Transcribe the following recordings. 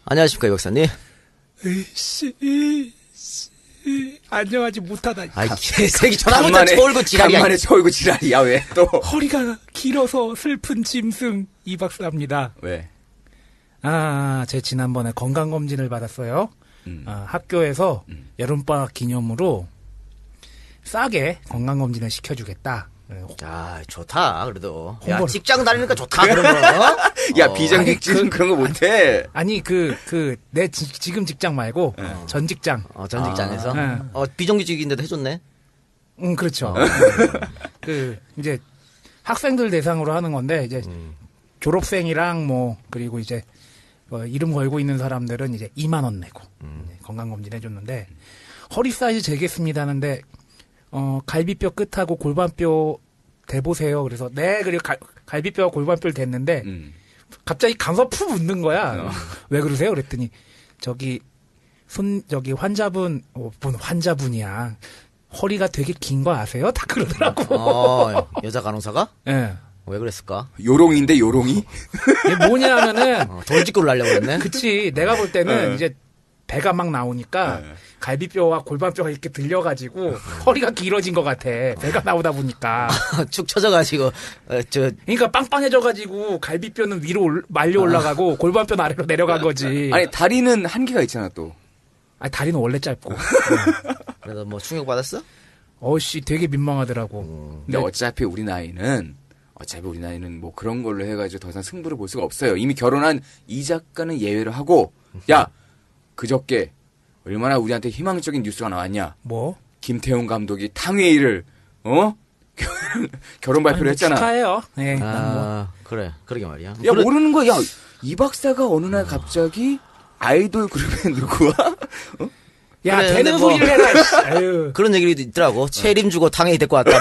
안녕하십니까, 이 박사님. 안녕하지 못하다. 아이, 개새끼 전화부터 쳐올고 지랄이야. 간만에 쳐올고 지랄이야, 왜 또? 허리가 길어서 슬픈 짐승 이 박사입니다. 왜? 제 지난번에 건강검진을 받았어요. 학교에서 여름방학 기념으로 싸게 건강검진을 시켜주겠다. 아, 좋다, 그래도. 야, 홍보를. 직장 다니니까 좋다, 그런 거. 야, 비정규직은 그런 거 못해. 아니, 내 지금 직장 말고, 전 직장. 전 직장에서. 네. 비정규직인데도 해줬네. 그렇죠. 이제, 학생들 대상으로 하는 건데, 이제, 졸업생이랑 그리고 이제, 이름 걸고 있는 사람들은 이제 2만원 내고, 건강검진 해줬는데, 허리 사이즈 재겠습니다 하는데, 갈비뼈 끝하고 골반뼈 대보세요. 그래서, 네, 그리고 갈비뼈와 골반뼈를 댔는데, 갑자기 감서 푹 웃는 거야. 왜 그러세요? 그랬더니, 저기 환자분, 뭔 환자분이야. 허리가 되게 긴 거 아세요? 다 그러더라고. 여자 간호사가? 예. 네. 왜 그랬을까? 요롱인데, 요롱이? 이게 뭐냐면은, 돌직구를 하려고 그랬네? 그치. 내가 볼 때는 이제 배가 막 나오니까 갈비뼈와 골반뼈가 이렇게 들려가지고 허리가 길어진 것 같아. 배가 나오다 보니까. 축 처져가지고, 그러니까 빵빵해져가지고 갈비뼈는 위로 말려 올라가고 골반뼈는 아래로 내려간 거지. 아니, 다리는 한계가 있잖아, 또. 아니, 다리는 원래 짧고. 그래서 뭐 충격받았어? 어씨, 되게 민망하더라고. 근데 어차피 우리 나이는 뭐 그런 걸로 해가지고 더 이상 승부를 볼 수가 없어요. 이미 결혼한 이 작가는 예외로 하고, 야, 그저께 얼마나 우리한테 희망적인 뉴스가 나왔냐. 뭐? 김태훈 감독이 탕웨이를 결혼 발표를 했잖아. 축하해요. 네. 그래. 그러게 말이야. 야, 모르는 거야. 야, 이 박사가 어느 날 갑자기 아이돌 그룹에 누구와? 야, 그래, 되는 소리를 해라. 아유. 그런 얘기도 있더라고. 채림 주고 탕웨이 데리고 왔다.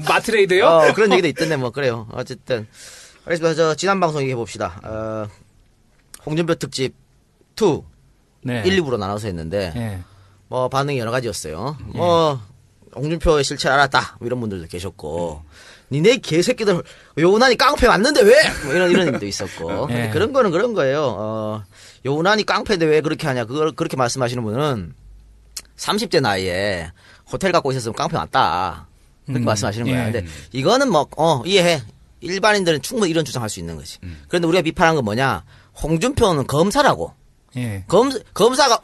마트레이드요? 그런 얘기도 있던데, 뭐, 그래요. 어쨌든. 알겠습니다. 지난 방송 얘기해봅시다. 홍준표 특집 2. 네. 1, 2부로 나눠서 했는데, 네. 반응이 여러 가지였어요. 홍준표의 실체를 알았다. 뭐 이런 분들도 계셨고, 니네 개새끼들, 요운하니 깡패 맞는데 왜? 뭐 이런 일도 있었고. 근데 그런 거는 그런 거예요. 요운하니 깡패인데 왜 그렇게 하냐. 그렇게 말씀하시는 분은 30대 나이에 호텔 갖고 있었으면 깡패 맞다. 그렇게 말씀하시는 거야. 근데 이거는 이해해. 일반인들은 충분히 이런 주장할 수 있는 거지. 그런데 우리가 비판한 건 뭐냐. 홍준표는 검사라고. 예. 검사가,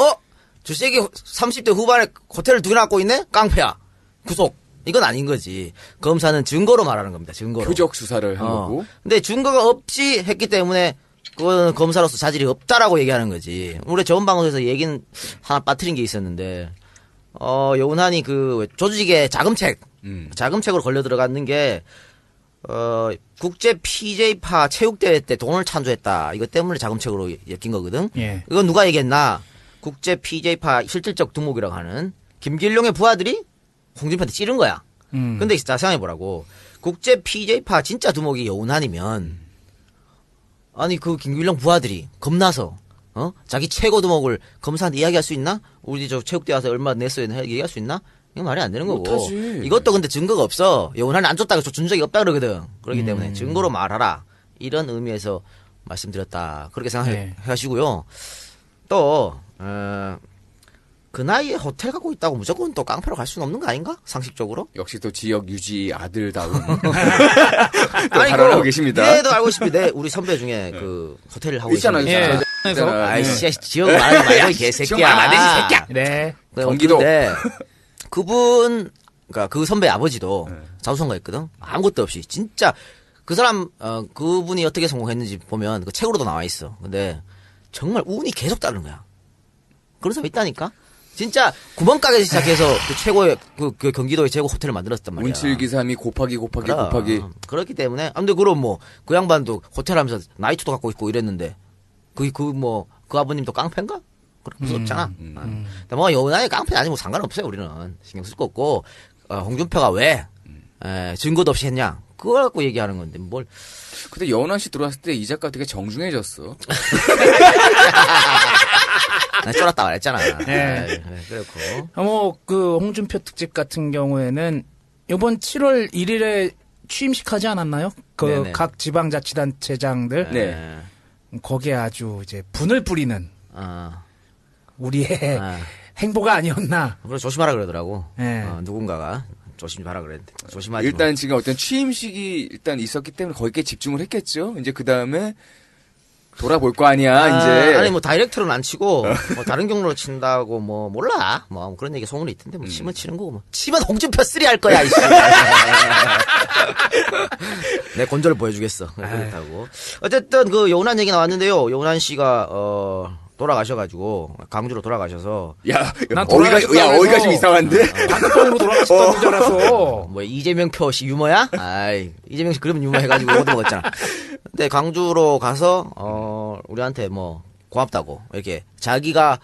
저 새끼 30대 후반에 호텔을 2개나 갖고 있네? 깡패야. 구속. 이건 아닌 거지. 검사는 증거로 말하는 겁니다. 증거로. 표적 수사를 한 거고. 근데 증거가 없이 했기 때문에 그거는 검사로서 자질이 없다라고 얘기하는 거지. 우리 저번 방송에서 얘기는 하나 빠뜨린 게 있었는데, 여운한이 조직의 자금책으로 걸려 들어갔는 게, 국제 PJ파 체육대회 때 돈을 찬조했다. 이것 때문에 자금책으로 엮인 거거든. 예. 이건 누가 얘기했나? 국제 PJ파 실질적 두목이라고 하는 김길룡의 부하들이 홍준표한테 찌른 거야. 근데 자, 생각해보라고. 국제 PJ파 진짜 두목이 여운한이면, 아니, 김길룡 부하들이 겁나서, 자기 최고 두목을 검사한테 이야기할 수 있나? 우리 저 체육대회 와서 얼마 냈어요? 얘기할 수 있나? 이건 말이 안 되는 거고. 못하지. 이것도 근데 증거가 없어. 여운한이 안 줬다고 준 적이 없다 그러거든. 그렇기 때문에 증거로 말하라. 이런 의미에서 말씀드렸다. 그렇게 생각하시고요. 또, 그 나이에 호텔 갖고 있다고 무조건 또 깡패로 갈 수는 없는 거 아닌가? 상식적으로? 역시 또 지역 유지 아들다운 또 발언을 하고 계십니다. 네도 알고 싶이 우리 선배 중에 호텔을 하고 있잖아요. 있잖아요. 있잖아요. 아이씨, 지역 말하지 말고 이 개새끼야. 지역 말 안 되지, 새끼야. 네. 경기도. 근데 그러니까 그 선배 아버지도 자수성가했거든. 아무것도 없이 진짜 그 사람 그분이 어떻게 성공했는지 보면 그 책으로도 나와 있어. 근데 정말 운이 계속 따르는 거야. 그런 사람 있다니까. 진짜 구멍가게에서 시작해서 최고의 그 경기도의 최고 호텔을 만들었단 말이야. 운칠기삼이 곱하기. 그렇기 때문에 아무튼 그럼 그 양반도 호텔 하면서 나이트도 갖고 있고 이랬는데 그 아버님도 깡패인가? 그렇게 무섭잖아. 근데 여운한이 깡패 아니면 상관없어요. 우리는 신경 쓸 거 없고 홍준표가 왜 증거도 없이 했냐? 그걸 갖고 얘기하는 건데 뭘. 근데 여운한 씨 들어왔을 때 이 작가 되게 정중해졌어. 나 쫄았다 말했잖아. 네. 그렇고. 홍준표 특집 같은 경우에는 이번 7월 1일에 취임식 하지 않았나요? 네네. 각 지방자치단체장들. 네. 거기에 아주 이제 분을 뿌리는 우리의 아. 행보가 아니었나. 그래 조심하라 그러더라고. 네. 누군가가 조심하라 그랬는데 조심하지. 일단 지금 어떤 취임식이 일단 있었기 때문에 거기에 집중을 했겠죠. 이제 그 다음에 돌아볼 거 아니야. 이제 아니 뭐 다이렉트로는 안 치고 뭐 다른 경로로 친다고 뭐 몰라. 뭐 그런 얘기 소문이 있던데 뭐 치면 치는 거고 뭐 치면 홍준표 3 할 거야 이씨. 내 건조를 보여주겠어. 그렇다고. 어쨌든 그 여운한 얘기 나왔는데요. 여운한 씨가 돌아가셔가지고 강주로 돌아가셔서 야, 난 어이가 좀 이상한데. 반대쪽으로 돌아가셨다는 줄 알았어. 뭐 이재명표 씨 유머야? 아이 이재명 씨 그러면 유머 해가지고 얻어 먹었잖아. 근데 강주로 가서 우리한테 뭐 고맙다고 이렇게 자기가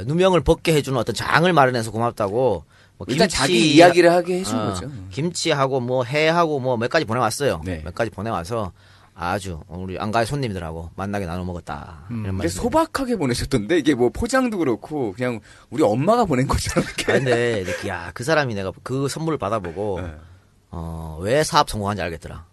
누명을 벗게 해주는 어떤 장을 마련해서 고맙다고. 뭐 일단 자기 이야기를 하게 해준 거죠. 김치하고 뭐 회하고 뭐 몇 가지 보내왔어요. 네. 몇 가지 보내와서 아주 우리 안가의 손님들하고 만나게 나눠 먹었다. 이런 근데 말씀. 소박하게 보내셨던데 이게 뭐 포장도 그렇고 그냥 우리 엄마가 보낸 거잖아. 근데 그 사람이 내가 그 선물을 받아보고 네. 왜 사업 성공한지 알겠더라.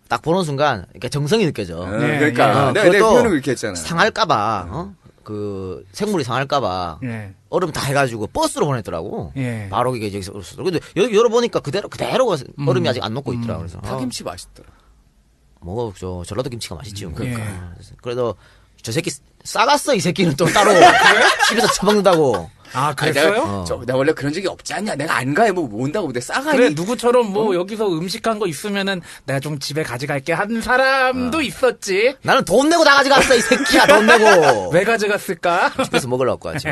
딱 보는 순간 이렇게 정성이 느껴져. 네, 그러니까 내가 그것도 표현을 그렇게 했잖아. 상할까봐 그 생물이 상할까봐 예. 얼음 다 해가지고 버스로 보냈더라고. 예. 바로 이게 저기서. 근데 열어보니까 그대로 얼음이 아직 안 녹고 있더라. 그래서 파김치 맛있더라. 뭐 전라도 김치가 맛있지요. 그러니까. 그래도 저 새끼 싸갔어 이 새끼는 또 따로 집에서 처먹는다고. 아, 그랬어요? 나 원래 그런 적이 없지 않냐? 내가 안 가요. 뭐 온다고 근데 싸가니. 그래, 누구처럼 뭐 여기서 음식한 거 있으면은 내가 좀 집에 가져갈게 한 사람도 있었지. 나는 돈 내고 다 가져갔어 이 새끼야 돈 내고. 왜 가져갔을까? 집에서 먹으려고 하지.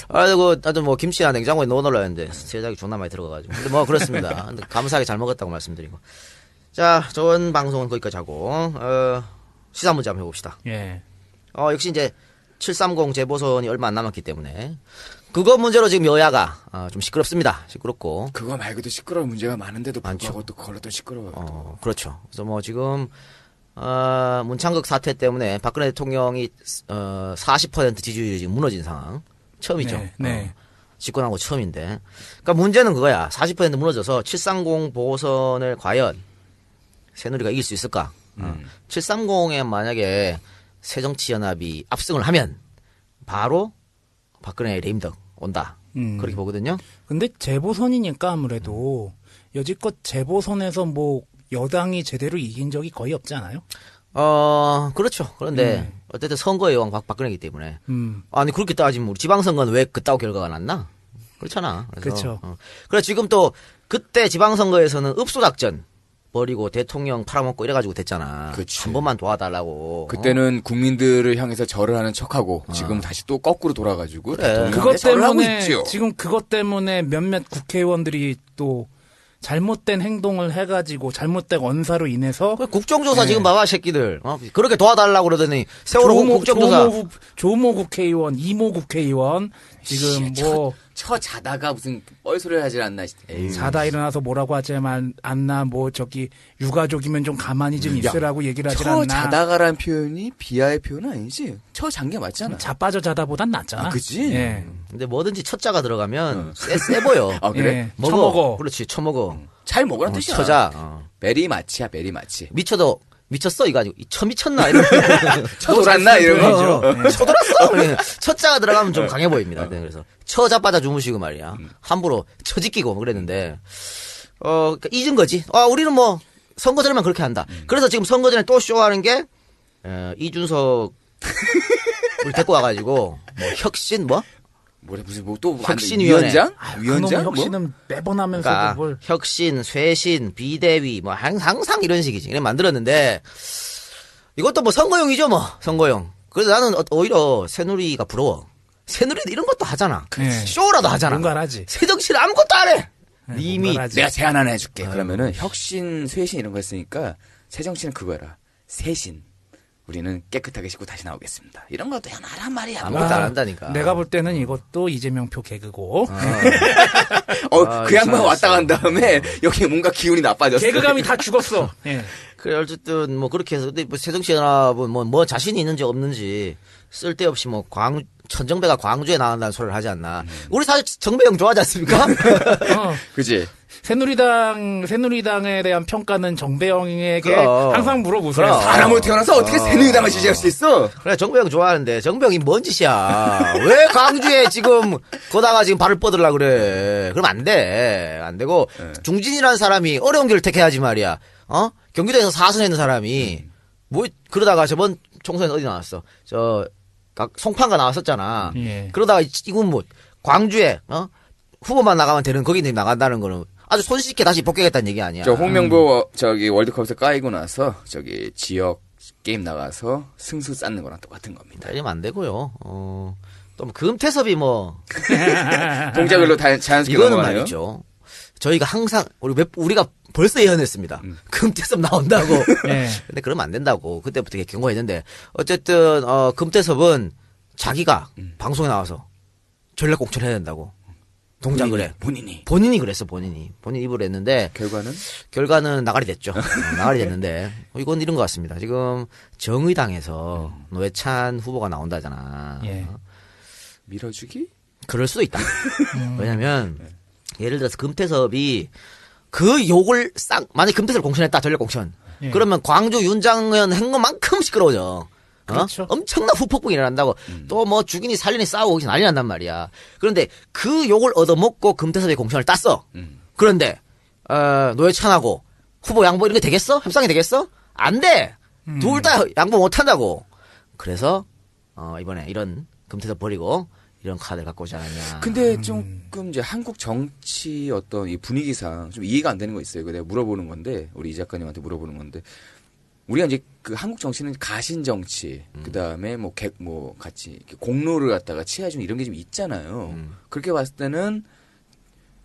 아이고 나도 뭐 김치나 냉장고에 넣어놓으려 했는데 세작이 존나 많이 들어가가지고. 근데 뭐 그렇습니다. 근데 감사하게 잘 먹었다고 말씀드리고. 자, 좋은 방송은 거기까지 하고 시사 문제 한번 해봅시다. 예. 역시 이제 730 재보선이 얼마 안 남았기 때문에 그거 문제로 지금 여야가 좀 시끄럽습니다. 시끄럽고. 그거 말고도 시끄러운 문제가 많은데도 불구하고 또 그걸로 또 시끄러워요. 그렇죠. 그래서 뭐 지금 문창극 사태 때문에 박근혜 대통령이 40% 지지율이 지금 무너진 상황. 처음이죠. 네, 네. 집권하고 처음인데. 그러니까 문제는 그거야. 40% 무너져서 730 보선을 과연 새누리가 이길 수 있을까? 730에 만약에 새정치연합이 압승을 하면 바로 박근혜의 레임덕 온다. 그렇게 보거든요. 근데 재보선이니까 아무래도 여지껏 재보선에서 뭐 여당이 제대로 이긴 적이 거의 없지 않아요? 그렇죠. 그런데 어쨌든 선거의 여왕 박근혜이기 때문에. 아니 그렇게 따지면 우리 지방선거는 왜 그따구 결과가 났나? 그렇잖아. 그렇죠. 그래 지금 또 그때 지방선거에서는 읍소작전 버리고 대통령 팔아먹고 이래가지고 됐잖아. 그치. 한 번만 도와달라고. 그때는 국민들을 향해서 절을 하는 척하고 지금 다시 또 거꾸로 돌아가지고 그래. 대통령한테 그것 절을 하고 때문에 있죠. 지금 그것 때문에 몇몇 국회의원들이 또 잘못된 행동을 해가지고 잘못된 언사로 인해서 국정조사 네. 지금 봐봐 새끼들. 그렇게 도와달라고 그러더니 세월호 국정조사. 조모 국회의원, 이모 국회의원 지금 뭐 쳐 자다가 무슨 뻘소리를 하질 않나. 에이. 자다 일어나서 뭐라고 하지 않나 뭐 저기 유가족이면 좀 가만히 좀 있으라고 얘기를 하질 쳐 않나. 자다가란 표현이 비하의 표현은 아니지. 쳐 잔 게 맞잖아. 자빠져 자다보단 낫잖아. 아, 그치? 예. 근데 뭐든지 첫자가 들어가면 세 보여. 아, 그래? 예. 먹어. 처먹어. 그렇지 처먹어. 잘 먹으란 뜻이야. 처자. 메리마치야, 메리마치. 미쳐도 미쳤어 이거 가지고 미쳤나 이런 쳐돌았나 이런 거죠. 쳐돌았어. 첫자가 들어가면 좀 강해 보입니다. 네, 그래서 처자빠져 주무시고 말이야. 함부로 처짓기고 그랬는데 그러니까 잊은 거지. 우리는 뭐 선거 전에만 그렇게 한다. 그래서 지금 선거 전에 또 쇼하는 게 이준석을 데리고 와가지고 뭐 혁신 뭐 무슨 뭐 또 혁신위원회. 위원장? 그놈의 위원장? 혁신은 매번 하면서도 그러니까 뭘 혁신, 쇄신, 비대위 뭐 항상 이런 식이지. 이래 만들었는데 이것도 뭐 선거용이죠 뭐 선거용. 그래서 나는 오히려 새누리가 부러워. 새누리도 이런 것도 하잖아. 네. 쇼라도 하잖아. 뭔가를 하지. 새정치는 아무것도 안 해. 네, 이미 뭔가를 하지. 내가 제안 하나 해줄게. 그러면은 혁신, 쇄신 이런 거 했으니까 새정치는 그거 해라. 세신. 우리는 깨끗하게 씻고 다시 나오겠습니다. 이런 것도 하나란 말이야. 아무것도 안 한다니까. 내가 볼 때는 이것도 이재명표 개그고 그 양반 왔다 간 다음에 여기 뭔가 기운이 나빠졌어. 개그감이 다 죽었어. 예. 그래 어쨌든 뭐 그렇게 해서 근데 뭐 새정치연합은 뭐 자신이 있는지 없는지 쓸데없이 뭐 천정배가 광주에 나간다는 소리를 하지 않나. 우리 사실 정배 형 좋아하지 않습니까? 그지? 새누리당에 대한 평가는 정배영에게 그럼. 항상 물어보세요. 그럼. 사람으로 태어나서 어떻게 새누리당을 지지할 수 있어? 그래, 정배 형 좋아하는데, 정배 형이 뭔 짓이야. 왜 광주에 지금, 거다가 지금 발을 뻗으려고 그래. 그럼 안 돼. 안 되고, 중진이라는 사람이 어려운 길을 택해야지 말이야. 경기도에서 4선 했는 사람이, 그러다가 저번 총선에 어디 나왔어? 송판가 나왔었잖아. 예. 그러다가 이건 광주에, 후보만 나가면 되는, 거기 나간다는 거는 아주 손쉽게 다시 복귀하겠다는 얘기 아니야. 홍명보 월드컵에서 까이고 나서 지역 게임 나가서 승수 쌓는 거랑 똑같은 겁니다. 이러면 안 되고요. 또 금태섭이 동작을로 자연스럽게 이거는 넘어가네요. 말이죠. 저희가 항상 우리가 벌써 예언했습니다. 금태섭 나온다고. 네. 근데 그러면 안 된다고 그때부터 경고했는데 어쨌든 금태섭은 자기가 방송에 나와서 전략 공천해야 된다고 동작을 해. 본인이 그랬어. 본인 입으로 했는데 결과는 나가리 됐죠. 나가리 됐는데 이건 이런 것 같습니다. 지금 정의당에서 노회찬 후보가 나온다잖아. 예. 밀어주기? 그럴 수도 있다. 왜냐면 예를 들어서 금태섭이 그 욕을 만약 금태섭을 공천했다. 전략 공천. 예. 그러면 광주 윤장현 한 것만큼 시끄러워져. 그렇죠. 엄청난 후폭풍이 일어난다고. 또 죽이니 살리니 싸우고 난리 난단 말이야. 그런데 그 욕을 얻어먹고 금태섭의 공천을 땄어. 그런데 노회찬하고 후보 양보 이런 게 되겠어? 협상이 되겠어? 안 돼. 둘 다 양보 못 한다고. 그래서 이번에 이런 금태섭 버리고 이런 카드를 갖고 오지 않았냐. 근데 조금 이제 한국 정치 어떤 이 분위기상 좀 이해가 안 되는 거 있어요. 내가 물어보는 건데 우리 이 작가님한테 물어보는 건데 우리가 이제 그 한국 정치는 가신 정치 그다음에 같이 이렇게 공로를 갖다가 취하주는 이런 게 좀 있잖아요. 그렇게 봤을 때는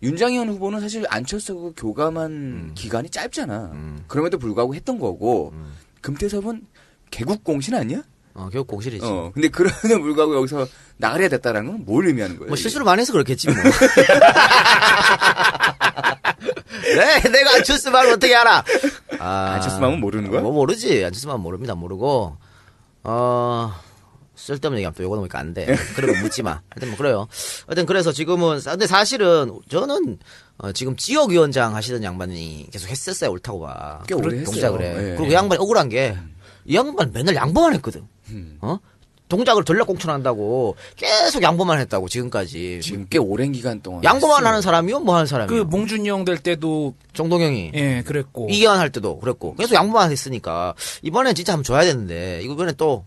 윤장현 후보는 사실 안철수하고 교감한 기간이 짧잖아. 그럼에도 불구하고 했던 거고 금태섭은 개국 공신 아니야? 결국 공실이지. 근데 그럼에도 불구하고 여기서 나가야 됐다라는 건 뭘 의미하는 거예요? 실수를 많이 해서 그렇겠지 뭐. 네, 내가 안철수 말을 어떻게 알아? 안철수 마음은 모르는 거야? 모르지. 안철수 마음 모릅니다. 모르고 쓸데없는 얘기하면 또 요거 놓으니까 안 돼. 그러면 묻지 마. 하여튼 그래요. 하여튼 그래서 지금은 근데 사실은 저는 지금 지역위원장 하시던 양반이 계속 했었어야 옳다고 봐. 꽤 오래 했어요. 동작을 해. 네. 그리고 그 양반이 억울한 게 이 양반 맨날 양보만 했거든. 동작을 전략 공천한다고 계속 양보만 했다고 지금까지. 지금 꽤 오랜 기간 동안 양보만 했어요. 하는 사람이요? 뭐 하는 사람이요? 몽준이 형 될 때도 정동영이. 예, 그랬고. 이기환 할 때도 그랬고. 계속 양보만 했으니까 이번엔 진짜 한번 줘야 되는데 이번엔 또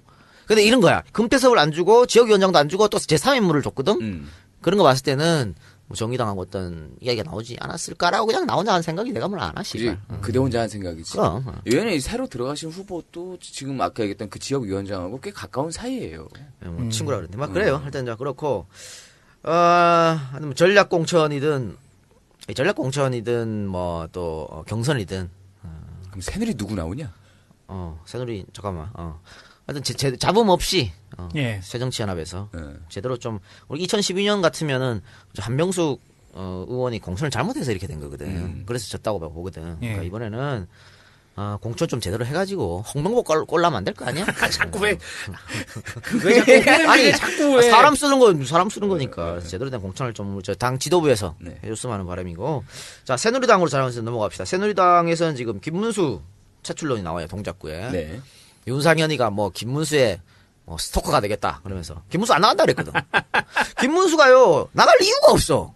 근데 이런 거야. 금태섭을 안 주고 지역위원장도 안 주고 또 제3인물을 줬거든. 그런 거 봤을 때는 정의당하고 어떤 이야기가 나오지 않았을까라고 그냥 나온다는 생각이 내가 뭘 안 하시. 그대 혼자 한 생각이지. 그럼. 얘는 새로 들어가신 후보도 지금 아까 얘기했던 그 지역위원장하고 꽤 가까운 사이예요. 친구라 그랬는데 막 그래요. 하여튼 자 그렇고 전략 공천이든 뭐 또 경선이든. 그럼 새누리 누구 나오냐? 새누리 잠깐만. 하여튼 잡음 없이 예. 새정치연합에서 제대로 좀 우리 2012년 같으면은 한명숙 의원이 공천을 잘못해서 이렇게 된 거거든. 그래서 졌다고 보거든. 예. 그러니까 이번에는 공천 좀 제대로 해가지고 홍명보 꼴라면 안 될 거 아니야? 자꾸 왜 자꾸 아니 자꾸 왜 사람 쓰는 거니까 제대로 된 공천을 좀 당 지도부에서 해줬으면 하는 바람이고. 자 새누리당으로 자랑해서 넘어갑시다. 새누리당에서는 지금 김문수 차출론이 나와요. 동작구에. 네. 윤상현이가 김문수의 스토커가 되겠다 그러면서 김문수 안 나간다 그랬거든. 김문수가요 나갈 이유가 없어.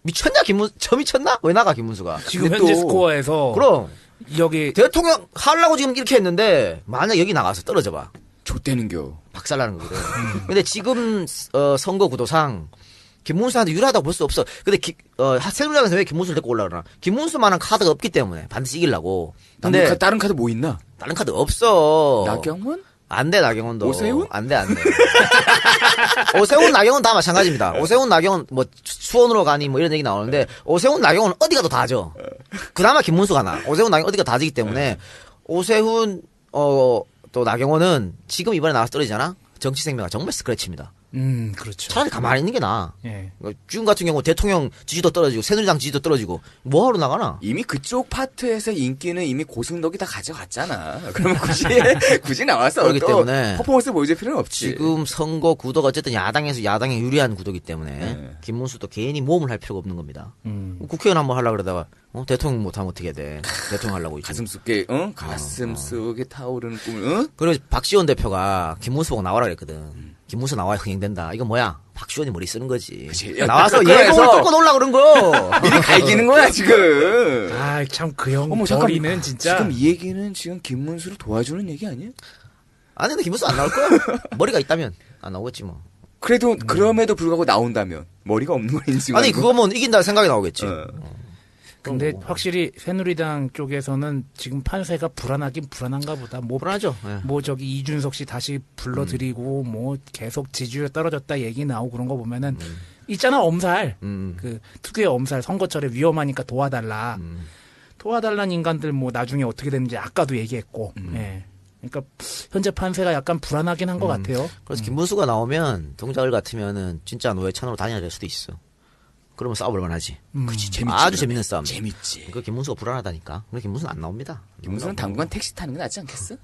미쳤냐 저 미쳤나? 왜 나가 김문수가? 지금 현재 스코어에서 그럼 여기 대통령 하려고 지금 이렇게 했는데 만약 여기 나가서 떨어져봐. 좆되는겨. 박살나는 거거든. 근데 지금 선거 구도상 김문수한테 유리하다고 볼 수 없어. 근데 새누리당에서 왜 김문수를 데리고 올라오나? 김문수만한 카드가 없기 때문에 반드시 이기려고. 근데 다른 카드 뭐 있나? 다른 카드 없어. 나경원? 안 돼, 나경원도. 오세훈? 안 돼. 오세훈, 나경원 다 마찬가지입니다. 오세훈, 나경원, 수원으로 가니, 이런 얘기 나오는데, 오세훈, 나경원 어디 가도 다죠. 그나마 김문수가 나. 오세훈, 나경원 어디가 다지기 때문에, 오세훈, 또 나경원은 지금 이번에 나와서 떨어지잖아? 정치 생명가 정말 스크래치입니다. 그렇죠. 차라리 가만히 있는 게 나아. 예. 지금 같은 경우 대통령 지지도 떨어지고 새누리당 지지도 떨어지고 뭐하러 나가나? 이미 그쪽 파트에서 인기는 이미 고승덕이 다 가져갔잖아. 그러면 굳이 나와서 그렇기 또 때문에 퍼포먼스 보여줄 필요는 없지. 지금 선거 구도가 어쨌든 야당에서 야당에 유리한 구도기 때문에 네. 김문수도 개인이 모험을 할 필요가 없는 겁니다. 국회의원 한번 하려고 그러다가 대통령 못하면 어떻게 돼? 대통령 하려고 있지. 가슴 속에 타오르는 꿈을, 그리고 박지원 대표가 김문수 보고 나와라 그랬거든. 김문수 나와야 흥행된다. 이거 뭐야? 박지원이 머리 쓰는 거지. 그치. 야, 나와서 그래서 예공을 뚫고 놀라 그런 거. 미리 갈기는 거야, 지금. 아, 참 그 형 잠깐. 머리는 진짜. 지금 이 얘기는 지금 김문수를 도와주는 얘기 아니야? 아니 근데 김문수 안 나올 거야. 머리가 있다면 안 나오겠지 뭐. 그래도 그럼에도 불구하고 나온다면 머리가 없는 걸 인증하고. 아니 그거면 이긴다는 생각이 나오겠지. 근데 확실히 새누리당 쪽에서는 지금 판세가 불안하긴 불안한가 보다. 뭐 불안하죠. 예. 뭐 저기 이준석 씨 다시 불러들이고 뭐 계속 지지율 떨어졌다 얘기 나오고 그런 거 보면은 있잖아 엄살. 그 특유의 엄살 선거철에 위험하니까 도와달라. 도와달라는 인간들 뭐 나중에 어떻게 되는지 아까도 얘기했고. 예. 그러니까 현재 판세가 약간 불안하긴 한 것 같아요. 그래서 김문수가 나오면 동작을 같으면은 진짜 노회찬으로 다녀야 될 수도 있어. 그러면 싸워볼만 하지. 그치, 재밌지. 아주 재밌는 싸움. 재밌지. 그 김문수가 불안하다니까. 근데 김문수는 안 나옵니다. 김문수는 당분간 택시 타는 게 낫지 않겠어?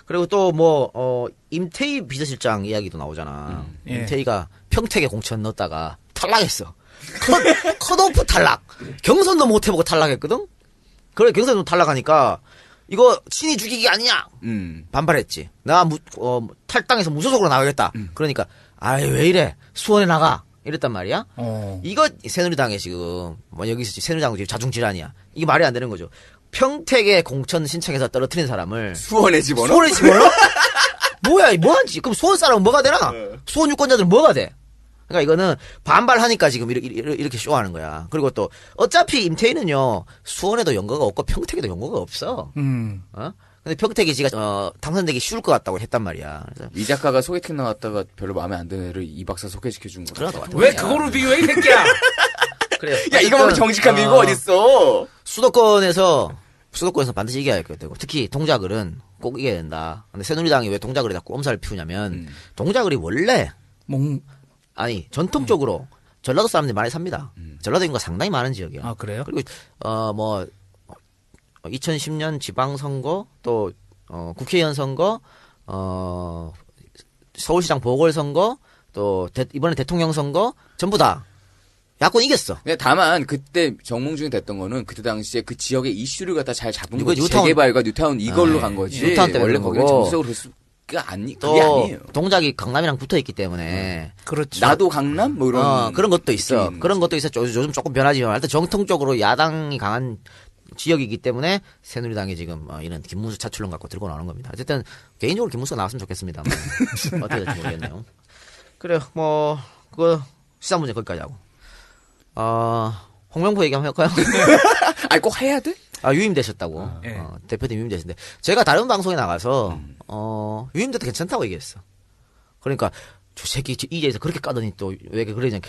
그리고 또 뭐 임태희 비서실장 이야기도 나오잖아. 예. 임태희가 평택에 공천 넣었다가 탈락했어. 컷오프 탈락. 경선도 못 해보고 탈락했거든. 그래 경선도 탈락하니까 이거 친이 죽이기 아니냐. 반발했지. 나 탈당해서 무소속으로 나가겠다. 그러니까 아이 왜 이래 수원에 나가. 이랬단 말이야. 이거 새누리당에 지금 뭐 여기서 새누리당 지금 자중질환이야. 이게 말이 안 되는 거죠. 평택에 공천 신청해서 떨어뜨린 사람을 수원에 집어넣어? 수원에 집어넣어? 뭐야, 뭐한지. 그럼 수원 사람은 뭐가 되나? 수원 유권자들은 뭐가 돼? 그러니까 이거는 반발하니까 지금 이렇게 쇼하는 거야. 그리고 또 어차피 임태희는요 수원에도 연고가 없고 평택에도 연고가 없어. 근데 평택이 지가 당선되기 쉬울 것 같다고 했단 말이야. 그래서 이 작가가 소개팅 나갔다가 별로 마음에 안 드는 애를 이 박사 소개시켜 준 거야. 그럴 것 같아. 왜 그거로 비교해 이 새끼야? 그래요. 야, 이거 보면 정직한 비유가 어딨어? 수도권에서 반드시 이겨야 되고 특히 동작을은 꼭 이겨야 된다. 근데 새누리당이 왜 동작을에 자꾸 엄살을 피우냐면 동작을이 원래 전통적으로 전라도 사람들이 많이 삽니다. 전라도 인구가 상당히 많은 지역이야. 아 그래요? 그리고 2010년 지방선거 또 국회의원 선거 서울시장 보궐선거 또 이번에 대통령 선거 전부 다 야권 이겼어. 근데 다만 그때 정몽준이 됐던 거는 그때 당시에 그 지역의 이슈를 갖다 잘 잡은 거지. 뉴타운. 재개발과 뉴타운 이걸로 간 거지. 뉴타운 때문에 원래 그런 거기는 거고. 정치적으로 그게 아니에요. 또 동작이 강남이랑 붙어 있기 때문에 그렇죠. 나도 강남 뭐 이런 그런 것도 있어. 느낌이 있는 그런 것도 있어. 요즘 조금 변하지만 하여튼 정통적으로 야당이 강한 지역이기 때문에 새누리당이 지금 이런 김문수 차출론 갖고 들고 나오는 겁니다. 어쨌든 개인적으로 김문수가 나왔으면 좋겠습니다. 어떻게 될지 모르겠네요. 그래요. 뭐 그거 시사 문제 거기까지 하고. 홍명보 얘기 한번 할까요? 아니 꼭 해야 돼? 유임되셨다고. 예. 대표님 유임되셨는데 제가 다른 방송에 나가서 유임돼도 괜찮다고 얘기했어. 그러니까 저 새끼 이제에서 그렇게 까더니 또 왜 그러냐.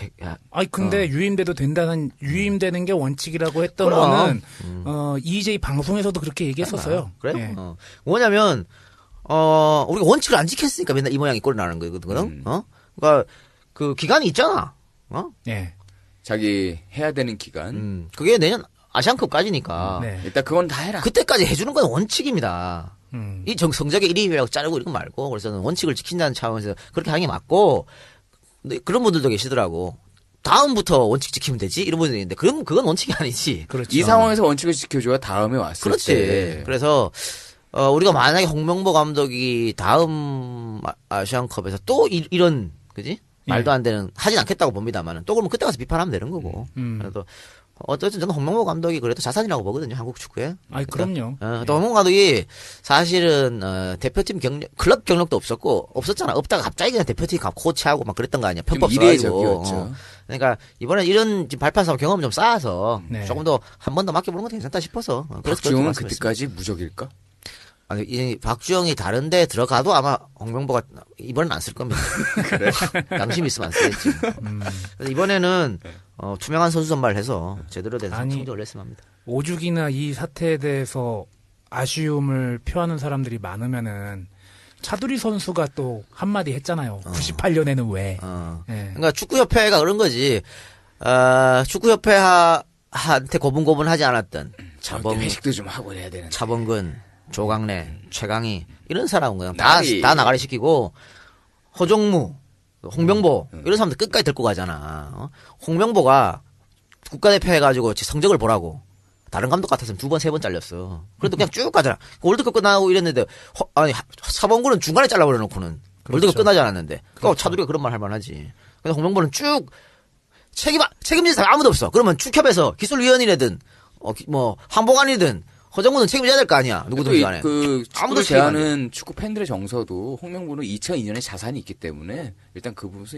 아니 근데 유임되는 게 원칙이라고 했던 그럼. 거는 EJ 방송에서도 그렇게 얘기했었어요. 그래요? 예. 뭐냐면 우리가 원칙을 안 지켰으니까 맨날 이 모양이 꼴이 나는 거거든. 그러니까 그 기간이 있잖아. 예. 자기 해야 되는 기간. 그게 내년 아시안컵까지니까. 네. 일단 그건 다 해라. 그때까지 해주는 건 원칙입니다. 이 성적의 1위라고 자르고 이런 거 말고, 그래서 원칙을 지킨다는 차원에서 그렇게 하는 게 맞고, 근데 그런 분들도 계시더라고. 다음부터 원칙 지키면 되지? 이런 분들이 있는데, 그건 원칙이 아니지. 그렇죠. 이 상황에서 원칙을 지켜줘야 다음에 왔을 그렇지. 때. 그래서, 우리가 만약에 홍명보 감독이 다음 아시안컵에서 또 이런, 그지? 말도 안 되는, 하진 않겠다고 봅니다만은, 또 그러면 그때 가서 비판하면 되는 거고. 그래도, 어쨌든 저는 홍명보 감독이 그래도 자산이라고 보거든요, 한국 축구에. 아이 그럼요. 또 홍명보 감독이 사실은 대표팀 클럽 경력도 없었잖아. 없다가 갑자기 그냥 대표팀 코치하고 막 그랬던 거 아니야. 편법 써가지고. 이례적이었죠. 그러니까 이번에 이런 발판 싸움 경험 좀 쌓아서 네. 조금 더 한 번 더 맡겨보는 건 괜찮다 싶어서. 그래서 그렇게 박주영은 말씀했습니다. 그때까지 무적일까? 아니, 이 박주영이 다른데 들어가도 아마 홍명보가 이번엔 안 쓸 겁니다. 그래? 양심 있으면 안 쓰겠지. 그래서 이번에는 투명한 선수 선발을 해서 제대로 된 성적을 올렸으면 합니다. 오죽이나 이 사태에 대해서 아쉬움을 표하는 사람들이 많으면은 차두리 선수가 또 한마디 했잖아요. 98년에는 왜? 예. 그러니까 축구협회가 그런 거지. 축구협회한테 고분고분하지 않았던 회식도 좀 하고 해야 되는. 차범근, 조강래, 최강희 이런 사람은 그냥 나가리. 다 나가리 시키고 허종무, 홍명보 이런 사람들 끝까지 데리고 가잖아. 홍명보가 국가대표 해가지고 성적을 보라고. 다른 감독 같았으면 2번, 3번 잘렸어. 그래도 그냥 쭉 가잖아. 월드컵 끝나고 이랬는데, 차범근은 중간에 잘라버려놓고는. 그렇죠. 월드컵 끝나지 않았는데. 그렇죠. 차두리가 그런 말 할 만하지. 근데 홍명보는 쭉 책임질 사람 아무도 없어. 그러면 축협에서 기술위원이라든, 황보관이든, 허정무는 책임져야 될 거 아니야. 누구든지 간에. 아무도 제하는 축구 팬들의 정서도 홍명보는 2002년에 자산이 있기 때문에 일단 그 부분에서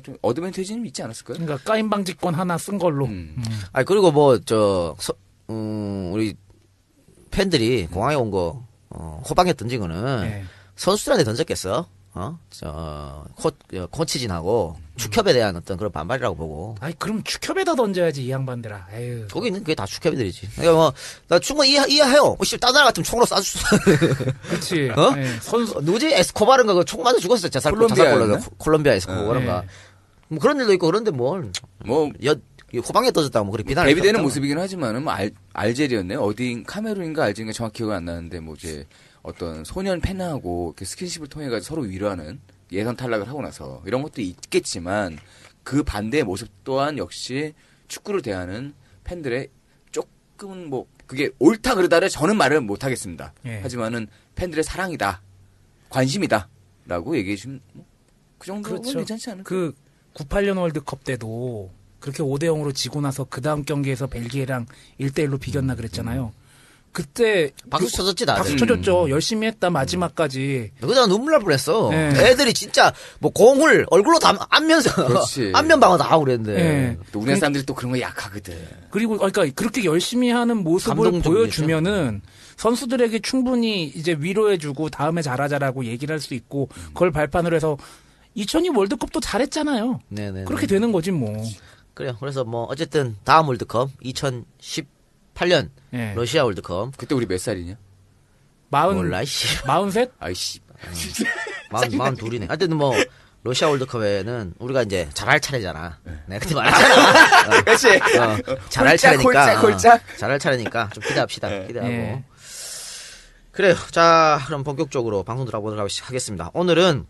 좀 어드밴티지는 있지 않았을까요? 그러니까 까임 방지권 하나 쓴 걸로. 아니, 그리고 우리 팬들이 공항에 온 거, 호방에 던진 거는 네. 선수들한테 던졌겠어? 코치진하고 축협에 대한 어떤 그런 반발이라고 보고. 아이 그럼 축협에다 던져야지 이 양반들아. 에휴. 거기 있는 그게 다 축협이들이지. 그러니까 나 충분히 이해해요. 다른 나라 같으면 총으로 쏴줬어. 그렇지. 어? 예, 선수 누구지? 에스코바른가 그 총 맞아 죽었어. 자살골로. 콜롬비아 에스코바른가. 뭐 그런 일도 있고 그런데 호방에 떠졌다고 그렇게 비난을 대비되는 했다고. 모습이긴 하지만은 알제리였네요. 어디 카메룬인가 알제리인가 정확히 기억은 안 나는데 이제 어떤 소년 팬하고 이렇게 스킨십을 통해 가지고 서로 위로하는 예선 탈락을 하고 나서 이런 것도 있겠지만 그 반대의 모습 또한 역시 축구를 대하는 팬들의 조금은 그게 옳다 그러다를 저는 말을 못 하겠습니다. 예. 하지만은 팬들의 사랑이다, 관심이다라고 얘기해 주면 그 정도는 그렇죠. 괜찮지 않을까? 그 98년 월드컵 때도 그렇게 5대0으로 지고 나서 그 다음 경기에서 벨기에랑 1대1로 비겼나 그랬잖아요. 그때 박수 쳐줬지 나들. 박수 쳐줬죠. 열심히 했다 마지막까지. 그러다 눈물 날 뻔했어. 네. 애들이 진짜 공을 얼굴로 안면서 그렇지. 안면 방어 다 하고 그랬는데. 네. 또 우리나라 사람들이 또 그런 거 약하거든. 그리고 그러니까 그렇게 열심히 하는 모습을 감동적이겠죠. 보여주면은 선수들에게 충분히 이제 위로해주고 다음에 잘하자라고 얘기를 할 수 있고 그걸 발판으로 해서 2002 월드컵도 잘했잖아요. 네네. 그렇게 되는 거지 뭐. 그래요. 그래서 어쨌든 다음 월드컵 2018년 예. 러시아 월드컵 그때 우리 몇 살이냐? 몰라 씨. 43? 아이씨. 42이네. 하여튼 러시아 월드컵에는 우리가 이제 잘할 차례잖아. 내가 그때 말했잖아. 그렇지. 잘할 차례니까. 홀짝. 잘할 차례니까 좀 기대합시다. 기대하고. 예. 그래요. 자, 그럼 본격적으로 방송 들어보도록 하겠습니다. 오늘은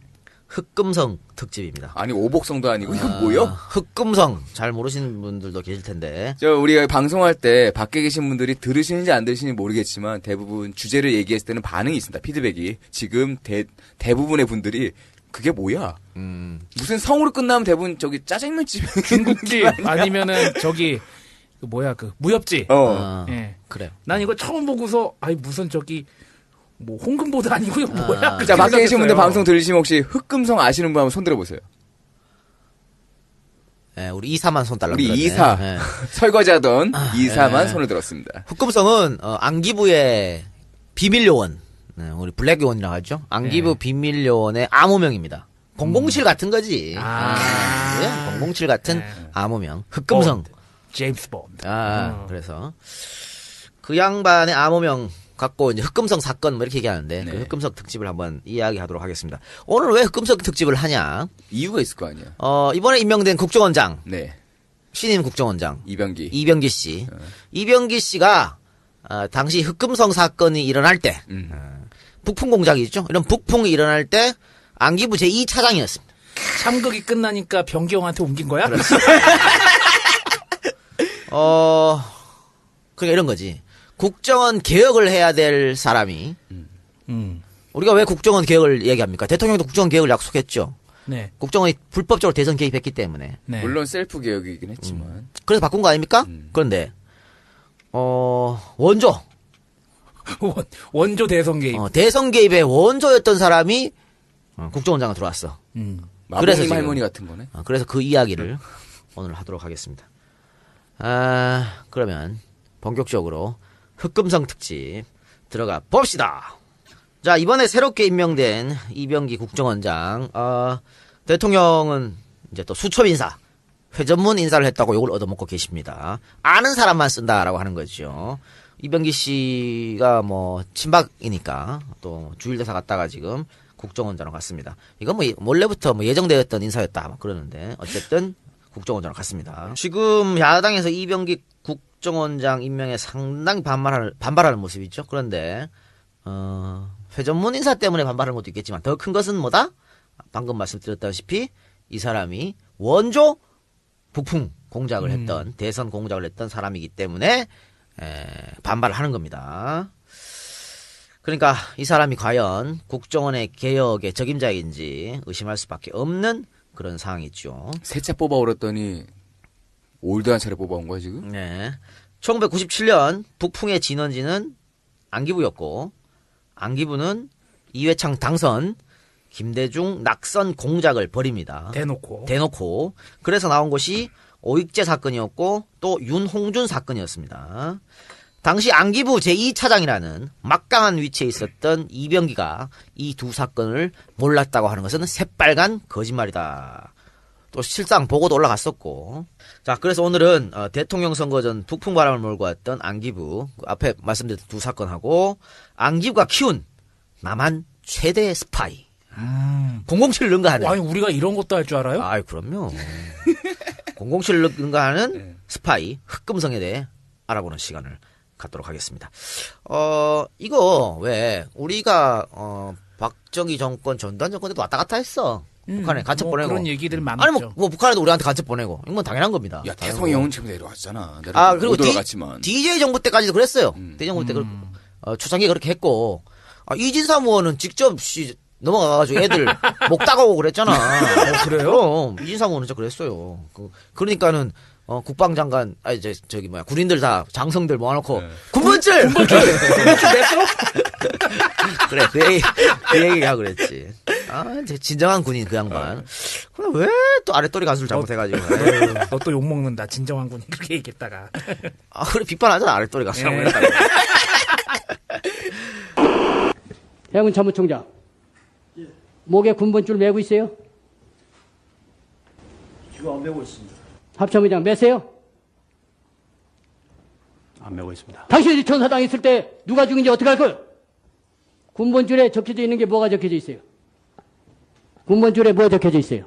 흑금성 특집입니다. 아니 오복성도 아니고 이거 뭐요? 흑금성 잘 모르시는 분들도 계실 텐데. 우리가 방송할 때 밖에 계신 분들이 들으시는지 안 들으시는지 모르겠지만 대부분 주제를 얘기했을 때는 반응이 있습니다. 피드백이. 지금 대부분의 분들이 그게 뭐야? 무슨 성으로 끝나면 대부분 짜장면집 중국집 아니면은 무협지. 예. 그래요. 난 이거 처음 보고서 무슨 홍금보도 아니고 이거 뭐야? 자, 밖에 계신 분들 생각했어요. 방송 들으시면 혹시 흑금성 아시는 분 한번 손 들어보세요. 네, 우리 이사만 손 달라. 우리 이사. 네. 설거지하던 이사만 손을 들었습니다. 흑금성은 안기부의 비밀 요원, 우리 블랙 요원이라고 하죠. 안기부 비밀 요원의 암호명입니다. 007 같은 거지. 네, 007 같은 암호명. 흑금성. 제임스 본드. 그래서 그 양반의 암호명 갖고 이제 흑금성 사건 이렇게 얘기하는데 그 흑금성 특집을 한번 이야기하도록 하겠습니다. 오늘 왜 흑금성 특집을 하냐? 이유가 있을 거 아니야. 이번에 임명된 국정원장, 네. 신임 국정원장 이병기 씨. 이병기 씨가 당시 흑금성 사건이 일어날 때 북풍 공작이 있죠. 이런 북풍이 일어날 때 안기부 제2차장이었습니다. 참극이 끝나니까 병기형한테 옮긴 거야? 그러니까 이런 거지. 국정원 개혁을 해야 될 사람이 우리가 왜 국정원 개혁을 얘기합니까? 대통령도 국정원 개혁을 약속했죠. 네. 국정원이 불법적으로 대선 개입했기 때문에. 네. 물론 셀프 개혁이긴 했지만. 그래서 바꾼 거 아닙니까? 그런데 원조 원조 대선 개입. 대선 개입의 원조였던 사람이 국정원장으로 들어왔어. 마법님 할머니 같은 거네. 그래서 그 이야기를 오늘 하도록 하겠습니다. 그러면 본격적으로 흑금성 특집 들어가 봅시다. 자, 이번에 새롭게 임명된 이병기 국정원장, 대통령은 이제 또 수첩 인사, 회전문 인사를 했다고 욕을 얻어먹고 계십니다. 아는 사람만 쓴다라고 하는 거죠. 이병기 씨가 친박이니까 또 주일대사 갔다가 지금 국정원장으로 갔습니다. 이건 뭐 원래부터 뭐 예정되었던 인사였다 막 그러는데 어쨌든 국정원장으로 갔습니다. 지금 야당에서 이병기 국정원장 임명에 상당히 반발하는 모습이죠. 그런데 회전문 인사 때문에 반발하는 것도 있겠지만 더 큰 것은 뭐다? 방금 말씀드렸다시피 이 사람이 원조 북풍 공작을 했던 대선 공작을 했던 사람이기 때문에 반발을 하는 겁니다. 그러니까 이 사람이 과연 국정원의 개혁의 적임자인지 의심할 수밖에 없는 그런 상황이죠. 새 차 뽑아오랬더니 올드한 차를 뽑아온 거야 지금? 네. 1997년 북풍의 진원지는 안기부였고 안기부는 이회창 당선, 김대중 낙선 공작을 벌입니다. 대놓고. 그래서 나온 것이 오익재 사건이었고 또 윤홍준 사건이었습니다. 당시 안기부 제2차장이라는 막강한 위치에 있었던 이병기가 이 두 사건을 몰랐다고 하는 것은 새빨간 거짓말이다. 또 실상 보고도 올라갔었고. 자, 그래서 오늘은 대통령 선거 전 북풍 바람을 몰고 왔던 안기부, 앞에 말씀드렸던 두 사건하고 안기부가 키운 남한 최대 스파이. 007을 능가하는. 아니, 우리가 이런 것도 할 줄 알아요? 아이, 그럼요. 007을 능가하는 스파이, 흑금성에 대해 알아보는 시간을 갖도록 하겠습니다. 이거, 왜, 우리가, 박정희 정권, 전두환 정권 때도 왔다 갔다 했어. 북한에 간첩 보내고. 그런 얘기들 많았죠. 아니, 뭐 북한에도 우리한테 간첩 보내고. 이건 당연한 겁니다. 야, 대통령은 지금 내려왔잖아. 그리고 들어갔지만. DJ 정부 때까지도 그랬어요. DJ 정부 때 초창기에 그렇게 했고. 이진삼 의원은 직접 넘어가가지고 애들 목 따가고 그랬잖아. 그래요? 그럼 이진삼 의원은 진짜 그랬어요. 그러니까는 국방장관, 군인들 다 장성들 모아놓고 군번줄 냈어? 그래, 그 얘기하고 그랬지. 진정한 군인 그 양반. 그럼 왜 또 아랫도리 가수를 잘못해가지고. 너 또 욕먹는다. 진정한 군인 그렇게 얘기했다가. 그래 비판하잖아 아랫도리 가수 잘못했다고. 해군 참모총장. 목에 군번줄 메고 있어요? 지금 안 메고 있습니다. 합참의장 메세요? 안 메고 있습니다. 당신이 천사당 있을 때 누가 죽인지 어떻게 할 거예요? 군번줄에 적혀져 있는 게 뭐가 적혀져 있어요? 군번줄에 뭐 적혀져 있어요?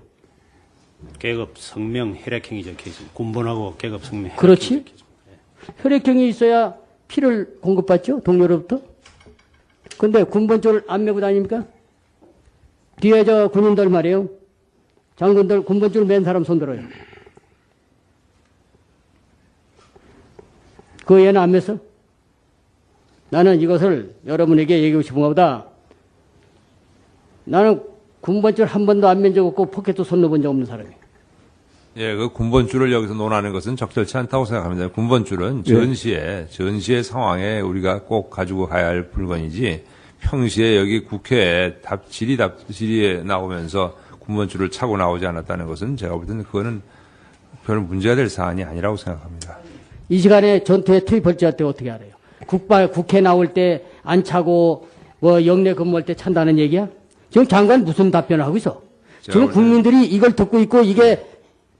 계급 성명 혈액형이 적혀 있습니다. 군번하고 계급 성명 혈액형이 그렇지? 적혀 있습니다. 혈액형이 있어야 피를 공급받죠? 동료로부터? 근데 군번줄 안 메고 다닙니까? 뒤에 저 군인들 말이에요. 장군들 군번줄 맨 사람 손들어요. 그 얘는 안 맸어? 나는 이것을 여러분에게 얘기하고 싶은 것보다 나는 군번줄 한 번도 안 맨 적 없고 포켓도 손 넣어본 적 없는 사람이에요. 예, 그 군번줄을 여기서 논하는 것은 적절치 않다고 생각합니다. 군번줄은 전시의 상황에 우리가 꼭 가지고 가야 할 물건이지 평시에 여기 국회에 질의에 나오면서 군번줄을 차고 나오지 않았다는 것은 제가 볼 때는 그거는 별 문제가 될 사안이 아니라고 생각합니다. 이 시간에 전투에 투입할 때 어떻게 알아요? 국회 나올 때 안 차고 영내 근무할 때 찬다는 얘기야? 지금 장관 무슨 답변을 하고 있어? 지금 국민들이 이걸 듣고 있고 이게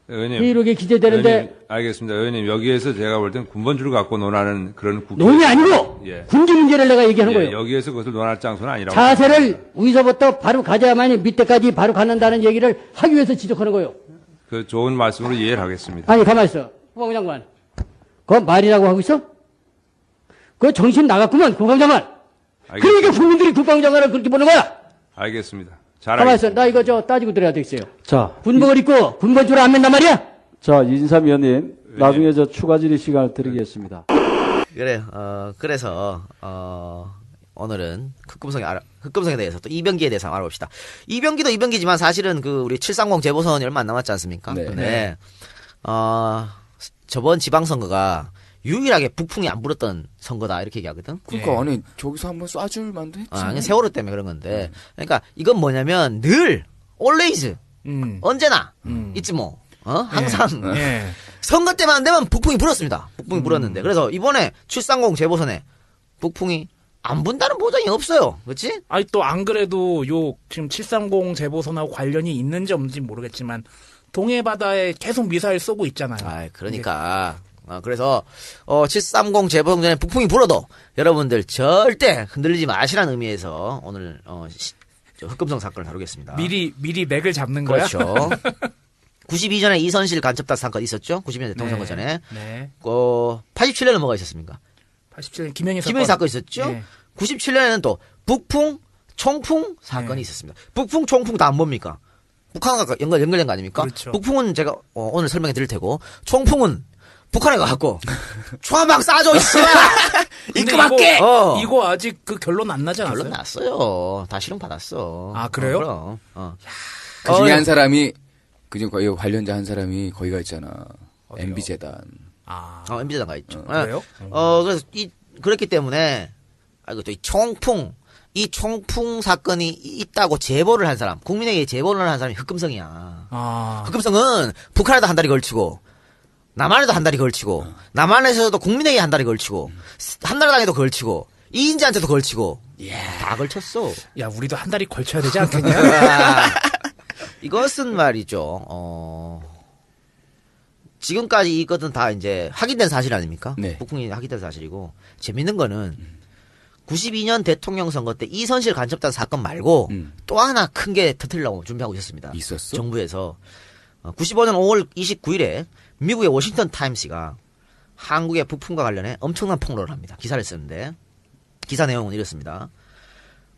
회의록에 기재되는데 의원님, 알겠습니다. 의원님 여기에서 제가 볼 때는 군번줄을 갖고 논하는 그런 국회 논이 아니고 군기 문제를 내가 얘기하는 거예요. 여기에서 그것을 논할 장소는 아니라고. 자세를 위서부터 바로 가져야만이 밑에까지 바로 가는다는 얘기를 하기 위해서 지적하는 거예요. 그 좋은 말씀으로 이해를 하겠습니다. 아니 가만 있어. 국방장관. 그거 말이라고 하고 있어? 그거 정신 나갔구만 국방장관. 그러니까 국민들이 국방장관을 그렇게 보는 거야. 알겠습니다. 가만 있어. 나 이거 따지고 들어야 되겠어요. 자, 군복을 입고 군번줄 안 맨단 말이야? 자, 이진삼 위원님, 나중에 추가 질의 시간을 드리겠습니다. 그래, 그래서, 오늘은 흑금성에 대해서 또 이병기에 대해서 알아봅시다. 이병기도 이병기지만 사실은 우리 730 재보선이 얼마 안 남았지 않습니까? 네. 저번 지방선거가 유일하게 북풍이 안 불었던 선거다 이렇게 얘기하거든. 그러니까 아니 저기서 한번 쏴줄 만도 했지. 아니 세월호 때문에 그런 건데. 그러니까 이건 뭐냐면 늘 always 언제나 있지 뭐. 항상 선거 때만 안 되면 북풍이 불었습니다. 북풍이 불었는데 그래서 이번에 730 재보선에 북풍이 안 분다는 보장이 없어요. 그렇지? 아니 또 안 그래도 지금 730 재보선하고 관련이 있는지 없는지 모르겠지만 동해 바다에 계속 미사일 쏘고 있잖아요. 그러니까. 그래서 730 재보선 전에 북풍이 불어도 여러분들 절대 흔들리지 마시라는 의미에서 오늘 흑금성 사건을 다루겠습니다. 미리 맥을 잡는 거야? 그렇죠. 92년에 이선실 간첩단 사건 있었죠? 92년 대통령 선거 전에. 네. 87년에 뭐가 있었습니까? 87년 김현희 사건 있었죠? 네. 97년에는 또 북풍 총풍 사건이 있었습니다. 북풍 총풍 다 뭡니까? 북한과 연결된 거 아닙니까? 그렇죠. 북풍은 제가 오늘 설명해 드릴 테고 총풍은 북한에 가갖고 총한 방 쏴줘 있어. 입금할게. 이거 아직 그 결론 안 나지 않았어요? 결론 났어요. 다 실형 받았어. 아 그래요? 그럼. 그 중에 한 사람이 그중 거기 관련자 한 사람이 거기가 있잖아. 어디요? MB 재단. MB 재단 가 있죠. 그래요? 그래서 그렇기 때문에 또 이 총풍 사건이 있다고 제보를 한 사람, 국민에게 제보를 한 사람이 흑금성이야. 흑금성은 북한에도 한 달이 걸치고, 남한에도 한 달이 걸치고, 남한에서도 국민에게 한 달이 걸치고, 한나라당에도 걸치고, 이인재한테도 걸치고, 다 걸쳤어. 야, 우리도 한 달이 걸쳐야 되지 않겠냐? 이것은 말이죠, 지금까지 이것은 다 이제 확인된 사실 아닙니까? 네. 북풍이 확인된 사실이고, 재밌는 거는, 92년 대통령 선거 때 이선실 간첩단 사건 말고 또 하나 큰 게 터뜨리려고 준비하고 있었습니다. 있었어? 정부에서 95년 5월 29일에 미국의 워싱턴 타임스가 한국의 북풍과 관련해 엄청난 폭로를 합니다. 기사를 쓰는데 기사 내용은 이렇습니다.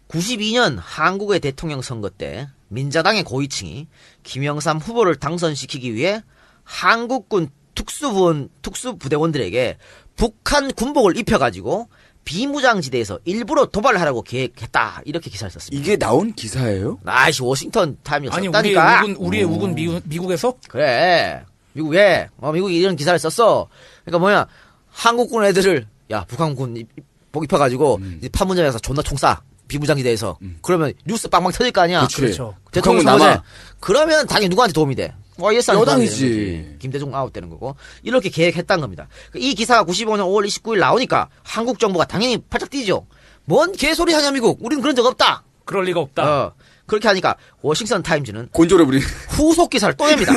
92년 한국의 대통령 선거 때 민자당의 고위층이 김영삼 후보를 당선시키기 위해 한국군 특수부대원들에게 북한 군복을 입혀가지고 비무장지대에서 일부러 도발을 하라고 계획했다. 이렇게 기사를 썼습니다. 이게 나온 기사예요? 나이씨, 워싱턴 타임이었 아니, 썼다니까. 우리의 우군 미국에서? 그래. 미국에, 미국이 이런 기사를 썼어. 그러니까 뭐냐, 한국군 애들을, 야, 북한군 복 입혀가지고, 이제 판문점에서 존나 총 쏴. 비무장지대에서. 그러면 뉴스 빵빵 터질 거 아니야. 그렇죠. 대통령 북한군 남아. 그러면 당연히 누구한테 도움이 돼? 여당이지. 김대중 아웃되는 거고. 이렇게 계획했다는 겁니다. 이 기사가 95년 5월 29일 나오니까 한국 정부가 당연히 팔짝 뛰죠. 뭔 개소리 하냐 미국. 우리는 그런 적 없다. 그럴 리가 없다. 그렇게 하니까 워싱턴 타임즈는 곤조를 부리 후속 기사를 또 냅니다.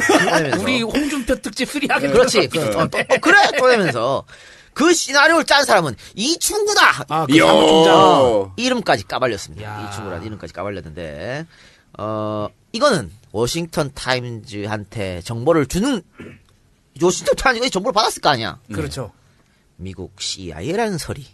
우리 홍준표 특집 3 하겠다. 그렇지. 그래 또 내면서 그 시나리오를 짠 사람은 이충구다. 그 사무총장. 이름까지 까발렸습니다. 이충구라는 이름까지 까발렸는데 이거는 워싱턴 타임즈한테 정보를 주는 워싱턴 타임즈가 정보를 받았을 거 아니야. 그렇죠. 미국 CIA라는 설이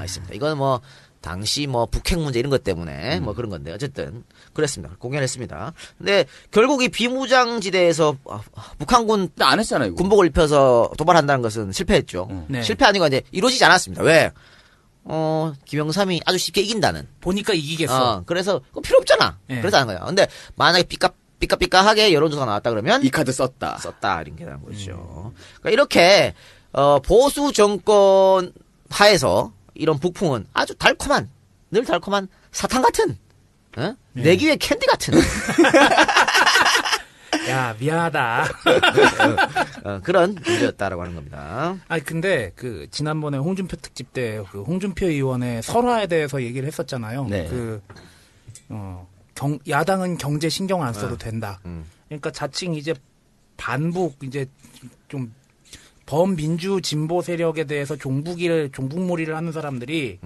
있습니다. 이건 뭐 당시 뭐 북핵 문제 이런 것 때문에 뭐 그런 건데 어쨌든 그랬습니다. 공연했습니다. 근데 결국 이 비무장지대에서 북한군 안 했잖아요. 이거. 군복을 입혀서 도발한다는 것은 실패했죠. 네. 실패 아니고 이제 이루어지지 않았습니다. 왜? 김영삼이 아주 쉽게 이긴다는. 보니까 이기겠어. 그래서 그거 필요 없잖아. 네. 그래서 하는 거야. 근데 만약에 삐까삐까하게 여론조사가 나왔다 그러면 이 카드 썼다. 이렇게 되는 거죠. 그러니까 이렇게 보수 정권 하에서 이런 북풍은 아주 늘 달콤한 사탕 같은, 내기의 캔디 같은. 야, 미안하다. 그런 문제였다라고 하는 겁니다. 아니, 근데, 지난번에 홍준표 특집 때, 홍준표 의원의 설화에 대해서 얘기를 했었잖아요. 네. 야당은 경제 신경 안 써도 된다. 그러니까 자칭 이제 반북, 이제 좀, 범민주 진보 세력에 대해서 종북몰이를 하는 사람들이,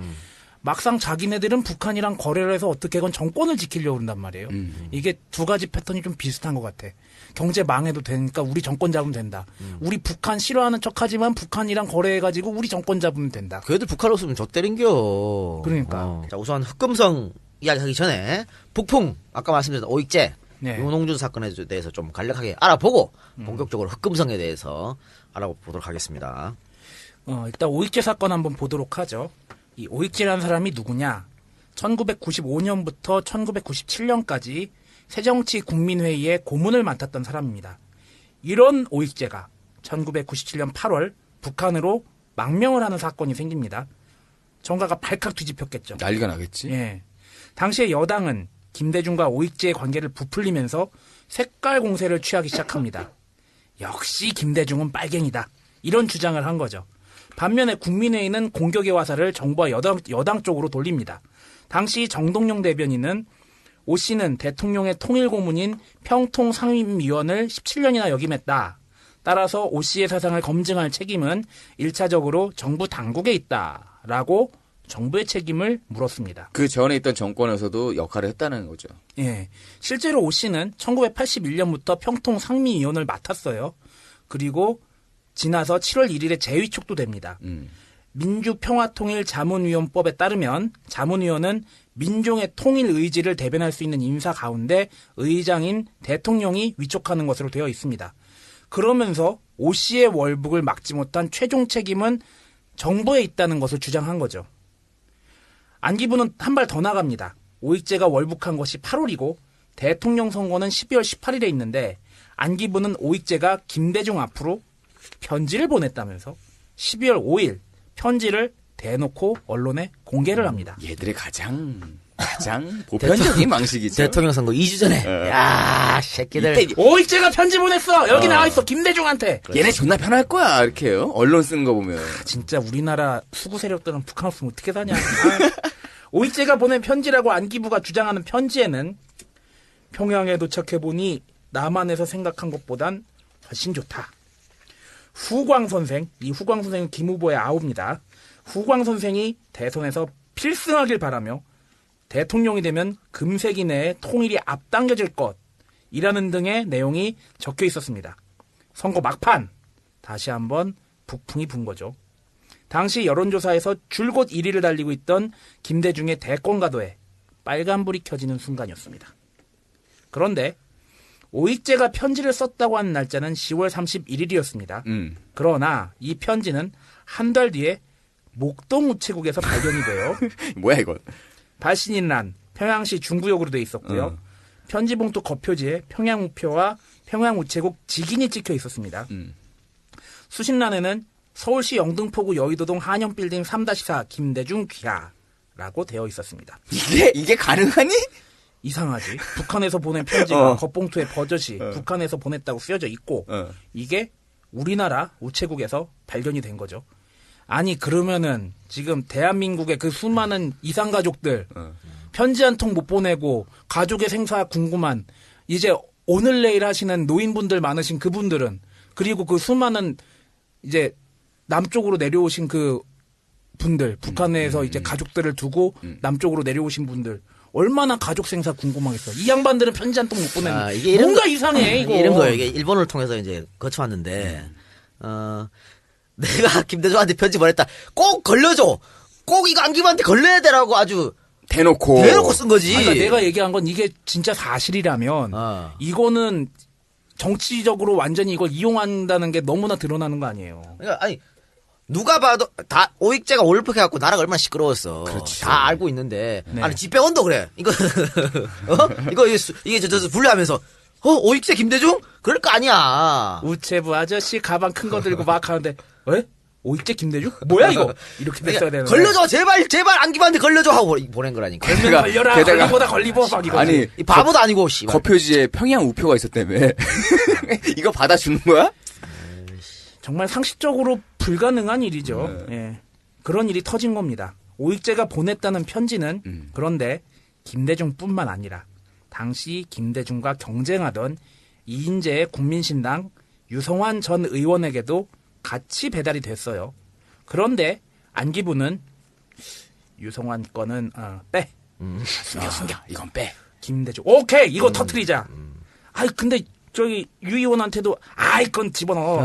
막상 자기네들은 북한이랑 거래를 해서 어떻게건 정권을 지키려고 그런단 말이에요. 이게 두 가지 패턴이 좀 비슷한 것 같아. 경제 망해도 되니까 우리 정권 잡으면 된다. 우리 북한 싫어하는 척하지만 북한이랑 거래해가지고 우리 정권 잡으면 된다. 걔들 북한 없으면 저 때린겨. 그러니까. 자, 우선 흑금성 이야기하기 전에 북풍 아까 말씀드렸던 오익재 네. 윤홍준 사건에 대해서 좀 간략하게 알아보고 본격적으로 흑금성에 대해서 알아보도록 하겠습니다. 일단 오익재 사건 한번 보도록 하죠. 이 오익재라는 사람이 누구냐? 1995년부터 1997년까지 새정치국민회의의 고문을 맡았던 사람입니다. 이런 오익재가 1997년 8월 북한으로 망명을 하는 사건이 생깁니다. 정가가 발칵 뒤집혔겠죠. 난리가 나겠지. 예. 당시에 여당은 김대중과 오익재의 관계를 부풀리면서 색깔 공세를 취하기 시작합니다. 역시 김대중은 빨갱이다. 이런 주장을 한 거죠. 반면에 국민회의는 공격의 화살을 정부와 여당 쪽으로 돌립니다. 당시 정동영 대변인은 오 씨는 대통령의 통일고문인 평통상임위원을 17년이나 역임했다. 따라서 오 씨의 사상을 검증할 책임은 1차적으로 정부 당국에 있다라고 정부의 책임을 물었습니다. 그 전에 있던 정권에서도 역할을 했다는 거죠. 예. 실제로 오 씨는 1981년부터 평통 상미위원을 맡았어요. 그리고 지나서 7월 1일에 재위촉도 됩니다. 민주평화통일자문위원법에 따르면 자문위원은 민중의 통일 의지를 대변할 수 있는 인사 가운데 의장인 대통령이 위촉하는 것으로 되어 있습니다. 그러면서 오 씨의 월북을 막지 못한 최종 책임은 정부에 있다는 것을 주장한 거죠. 안기부는 한 발 더 나갑니다. 오익재가 월북한 것이 8월이고 대통령 선거는 12월 18일에 있는데 안기부는 오익재가 김대중 앞으로 편지를 보냈다면서 12월 5일 편지를 대놓고 언론에 공개를 합니다. 얘들의 가장 보편적인 방식이죠. 대통령 선거 2주 전에. 야, 새끼들. 오익재가 편지 보냈어. 여기 나와 있어. 김대중한테. 얘네 존나 편할 거야 이렇게요. 언론 쓰는 거 보면. 진짜 우리나라 수구 세력들은 북한 없으면 어떻게 사냐. 오익재가 보낸 편지라고 안기부가 주장하는 편지에는 평양에 도착해보니 남한에서 생각한 것보단 훨씬 좋다. 후광 선생, 이 후광 선생은 김 후보의 아우입니다. 후광 선생이 대선에서 필승하길 바라며 대통령이 되면 금세기 내에 통일이 앞당겨질 것이라는 등의 내용이 적혀 있었습니다. 선거 막판 다시 한번 북풍이 분 거죠. 당시 여론조사에서 줄곧 1위를 달리고 있던 김대중의 대권가도에 빨간불이 켜지는 순간이었습니다. 그런데 오익재가 편지를 썼다고 하는 날짜는 10월 31일이었습니다. 그러나 이 편지는 한 달 뒤에 목동 우체국에서 발견이 돼요. 뭐야 이건? 발신인란 평양시 중구역으로 돼 있었고요. 편지 봉투 겉표지에 평양우표와 평양우체국 직인이 찍혀 있었습니다. 수신란에는 서울시 영등포구 여의도동 한영빌딩 3-4 김대중 귀하라고 되어 있었습니다. 이게 가능하니? 이상하지. 북한에서 보낸 편지가 겉봉투에 버젓이 북한에서 보냈다고 쓰여져 있고 이게 우리나라 우체국에서 발견이 된 거죠. 아니 그러면은 지금 대한민국의 그 수많은 이상가족들 편지 한 통 못 보내고 가족의 생사 궁금한 이제 오늘 내일 하시는 노인분들 많으신 그분들은 그리고 그 수많은 이제 남쪽으로 내려오신 그 분들 북한에서 이제 가족들을 두고 남쪽으로 내려오신 분들 얼마나 가족 생사 궁금하겠어. 이 양반들은 편지 한 통 못 보내는 이게 뭔가 이상해 이거. 이런 거예요. 이게 일본을 통해서 이제 거쳐왔는데 내가 김대중한테 편지 보냈다. 꼭 걸려줘. 꼭 이거 안기부한테 걸려야 되라고 아주 대놓고 쓴 거지. 그러니까 내가 얘기한 건 이게 진짜 사실이라면 이거는 정치적으로 완전히 이걸 이용한다는 게 너무나 드러나는 거 아니에요. 그러니까 아니 누가 봐도 다 오익재가 월북해갖고 나라가 얼마나 시끄러웠어. 그렇지. 다 알고 있는데 네. 아니 집배원도 그래. 이거 이게 저 분류하면서 오익재 김대중 그럴 거 아니야. 우체부 아저씨 가방 큰 거 들고 막 하는데 왜? 오익재 김대중? 뭐야 이거? 이렇게 됐어야 되는데. 걸려줘 제발 안기부한테 걸려줘 하고 보낸 거라니까. 걸면 걸려라. 걸리보다 걸리보 막 이거. 아니 이 바보도 아니고 씨발. 겉표지에 평양 우표가 있었다며. 이거 받아주는 거야? 정말 상식적으로 불가능한 일이죠. 예. 그런 일이 터진 겁니다. 오익재가 보냈다는 편지는 그런데 김대중뿐만 아니라 당시 김대중과 경쟁하던 이인재의 국민신당 유성환 전 의원에게도 같이 배달이 됐어요. 그런데 안기부는 유성환 거는 빼. 숨겨. 이건 빼. 김대중. 오케이 이거 터트리자. 아이 근데 저기 유 의원한테도 그건 집어넣어.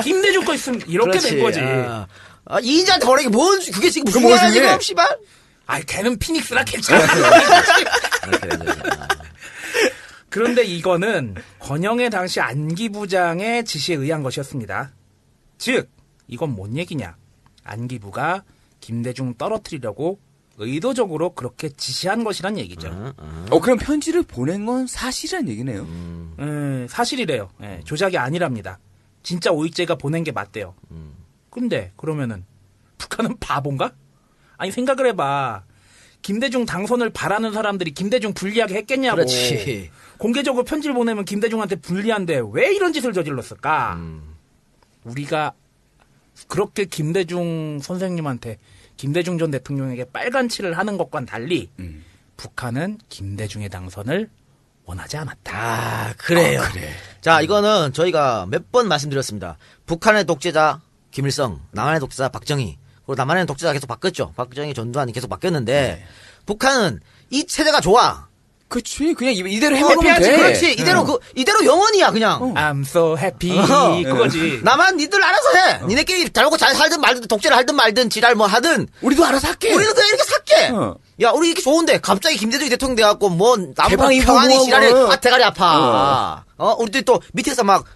김대중 거 있으면 이렇게 그렇지. 된 거지. 이인재한테 보내기 뭔 그게 지금 무슨 그거 일이야 뭐지? 지금 씨발. 걔는 피닉스라 괜찮아. 그렇게 된 거지. 그런데 이거는 권영애 당시 안기부장의 지시에 의한 것이었습니다. 즉 이건 뭔 얘기냐. 안기부가 김대중 떨어뜨리려고 의도적으로 그렇게 지시한 것이란 얘기죠. 그럼 편지를 보낸 건 사실이란 얘기네요. 사실이래요. 예, 조작이 아니랍니다. 진짜 오익재가 보낸 게 맞대요. 근데 그러면은 북한은 바본가? 아니 생각을 해봐. 김대중 당선을 바라는 사람들이 김대중 불리하게 했겠냐고. 그렇지. 공개적으로 편지를 보내면 김대중한테 불리한데 왜 이런 짓을 저질렀을까? 우리가 그렇게 김대중 선생님한테 김대중 전 대통령에게 빨간칠을 하는 것과는 달리 북한은 김대중의 당선을 원하지 않았다. 그래요. 자, 이거는 저희가 몇 번 말씀드렸습니다. 북한의 독재자 김일성, 남한의 독재자 박정희, 그리고 남한에는 독재자가 계속 바뀌었죠. 박정희, 전두환이 계속 바뀌었는데 북한은 이 체제가 좋아. 그치. 그냥 이대로 해먹으면 돼. 그렇지. 이대로 영원이야 그냥. I'm so happy. 그거지. 나만 니들 알아서 해. 니네끼리 잘 먹고 잘 살든 말든 독재를 하든 말든 지랄 뭐 하든 우리도 알아서 할게. 우리도 그냥 이렇게 살게. 야 우리 이렇게 좋은데 갑자기 김대중이 대통령 돼갖고 뭐 남북 평안이 지랄에 대가리 아파. 우리도 또 밑에서 막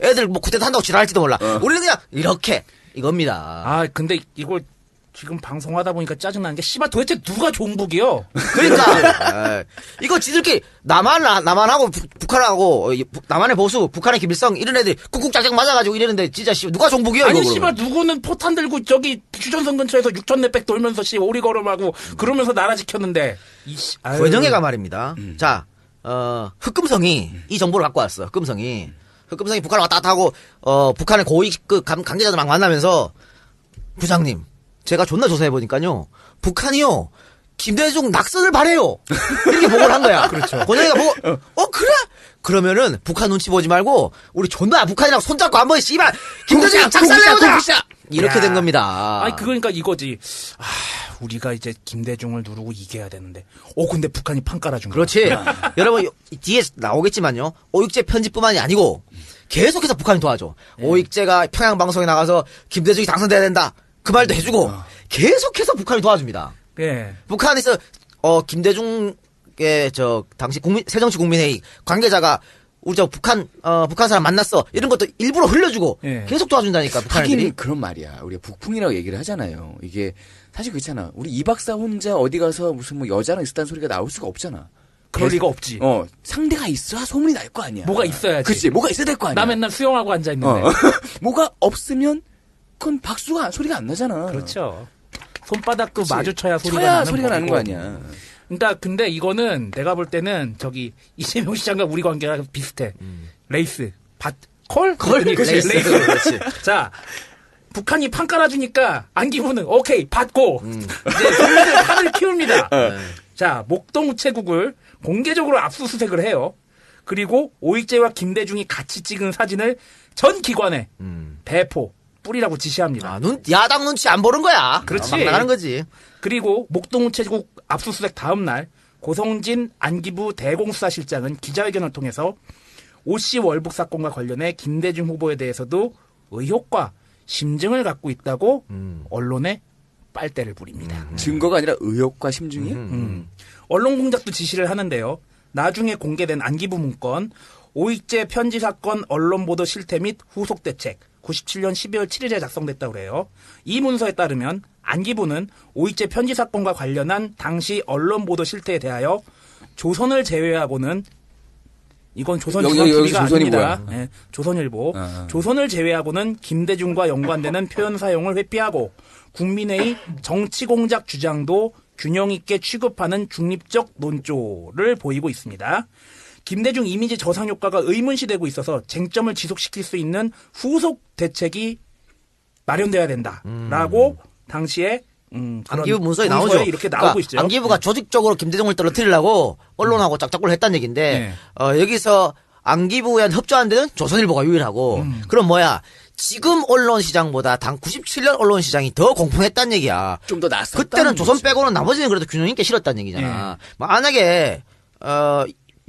애들 뭐 쿠데타 한다고 지랄할지도 몰라. 우리는 그냥 이렇게 이겁니다. 아 근데 이걸 지금 방송하다 보니까 짜증나는 게 씨발 도대체 누가 종북이요? 그러니까 이거 지들끼리 남한하고 북한하고 남한의 보수 북한의 김일성 이런 애들이 꾹꾹 짝짝 맞아가지고 이러는데 진짜 누가 종북이요? 아니 이거 씨발 누구는 포탄 들고 저기 휴전선 근처에서 6,400 돌면서 씨 오리 걸음하고 그러면서 나라 지켰는데 권영애가 말입니다. 자 흑금성이 이 정보를 갖고 왔어. 흑금성이 북한을 왔다 갔다 하고 북한의 고위급 관계자들 막 만나면서 부장님 제가 존나 조사해보니까요. 북한이요. 김대중 낙선을 바래요. 이렇게 보고를 한 거야. 그렇죠. 권영이가 보고, 그래? 그러면은 북한 눈치 보지 말고, 우리 존나 북한이랑 손잡고 한번 씨발, 김대중 작살내보자! 이렇게 된 겁니다. 아니, 그러니까 이거지. 우리가 이제 김대중을 누르고 이겨야 되는데. 근데 북한이 판 깔아준 거야. 그렇지. 여러분, 뒤에 나오겠지만요. 오익재 편집뿐만이 아니고, 계속해서 북한이 도와줘. 오익재가 평양방송에 나가서 김대중이 당선돼야 된다. 그 말도 해주고 계속해서 북한이 도와줍니다. 예. 북한에서 김대중의 당시 새정치국민회의 관계자가 우리 북한 사람 만났어 이런 것도 일부러 흘려주고 계속 도와준다니까 북한인들이. 하긴 그런 말이야. 우리가 북풍이라고 얘기를 하잖아요. 이게 사실 그렇잖아. 우리 이 박사 혼자 어디 가서 무슨 뭐 여자랑 있었다는 소리가 나올 수가 없잖아. 그럴 리가 없지. 상대가 있어야 소문이 날 거 아니야. 뭐가 있어야지. 그치. 뭐가 있어야 될 거 아니야. 나 맨날 수영하고 앉아 있는데. 뭐가 없으면 그건 소리가 안 나잖아. 그렇죠. 손바닥도 그치. 마주쳐야 소리가 나는 거 아니야. 그러니까 근데 이거는 내가 볼 때는 저기 이재명 시장과 우리 관계가 비슷해. 레이스, 콜, 레이스. 그렇지. 자, 북한이 판 깔아주니까 안기부는 오케이 받고 이제 국민들 판을 키웁니다. 자, 목동 우체국을 공개적으로 압수수색을 해요. 그리고 오익재와 김대중이 같이 찍은 사진을 전 기관에 배포. 뿌리라고 지시합니다. 야당 눈치 안 보는 거야. 그렇지. 막 나가는 거지. 그리고 목동 우체국 압수수색 다음 날 고성진 안기부 대공수사실장은 기자회견을 통해서 오씨 월북 사건과 관련해 김대중 후보에 대해서도 의혹과 심증을 갖고 있다고 언론에 빨대를 부립니다. 증거가 아니라 의혹과 심증이요? 언론 공작도 지시를 하는데요. 나중에 공개된 안기부 문건, 오익재 편지 사건 언론 보도 실태 및 후속 대책 97년 12월 7일에 작성됐다고 그래요. 이 문서에 따르면 안기부는 오익재 편지 사건과 관련한 당시 언론 보도 실태에 대하여 조선을 제외하고는 이건 조선중앙TV가 아닙니다. 네, 조선일보. 조선을 제외하고는 김대중과 연관되는 표현 사용을 회피하고 국민의 정치공작 주장도 균형 있게 취급하는 중립적 논조를 보이고 있습니다. 김대중 이미지 저상 효과가 의문시되고 있어서 쟁점을 지속시킬 수 있는 후속 대책이 마련돼야 된다라고 당시에 안기부 문서에 나오죠. 이렇게 나오고 있죠. 안기부가 조직적으로 김대중을 떨어뜨리려고 언론하고 짝짝꿍을 했다는 얘기인데 여기서 안기부에 협조한 데는 조선일보가 유일하고 그럼 뭐야? 지금 언론 시장보다 당 97년 언론 시장이 더 공평했다는 얘기야. 좀 더 낫었다. 그때는 조선 빼고는 나머지는 그래도 균형 있게 실었다는 얘기잖아. 만약에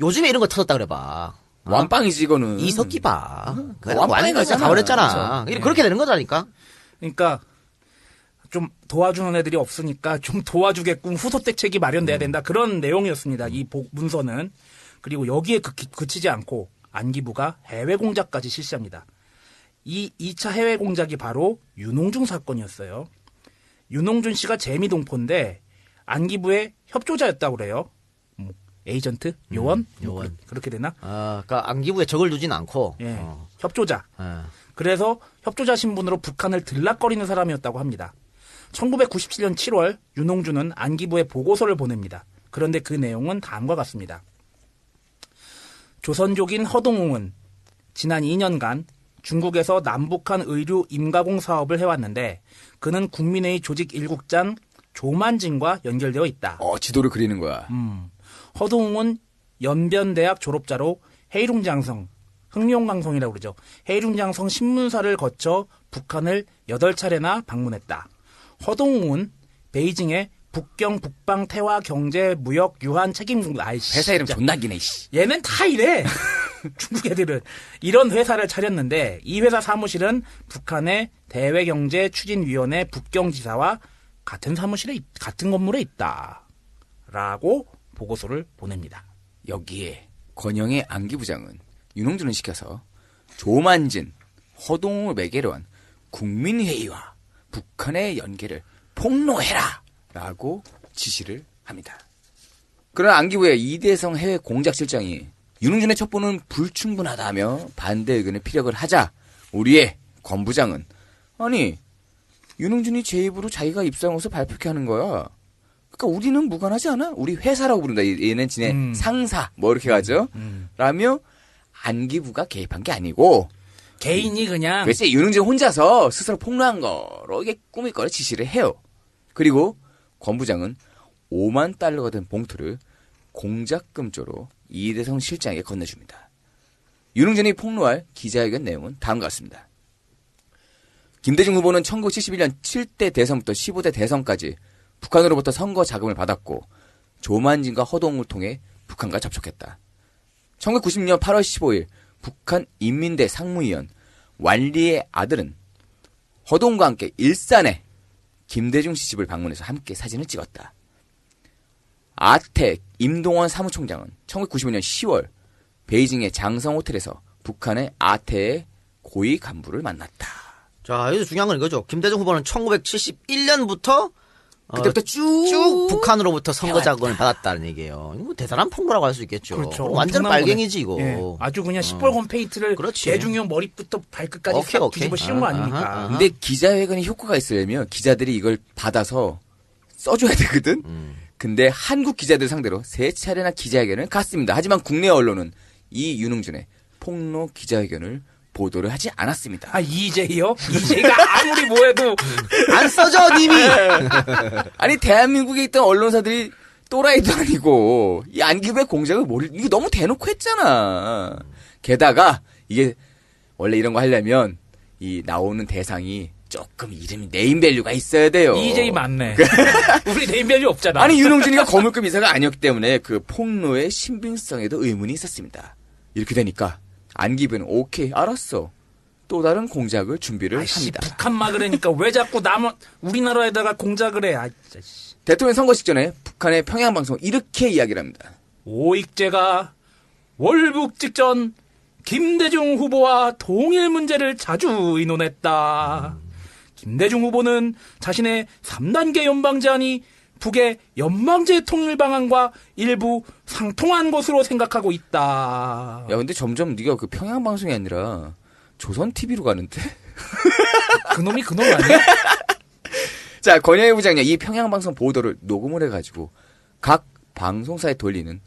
요즘에 이런 거 터졌다 그래봐. 완빵이지 이거는. 이석기 봐. 완빵이 가잖아. 다 그랬잖아. 그렇죠. 그렇게 되는 거라니까. 그러니까 좀 도와주는 애들이 없으니까 좀 도와주게끔 후속 대책이 마련돼야 된다. 그런 내용이었습니다. 이 문서는. 그리고 여기에 그치지 않고 안기부가 해외 공작까지 실시합니다. 이 2차 해외 공작이 바로 윤홍중 사건이었어요. 윤홍준 씨가 재미동포인데 안기부의 협조자였다고 그래요. 에이전트? 요원? 요원. 그렇게 되나? 그러니까 안기부에 적을 두진 않고. 예. 협조자. 그래서 협조자 신분으로 북한을 들락거리는 사람이었다고 합니다. 1997년 7월 윤홍준은 안기부에 보고서를 보냅니다. 그런데 그 내용은 다음과 같습니다. 조선족인 허동웅은 지난 2년간 중국에서 남북한 의류 임가공 사업을 해왔는데 그는 국민회의 조직 일국장 조만진과 연결되어 있다. 지도를 그리는 거야. 허동웅은 연변대학 졸업자로 해일웅장성, 흥룡강성이라고 그러죠. 해일웅장성 신문사를 거쳐 북한을 8차례나 방문했다. 허동훈 베이징의 북경 북방 태화 경제 무역 유한 책임 아이씨. 회사 이름 존나 기네, 씨. 얘는 다 이래. 중국 애들은 이런 회사를 차렸는데 이 회사 사무실은 북한의 대외경제추진위원회 북경지사와 같은 건물에 있다라고 보고서를 보냅니다. 여기에 권영의 안기부장은 윤홍준을 시켜서 조만진, 허동을 매개로 한 국민회의와 북한의 연계를 폭로해라 라고 지시를 합니다. 그러나 안기부의 이대성 해외 공작실장이 윤홍준의 첩보는 불충분하다며 반대 의견을 피력을 하자 우리의 권 부장은 아니 윤홍준이 제 입으로 자기가 입사한 것을 발표케 하는 거야. 그러니까 우리는 무관하지 않아? 우리 회사라고 부른다. 얘는 지네 상사 뭐 이렇게 가죠. 라며 안기부가 개입한 게 아니고 개인이 그냥 글쎄 윤흥진 혼자서 스스로 폭로한 거로 이게 꾸밀 거를 지시를 해요. 그리고 권 부장은 5만 달러가 된 봉투를 공작금조로 이대성 실장에게 건네줍니다. 윤흥진이 폭로할 기자회견 내용은 다음과 같습니다. 김대중 후보는 1971년 7대 대선부터 15대 대선까지 북한으로부터 선거 자금을 받았고 조만진과 허동을 통해 북한과 접촉했다. 1990년 8월 15일 북한 인민대 상무위원 완리의 아들은 허동과 함께 일산에 김대중 씨 집을 방문해서 함께 사진을 찍었다. 아태 임동원 사무총장은 1995년 10월 베이징의 장성 호텔에서 북한의 아태의 고위 간부를 만났다. 자, 여기서 중요한 건 이거죠. 김대중 후보는 1971년부터 그때부터 쭉 북한으로부터 선거 자금을 받았다는 얘기예요. 이거 대단한 폭로라고 할 수 있겠죠. 그렇죠. 완전 엄청난 빨갱이지 이거. 예, 아주 그냥 시뻘건 페인트를 그렇지. 대중형 머리부터 발끝까지 오케이, 싹 오케이. 뒤집어 씌운 거 아닙니까? 근데 기자회견이 효과가 있으려면 기자들이 이걸 받아서 써줘야 되거든. 근데 한국 기자들 상대로 3차례나 기자회견을 갔습니다. 하지만 국내 언론은 이 윤흥준의 폭로 기자회견을 보도를 하지 않았습니다. 아, 이재희요? 이재희가 아무리 뭐해도 안 써져 님이. 아니 대한민국에 있던 언론사들이 또라이도 아니고 이 안기부의 공작을 이거 너무 대놓고 했잖아. 게다가 이게 원래 이런 거 하려면 이 나오는 대상이 조금 이름이 네임밸류가 있어야 돼요. 이재희 맞네. 우리 네임밸류 없잖아. 아니 윤홍준이가 거물급 이사가 아니었기 때문에 그 폭로의 신빙성에도 의문이 있었습니다. 이렇게 되니까 안기부는 오케이 알았어. 또 다른 공작을 준비를 합니다. 북한 막으려니까 왜 자꾸 우리나라에다가 공작을 해. 아, 진짜. 대통령 선거 직전에 북한의 평양방송 이렇게 이야기를 합니다. 오익재가 월북 직전 김대중 후보와 통일 문제를 자주 의논했다. 김대중 후보는 자신의 3단계 연방 제안이 북의 연방제 통일 방안과 일부 상통한 것으로 생각하고 있다. 야 근데 점점 네가 그 평양방송이 아니라 조선 TV로 가는데? 그놈이 그놈 아니야? 자 권영희 부장님 이 평양방송 보도를 녹음을 해가지고 각 방송사에 돌리는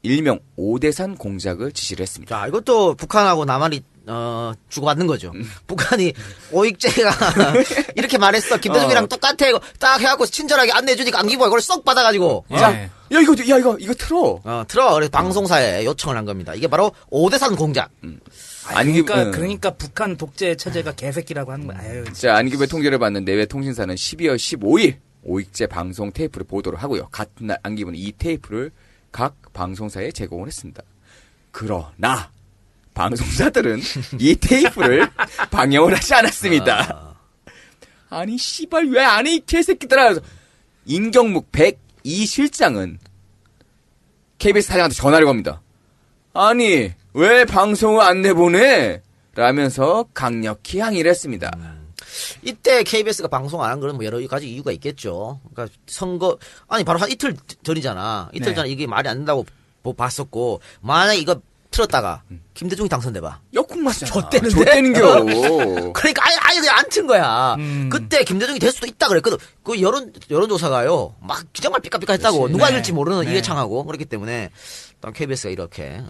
일명 오대산 공작을 지시를 했습니다. 자, 이것도 북한하고 남한이 주고받는 거죠. 북한이 오익재가 이렇게 말했어. 김대중이랑 똑같아. 이거 딱 해갖고 친절하게 안내해주니까 안기부가 이걸 쏙 받아가지고. 자, 야 이거 틀어. 틀어. 그래서 방송사에 요청을 한 겁니다. 이게 바로 오대산 공작. 그러니까 북한 독재 체제가 개새끼라고 하는 거야. 아유, 자, 안기부의 통계를 받는 내외 통신사는 12월 15일 오익재 방송 테이프를 보도를 하고요. 같은 날 안기부는 이 테이프를 각 방송사에 제공을 했습니다. 그러나 방송사들은 이 테이프를 방영을 하지 않았습니다. 아니 씨발 왜 안 해 이 개새끼들아. 임경묵 102 실장은 KBS 사장한테 전화를 겁니다. 아니 왜 방송을 안 내보내? 라면서 강력히 항의를 했습니다. 이때 KBS가 방송 안 한 거는 뭐 여러 가지 이유가 있겠죠. 그러니까 바로 한 이틀 전이잖아. 이틀 전에 이게 말이 안 된다고 봤었고, 만약에 이거 틀었다가 김대중이 당선돼봐. 역풍 맞잖아. 좆대는겨. 그러니까 아예 그냥 안 튼 거야. 그때 김대중이 될 수도 있다 그랬거든. 그 여론조사가요. 막 정말 삐까삐까했다고. 그렇지. 누가 될지 모르는 이해창하고 그렇기 때문에 일단 KBS가 이렇게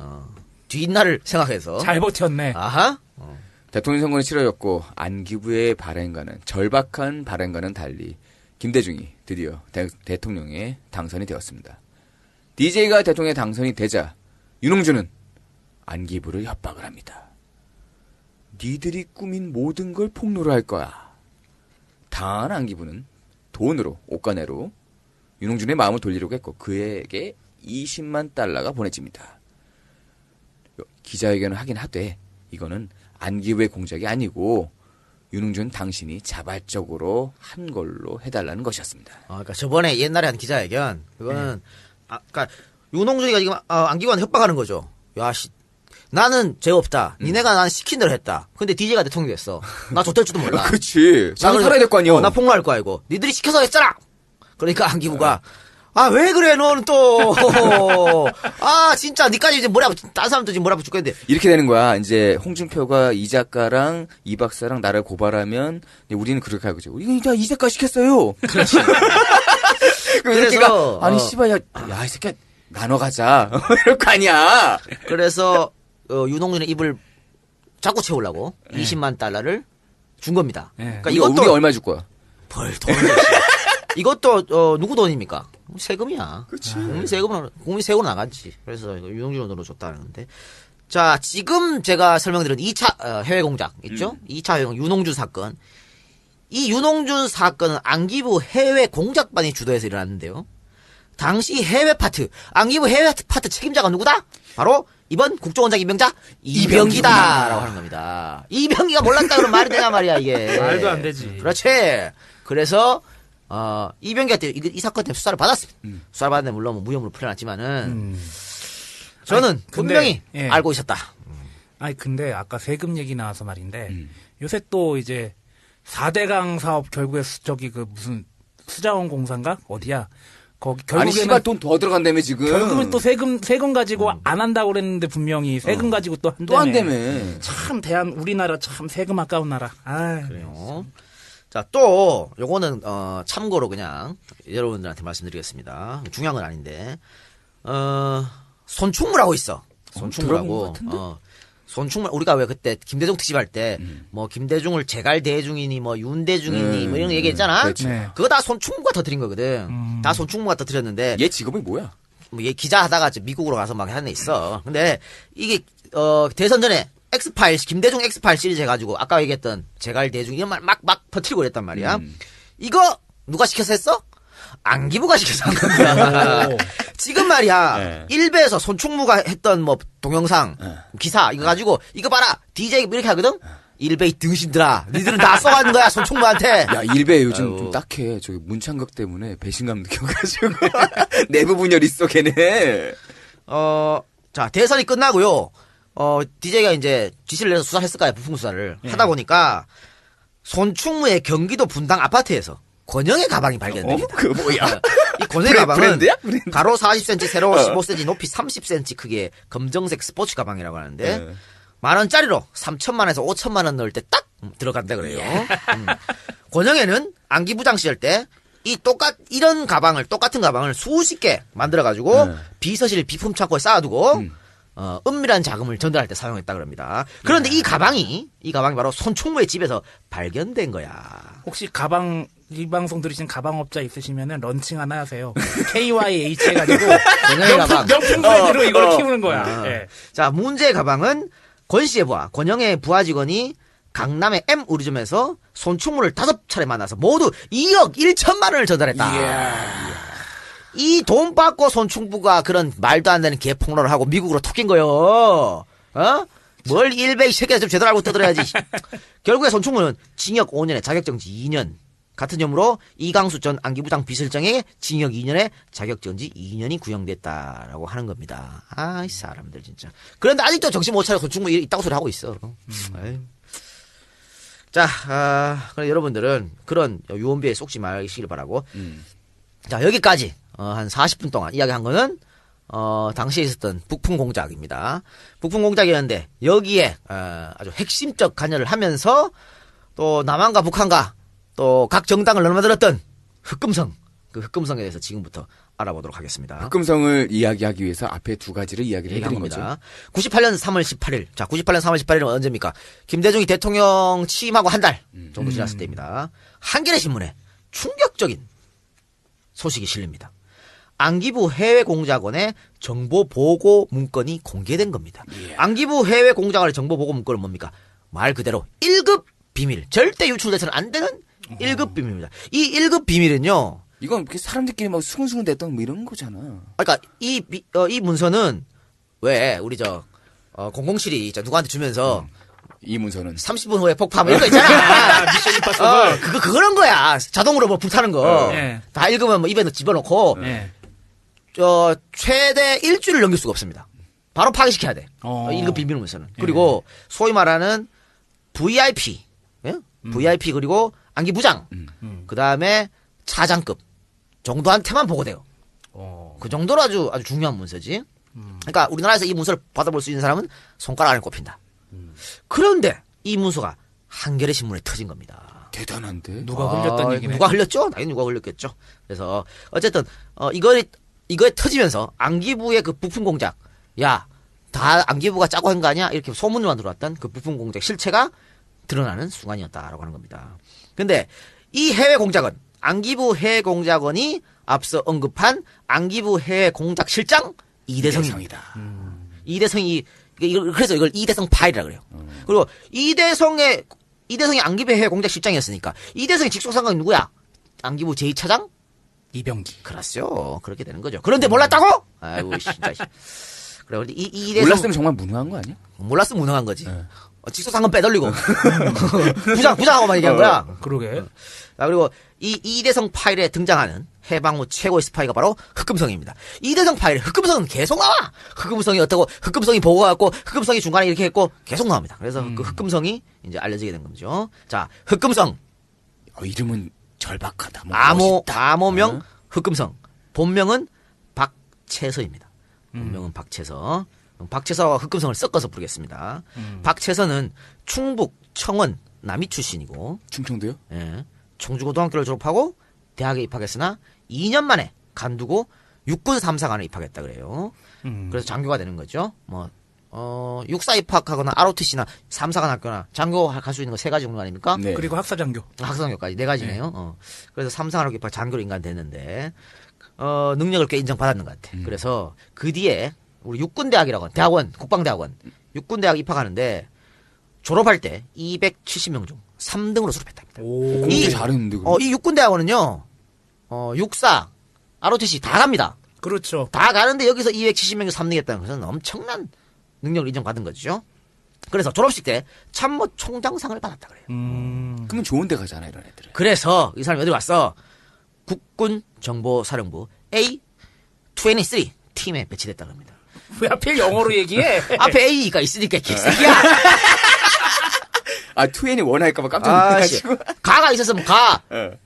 뒷날을 생각해서 잘 버텼네. 아하. 대통령 선거는 치러졌고 안기부의 발행과는 절박한 발행과는 달리 김대중이 드디어 대통령에 당선이 되었습니다. DJ가 대통령에 당선이 되자 윤홍준은 안기부를 협박을 합니다. 니들이 꾸민 모든 걸 폭로를 할 거야. 당한 안기부는 돈으로 옷가네로 윤홍준의 마음을 돌리려고 했고 그에게 20만 달러가 보내집니다. 기자회견을 하긴 하되 이거는 안기부의 공작이 아니고 윤홍준 당신이 자발적으로 한 걸로 해달라는 것이었습니다. 그러니까 저번에 옛날에 한 기자회견 그거는 그러니까 윤홍준이가 지금 안기부한테 협박하는 거죠. 야씨 나는 죄 없다. 니네가 난 시킨 대로 했다. 근데 DJ가 대통령이 됐어. 나 좆될지도 몰라. 그치. 나는 살아야 될 거 아니야. 나 폭로할 거 아니고. 니들이 시켜서 했잖아. 그러니까 안기부가 왜 그래 너는 또. 진짜 니까지 이제 딴 사람도 지금 뭐라 죽겠는데. 이렇게 되는 거야. 이제 홍준표가 이 작가랑 이 박사랑 나를 고발하면 우리는 그렇게 할 거죠. 우리가 이 작가 시켰어요. 그렇지. 그래서 아니 씨발 야 이 새끼야 나눠 가자. 이럴 거 아니야. 그래서 윤홍준의 입을 자꾸 채우려고 20만 달러를 준 겁니다. 그러니까 이것도 우리 얼마 줄 거야? 벌 돈. 이것도 누구 돈입니까? 세금이야. 그렇지. 국민 세금으로 나갔지. 그래서 윤홍준 돈으로 줬다는데. 자, 지금 제가 설명드린 2차 해외 공작 있죠? 2차 해외 공작 윤홍준 사건. 이 윤홍준 사건은 안기부 해외 공작반이 주도해서 일어났는데요. 당시 해외 파트, 안기부 해외 파트 책임자가 누구다? 바로 이번 국정원장 임명자 이병기다라고 하는 겁니다. 이병기가 몰랐다 그러면 말이 되냐 말이야 이게. 말도 안 되지. 그렇지. 그래서 이병기한테 이 사건 때문에 수사를 받았습니다. 수사를 받았는데 물론 뭐 무혐의로 풀려났지만은 저는 분명히 알고 있었다. 아니 근데 아까 세금 얘기 나와서 말인데 요새 또 이제 4대강 사업 결국에 저기 그 무슨 수자원 공사인가 어디야? 거기 결국에는 아니 씨발 돈 더 들어간다며 지금. 결국은 또 세금 가지고 안 한다고 그랬는데 분명히 세금 가지고 또 한다며. 참 우리나라 참 세금 아까운 나라. 그래요. 자, 또 요거는 참고로 그냥 여러분들한테 말씀드리겠습니다. 중요한 건 아닌데 손충무라고 있어. 손충무라고. 손충무 우리가 왜 그때 김대중 특집 할 때 뭐 김대중을 제갈대중이니 뭐 윤대중이니 뭐 이런 거 얘기했잖아. 네. 그거 다 손충무가 터뜨린 거거든. 다 손충무가 터뜨렸는데 얘 직업이 뭐야? 뭐 얘 기자 하다가 미국으로 가서 막 하는 애 있어. 근데 이게 대선 전에 엑스파일 김대중 엑스파일 시리즈 해가지고 아까 얘기했던 제갈대중 이런 말 막 퍼뜨리고 그랬단 말이야. 이거 누가 시켜서 했어? 안기부가 시켜서 한 겁니다. 지금 말이야. 일베에서 손충무가 했던 뭐 동영상 기사 이거 가지고 이거 봐라 DJ 이렇게 하거든. 일베이 등신들아 니들은 다 써가는 거야 손충무한테. 야 일베 요즘 좀 딱해. 저기 문창극 때문에 배신감 느껴가지고 내부 분열 있어 걔네. 자 대선이 끝나고요. DJ가 이제 지시를 내서 수사를 했을 거야 부품 수사를 하다 보니까 손충무의 경기도 분당 아파트에서 권영의 가방이 발견됩니다. 그 뭐야? 이 권영의 가방은 브랜드야? 가로 40cm, 세로 15cm, 높이 30cm 크기의 검정색 스포츠 가방이라고 하는데 10,000원짜리로 3,000만원에서 5,000만원 넣을 때 딱 들어간다 그래요. 권영애는 안기부장 시절 때 이런 똑같은 가방을 수십 개 만들어가지고 비서실 비품 창고에 쌓아두고 은밀한 자금을 전달할 때 사용했다 그럽니다. 그런데 이 가방이 바로 손충무의 집에서 발견된 거야. 혹시 이 방송 들으신 가방업자 있으시면은 런칭 하나 하세요. KYH 해가지고 권영의 가방. 명품 브랜드로 이걸 키우는 거야. 네. 자, 문제의 가방은 권 씨의 부하, 권영의 부하 직원이 강남의 M 우리점에서 손충무를 5차례 만나서 모두 2억 1천만 원을 전달했다. 이 돈 받고 손충무가 그런 말도 안 되는 개폭로를 하고 미국으로 톡인 거요. 뭘 일베이 새끼야 좀 제대로 알고 떠들어야지. 결국에 손충무는 징역 5년에 자격정지 2년. 같은 혐의로 이강수 전 안기부장 비서실장에게 징역 2년에 자격정지 2년이 구형됐다라고 하는 겁니다. 이 사람들 진짜. 그런데 아직도 정신 못 차려 손충무 있다고 소리 하고 있어. 자, 그럼 여러분들은 그런 유언비에 속지 마시길 바라고. 자, 여기까지 한 40분 동안 이야기한 거는 당시에 있었던 북풍 공작입니다. 북풍 공작이었는데 여기에 아주 핵심적 관여를 하면서 또 남한과 북한과 또 각 정당을 넘어들었던 흑금성, 그 흑금성에 대해서 지금부터 알아보도록 하겠습니다. 흑금성을 이야기하기 위해서 앞에 두 가지를 이야기를 해드린 거죠. 98년 3월 18일. 자, 98년 3월 18일은 언제입니까? 김대중이 대통령 취임하고 한 달 정도 지났을 때입니다. 한겨레 신문에 충격적인 소식이 실립니다. 안기부 해외공작원의 정보보고 문건이 공개된 겁니다. 안기부 해외공작원의 정보보고 문건은 뭡니까? 말 그대로 1급 비밀, 절대 유출돼서는 안 되는 1급 비밀입니다. 이 1급 비밀은요. 이건 이렇게 사람들끼리 막 수근수근 됐던 뭐 이런 거잖아. 그러니까 이 문서는 왜 우리 007이 누구한테 주면서 이 문서는 30분 후에 폭파 뭐 이런 거 있잖아. 미션 임파서블. 그런 거야. 자동으로 뭐 불타는 거. 네. 다 읽으면 뭐 입에 집어넣고 네. 최대 일주일을 넘길 수가 없습니다. 바로 파기시켜야 돼. 1급 비밀 문서는. 그리고 소위 말하는 VIP, 예? VIP 그리고 안기부장, 그 다음에 차장급 정도한테만 보고돼요. 그 정도로 아주 중요한 문서지. 그러니까 우리나라에서 이 문서를 받아볼 수 있는 사람은 손가락 안에 꼽힌다. 그런데 이 문서가 한겨레 신문에 터진 겁니다. 대단한데. 누가 흘렸던 얘기네. 누가 흘렸죠? 당연히 누가 흘렸겠죠. 그래서 어쨌든 이거에 터지면서 안기부의 그 부품 공작, 야, 다 안기부가 짜고 한 거 아니야? 이렇게 소문만 들어왔던 그 부품 공작 실체가 드러나는 순간이었다라고 하는 겁니다. 근데 이 해외 공작원, 안기부 해외 공작원이 앞서 언급한 안기부 해외 공작 실장 이대성입니다. 이대성이 그래서 이걸 이대성 파일이라 그래요. 그리고 이대성이 안기부 해외 공작 실장이었으니까 이대성의 직속 상관이 누구야? 안기부 제2차장 이병기. 그렇죠. 그렇게 되는 거죠. 그런데 몰랐다고? 아이고 진짜. 그래 이대성 몰랐으면 정말 무능한 거 아니야? 몰랐으면 무능한 거지. 직속 상관 빼돌리고 부장하고만 얘기한 거야. 그러게. 그리고 이 이대성 파일에 등장하는 해방 후 최고의 스파이가 바로 흑금성입니다. 이대성 파일에 흑금성은 계속 나와. 흑금성이 어떻고, 흑금성이 보고갖고, 흑금성이 중간에 이렇게 했고, 계속 나옵니다. 그래서 그 흑금성이 이제 알려지게 된 거죠. 자, 흑금성. 이름은 절박하다. 뭐 암호명 흑금성. 본명은 박채서입니다. 본명은 박채서. 박채서와 흑금성을 섞어서 부르겠습니다. 박채서는 충북 청원 남이 출신이고, 충청도요? 예. 청주고등학교를 졸업하고 대학에 입학했으나 2년 만에 간두고 육군 3사관에 입학했다 그래요. 그래서 장교가 되는 거죠. 육사 입학하거나 ROTC나 3사관 학교나 장교 갈 수 있는 거 3가지 정도 아닙니까? 네. 그리고 학사장교. 학사장교까지 4가지네요. 그래서 3사관 입학 장교로 인간 됐는데 능력을 꽤 인정받았는 것 같아. 그래서 그 뒤에 우리 육군대학이라고 대학원 국방대학원 육군대학 입학하는데 졸업할 때 270명 중 3등으로 졸업했답니다. 공부 잘했는데. 이 육군대학원은요, 육사, ROTC 다 갑니다. 그렇죠. 다 가는데 여기서 270명 중 3등 했다는 것은 엄청난 능력을 인정받은 거죠. 그래서 졸업식 때 참모 총장상을 받았다 그래요. 그러면 좋은 데 가잖아, 이런 애들은. 그래서 이 사람이 어디 왔어? 국군 정보사령부 A23 팀에 배치됐다고 합니다. 왜 하필 영어로 얘기해? 앞에 A가 있으니까 개새끼야. 투엔이 원할까봐 깜짝 놀라가지고. 가가 있었으면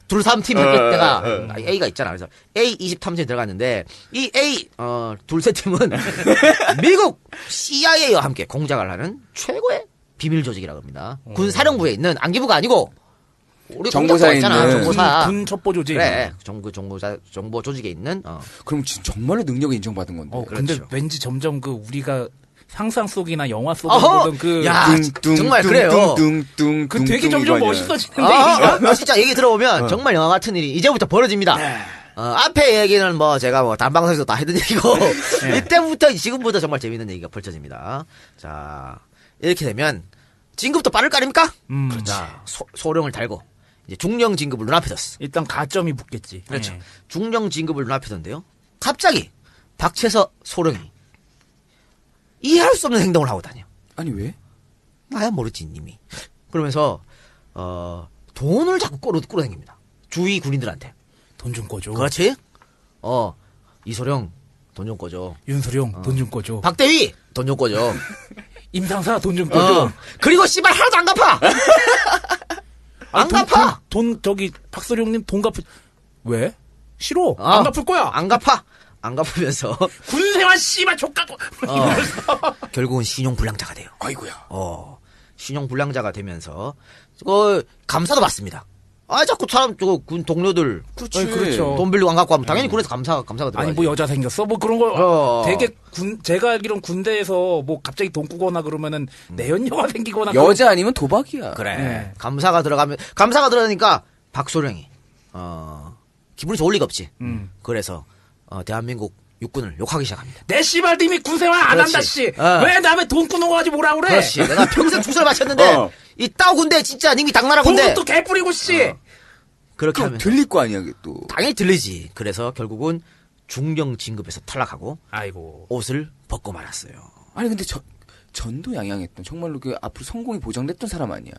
둘, 3팀 할 때가 A가 있잖아. 그래서 A23팀에 들어갔는데, 이 A, 둘, 셋 팀은 미국 CIA와 함께 공작을 하는 최고의 비밀 조직이라고 합니다. 군 사령부에 있는 안기부가 아니고, 우리 정보사에 있잖아. 있는 정보사. 군 첩보 조직. 그래. 정보 조직에 있는, 그럼 정말로 능력을 인정받은 건데. 근데 그렇죠. 왠지 점점 우리가 상상 속이나 영화 속에 보던 야, 정말 그래요. 그 되게 점점 멋있어지는데. 진짜 얘기 들어보면 정말 영화 같은 일이 이제부터 벌어집니다. 앞에 얘기는 제가 단방송에서 다 했던 얘기고, 이때부터, 지금부터 정말 재밌는 얘기가 펼쳐집니다. 자, 이렇게 되면, 진급도 빠를 거 아닙니까? 자, 소령을 달고, 이제 중령 진급을 눈앞에 뒀어. 일단 가점이 붙겠지. 그렇죠. 예. 중령 진급을 눈앞에 뒀는데요. 갑자기, 박채서 소령이, 이해할 수 없는 행동을 하고 다녀. 아니, 왜? 나야 모르지, 님이. 그러면서, 돈을 자꾸 끌어당깁니다. 주위 군인들한테. 돈 좀 꺼줘. 그렇지? 이소령, 돈 좀 꺼줘. 윤소령, 돈 좀 꺼줘. 박대휘, 돈 좀 꺼줘. 임상사, 돈 좀 꺼줘. 그리고 씨발 하나도 안 갚아! 안 갚아! 박소룡님 돈 갚을, 왜? 싫어. 안 갚을 거야. 안 갚아! 안 갚으면서. 군생활 씨발 족가고. 결국은 신용불량자가 돼요. 아이고야. 신용불량자가 되면서, 감사도 받습니다. 자꾸 군 동료들. 그렇지. 그렇죠. 돈 빌리고 안 갖고 하면 당연히 군에서 감사가 들어가지. 아니, 여자 생겼어? 그런 거. 되게 제가 알기론 군대에서 갑자기 돈 꾸거나 그러면은 내연녀가 생기거나. 여자 아니면 도박이야. 그래. 네. 감사가 들어가니까 박소령이, 기분이 좋을 리가 없지. 그래서, 대한민국 육군을 욕하기 시작합니다. 내 씨발 님이 군생활 안 그렇지. 한다 씨. 어. 왜 남의 돈 꾸는 거 가지고 뭐라 그래? 그렇지. 내가 평생 투수를 마쳤는데, 이 따오 군대 진짜 님이 당나라 군대. 돈도 개 뿌리고 씨. 그렇게 하면 들릴 거 아니야, 그게 또. 당연히 들리지. 그래서 결국은 중령 진급에서 탈락하고 아이고. 옷을 벗고 말았어요. 아니, 근데 전도 양양했던, 정말로 그 앞으로 성공이 보장됐던 사람 아니야.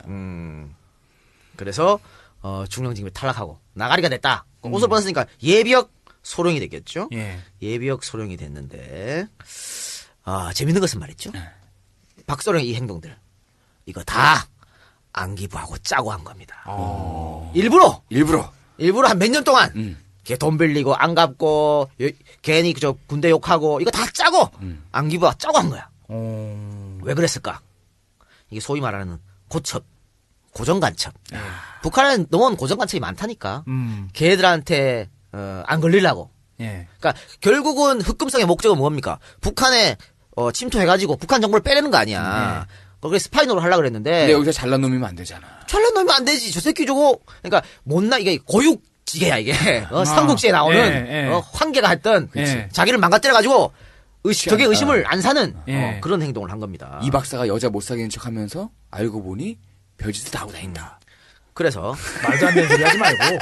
그래서 중령 진급에 탈락하고 나가리가 됐다. 옷을 벗었으니까 예비역 소령이 됐겠죠. 예. 예비역 소령이 됐는데 재밌는 것은 말이죠. 박소령의 이 행동들 이거 다 안기부하고 짜고 한 겁니다. 일부러 한 몇 년 동안 걔 돈 빌리고 안 갚고 괜히 저 군대 욕하고 이거 다 짜고 안기부가 짜고 한 거야. 왜 그랬을까? 이게 소위 말하는 고첩, 고정간첩. 북한에는 너무 고정간첩이 많다니까. 걔들한테 안 걸리려고. 예. 그러니까 결국은 흑금성의 목적은 뭡니까? 북한에 침투해가지고 북한 정보를 빼내는 거 아니야. 그게 스파이 노릇 하려고 그랬는데. 근데 여기서 잘난 놈이면 안 되잖아. 잘난 놈이면 안 되지. 저 새끼 저거. 그러니까 이게 고육지계야 이게. 삼국지에 나오는 황계가 했던 자기를 망가뜨려가지고 적의 의심을 안 사는 그런 행동을 한 겁니다. 이 박사가 여자 못 사귀는 척 하면서 알고 보니 별짓을 다 하고 다닌다. 그래서 말도 안 되는 소리 하지 말고.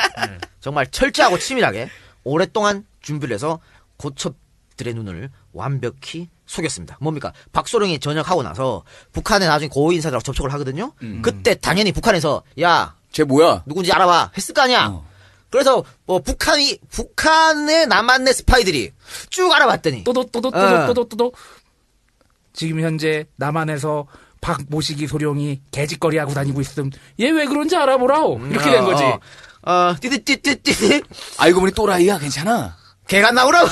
정말 철저하고 치밀하게 오랫동안 준비를 해서 고첩들의 눈을 완벽히 속였습니다. 뭡니까? 박소령이 전역하고 나서 북한에 나중에 고위 인사들하고 접촉을 하거든요. 그때 당연히 북한에서 야, 쟤 뭐야? 누군지 알아봐 했을 거 아니야. 그래서 북한에 남았네 스파이들이 쭉 알아봤더니 또도 지금 현재 남한에서 박모시기 소령이 개짓거리 하고 다니고 있음. 얘 왜 그런지 알아보라오. 이렇게 된 거지. 띠띠띠띠띠 알고 보니 또라이야. 괜찮아. 개가 나오라고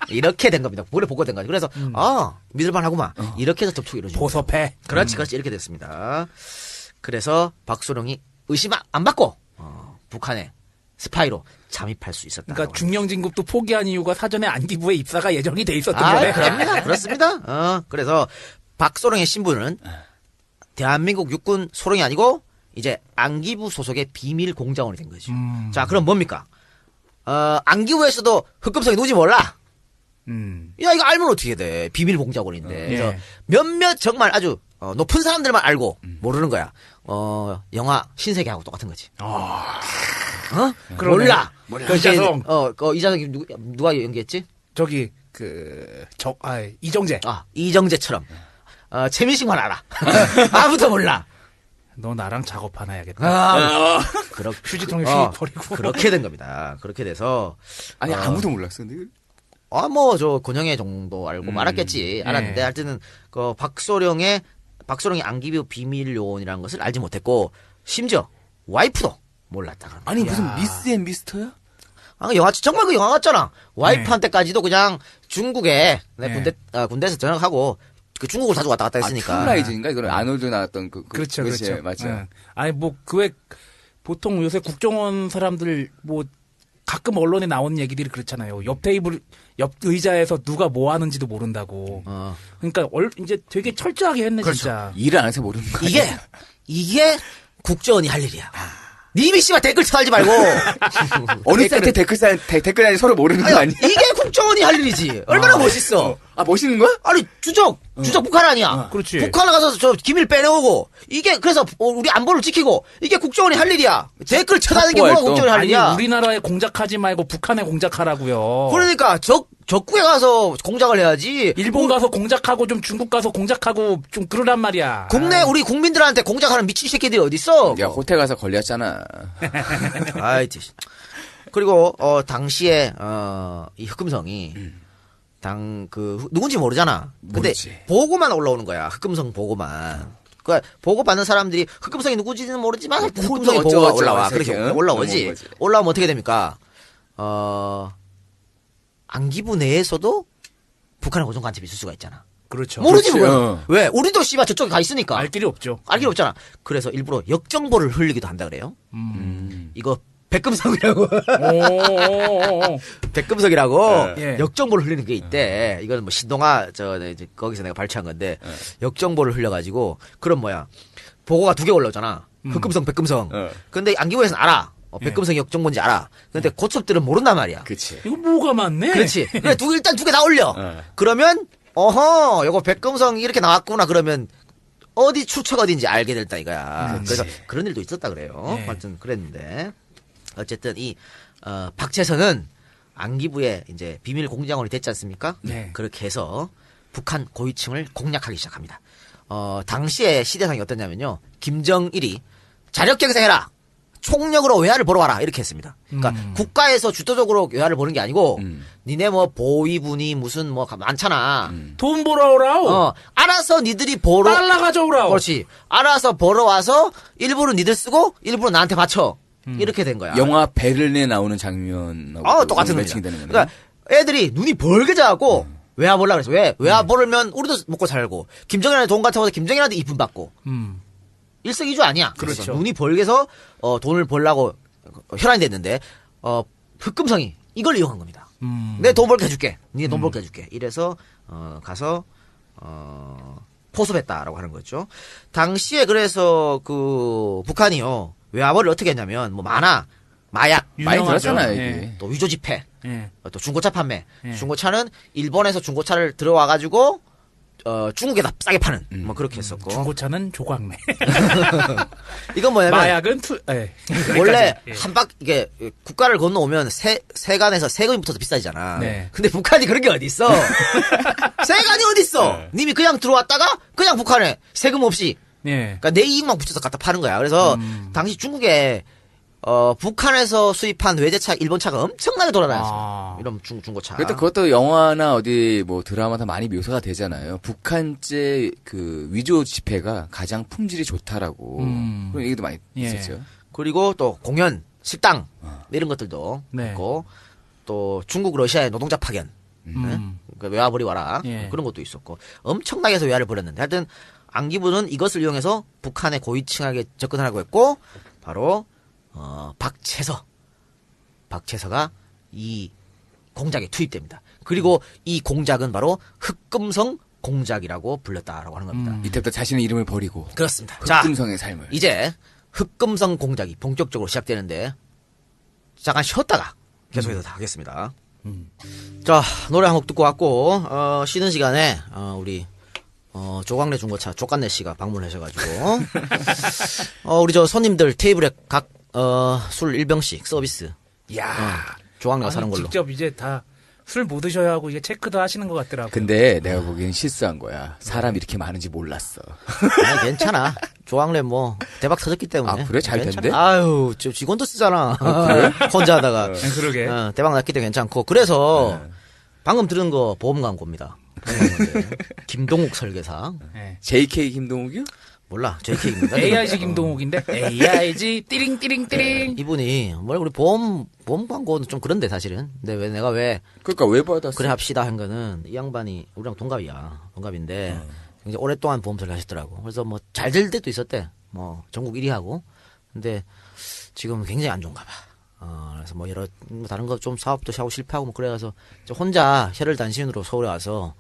이렇게 된 겁니다. 볼에 보고된 거죠. 그래서 믿을만하구만. 이렇게 해서 접촉이 이루어집니다. 보섭해. 그렇지 이렇게 됐습니다. 그래서 박소령이 의심 안 받고 북한에 스파이로 잠입할 수 있었다. 그러니까 중령 진급도 포기한 이유가 사전에 안기부에 입사가 예정이 돼 있었던 거네. 그렇습니다. 그래서 박소령의 신분은 대한민국 육군 소령이 아니고 이제 안기부 소속의 비밀 공작원이 된 거죠. 자, 그럼 뭡니까? 안기부에서도 흑금성이 누군지 몰라. 야, 이거 알면 어떻게 돼? 비밀 공작원인데. 그래서 몇몇 정말 아주 높은 사람들만 알고 모르는 거야. 영화 신세계하고 똑같은 거지. 몰라. 이자성. 이자성이 누가 연기했지? 저기 이정재. 이정재처럼. 최민식만 알아. 아무도 몰라. 너 나랑 작업 하나 해야겠다. 휴지통에 휙 버리고. 그렇게 된 겁니다. 그렇게 돼서. 아니, 아무도 몰랐어, 근데. 권영애 정도 알고 말았겠지. 알았는데, 하여튼, 박소령이 안기부 비밀 요원이라는 것을 알지 못했고, 심지어, 와이프도 몰랐다. 아니, 무슨 미스 앤 미스터야? 정말 그 영화 같잖아. 와이프한테까지도 그냥 중국에, 군대에서 전역하고, 그 중국을 자주 왔다 갔다 했으니까. 트루라이즈인가? 이거는 아놀드 나왔던 그렇죠. 맞죠. 아니, 보통 요새 국정원 사람들 가끔 언론에 나오는 얘기들이 그렇잖아요. 옆 의자에서 누가 뭐 하는지도 모른다고. 그러니까 이제 되게 철저하게 했네, 진짜. 일을 안 해서 모르는 거야. 이게 국정원이 할 일이야. 님이 씨발 댓글 쳐달지 말고. 어느 사이트 댓글이 서로 모르는 거 아니야? 이게 국정원이 할 일이지. 얼마나 멋있어. 멋있는 거야? 아니, 주적 북한 아니야. 그렇지. 북한에 가서 저 기밀 빼내오고, 그래서 우리 안보를 지키고, 이게 국정원이 할 일이야. 댓글 쳐다는 게 뭐가 국정원이 할 일이야. 아니, 우리나라에 공작하지 말고 북한에 공작하라고요. 그러니까, 적국에 가서 공작을 해야지. 일본 가서 공작하고 좀 중국 가서 공작하고 좀 그러란 말이야. 우리 국민들한테 공작하는 미친 새끼들이 어딨어? 야, 호텔 가서 걸렸잖아. 그리고, 당시에, 이 흑금성이, 누군지 모르잖아. 근데, 보고만 올라오는 거야. 흑금성 보고만. 보고 받는 사람들이 흑금성이 누구지는 모르지만, 흑금성이 보고가 올라와. 그렇게 올라오지. 올라오면 어떻게 됩니까? 안기부 내에서도 북한의 고정 간첩이 있을 수가 있잖아. 그렇죠. 모르지, 뭐. 왜? 우리도 씨발 저쪽에 가 있으니까. 알 길이 없죠. 알 길이 없잖아. 그래서 일부러 역정보를 흘리기도 한다 그래요. 이거 백금석이라고. 백금석이라고 역정보를 흘리는 게 있대. 이거는 뭐 신동아 거기서 내가 발췌한 건데 역정보를 흘려가지고 그럼 보고가 2개 올라오잖아. 흑금성, 백금성. 근데 안기부에서는 알아. 백금성이 역정보인지 알아. 근데 고첩들은 모른단 말이야. 그치. 이거 뭐가 많네. 그렇지. 그래 일단 2개 다 올려. 그러면 요거 백금성 이렇게 나왔구나. 그러면 어디 출처가 어딘지 알게 됐다 이거야. 그래서 그런 일도 있었다 그래요. 네. 하여튼 그랬는데 어쨌든 이 박채선은 안기부의 이제 비밀 공작원이 됐지 않습니까? 네. 그렇게 해서 북한 고위층을 공략하기 시작합니다. 당시의 시대상이 어떠냐면요. 김정일이 자력 경생해라. 총력으로 외화를 벌어 와라 이렇게 했습니다. 그러니까 국가에서 주도적으로 외화를 버는 게 아니고 니네 뭐 보위분이 무슨 뭐 많잖아. 돈 벌어오라오. 알아서 니들이 벌어. 달러 가져오라오. 그렇지. 알아서 벌어와서 일부는 니들 쓰고 일부는 나한테 바쳐. 이렇게 된 거야. 영화 베를린에 나오는 장면하고 똑같은 매칭 겁니다. 되는 거네. 그러니까 애들이 눈이 벌게 자고 외화 벌라 그랬어. 왜? 외화 벌면 우리도 먹고 살고 김정일한테 돈 같은 거서 김정일한테 이쁨 받고. 일석이조 아니야. 그렇죠. 눈이 벌게서 돈을 벌라고 혈안이 됐는데 흑금성이 이걸 이용한 겁니다. 내 돈 벌게 해줄게. 니네 돈 벌게 해줄게. 이래서 가서 포섭했다라고 하는 거죠. 당시에 그래서 그 북한이요 외화벌을 어떻게 했냐면 뭐 만화, 마약, 많이 유명하죠. 들었잖아요, 예. 이게. 또 위조 지폐, 예. 또 중고차 판매. 예. 중고차는 일본에서 중고차를 들어와가지고 중국에다 싸게 파는 뭐 그렇게 했었고. 중고차는 조광래. 이건 뭐냐면 마약은 예. 원래 여기까지. 예. 이게 국가를 건너오면 세간에서 세금이 붙어서 비싸지잖아. 네. 근데 북한이 그런 게 어디 있어? 세간이 어디 있어? 님이 그냥 들어왔다가 그냥 북한에 세금 없이. 예. 그러니까 내 이익만 붙여서 갖다 파는 거야. 그래서 당시 중국에 북한에서 수입한 외제차, 일본차가 엄청나게 돌아다녔어. 이런 중고차. 그때 그것도 영화나 어디 뭐 드라마 다 많이 묘사가 되잖아요. 북한제 그 위조 지폐가 가장 품질이 좋다라고 그런 얘기도 많이 예. 있었죠. 그리고 또 공연, 식당 이런 것들도 네. 있고 또 중국, 러시아의 노동자 파견. 네? 그러니까 외화벌이 와라. 예. 그런 것도 있었고 엄청나게 해서 외화를 벌였는데 하여튼 안기부는 이것을 이용해서 북한의 고위층에게 접근하려고 했고 바로 박채서가 이 공작에 투입됩니다. 그리고 이 공작은 바로 흑금성 공작이라고 불렸다라고 하는 겁니다. 이때부터 자신의 이름을 버리고 그렇습니다. 흑금성의 삶을. 이제 흑금성 공작이 본격적으로 시작되는데 잠깐 쉬었다가 계속해서 다 하겠습니다. 자, 노래 한 곡 듣고 왔고 쉬는 시간에 우리 조광래 중고차 조간래 씨가 방문하셔가지고 우리 저 손님들 테이블에 각 술 1병씩 서비스. 야. 조광래가 사는 걸로. 직접 이제 다 술 못 드셔야 하고 이게 체크도 하시는 것 같더라고요. 근데 내가 보기엔 실수한 거야. 사람 이렇게 많은지 몰랐어. 아니, 괜찮아. 조광래 뭐 대박 터졌기 때문에. 아, 그래? 잘 괜찮아. 된대? 아유, 저 직원도 쓰잖아. 혼자 하다가. 그러게. 대박 났기 때문에 괜찮고. 그래서 방금 들은 거 보험 광고입니다. 김동욱 설계사. 예. JK 김동욱이요? 몰라. JK입니다. AIG 김동욱인데 AIG 띠링띠링띠링. 이분이 우리 보험 광고는 좀 그런데 사실은. 근데 왜 내가 왜 그러니까 왜 받았어? 그래 합시다 한 거는 이 양반이 우리랑 동갑인데 굉장히 오랫동안 보험사를 하셨더라고. 그래서 뭐 잘 될 때도 있었대. 뭐 전국 1위 하고. 근데 지금 굉장히 안 좋은가 봐. 그래서 뭐 여러 뭐 다른 거 좀 사업도 하고 실패하고 뭐 그래서 혼자 혈혈단신으로 서울에 와서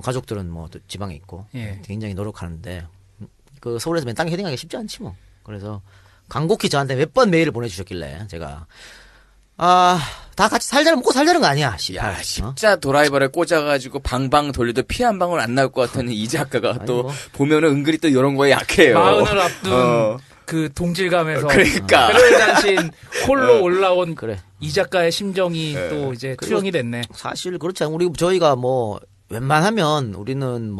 가족들은 뭐 또 지방에 있고 예. 굉장히 노력하는데 그 서울에서 맨 땅에 헤딩하기 쉽지 않지 뭐. 그래서 간곡히 저한테 몇 번 메일을 보내주셨길래 제가 다 같이 살자는 먹고 살자는 거 아니야. 야, 십자 도라이버를 꽂아가지고 방방 돌려도 피 한 방울 안 나올 것 같은 이 작가가 또 뭐. 보면은 은근히 또 이런 거에 약해요. 마흔을 앞둔 그 동질감에서 그러니까. 혈혈단신 홀로 올라온 그래. 이 작가의 심정이 또 이제 투영이 됐네. 사실 그렇지 않고 저희가 뭐 웬만하면 우리는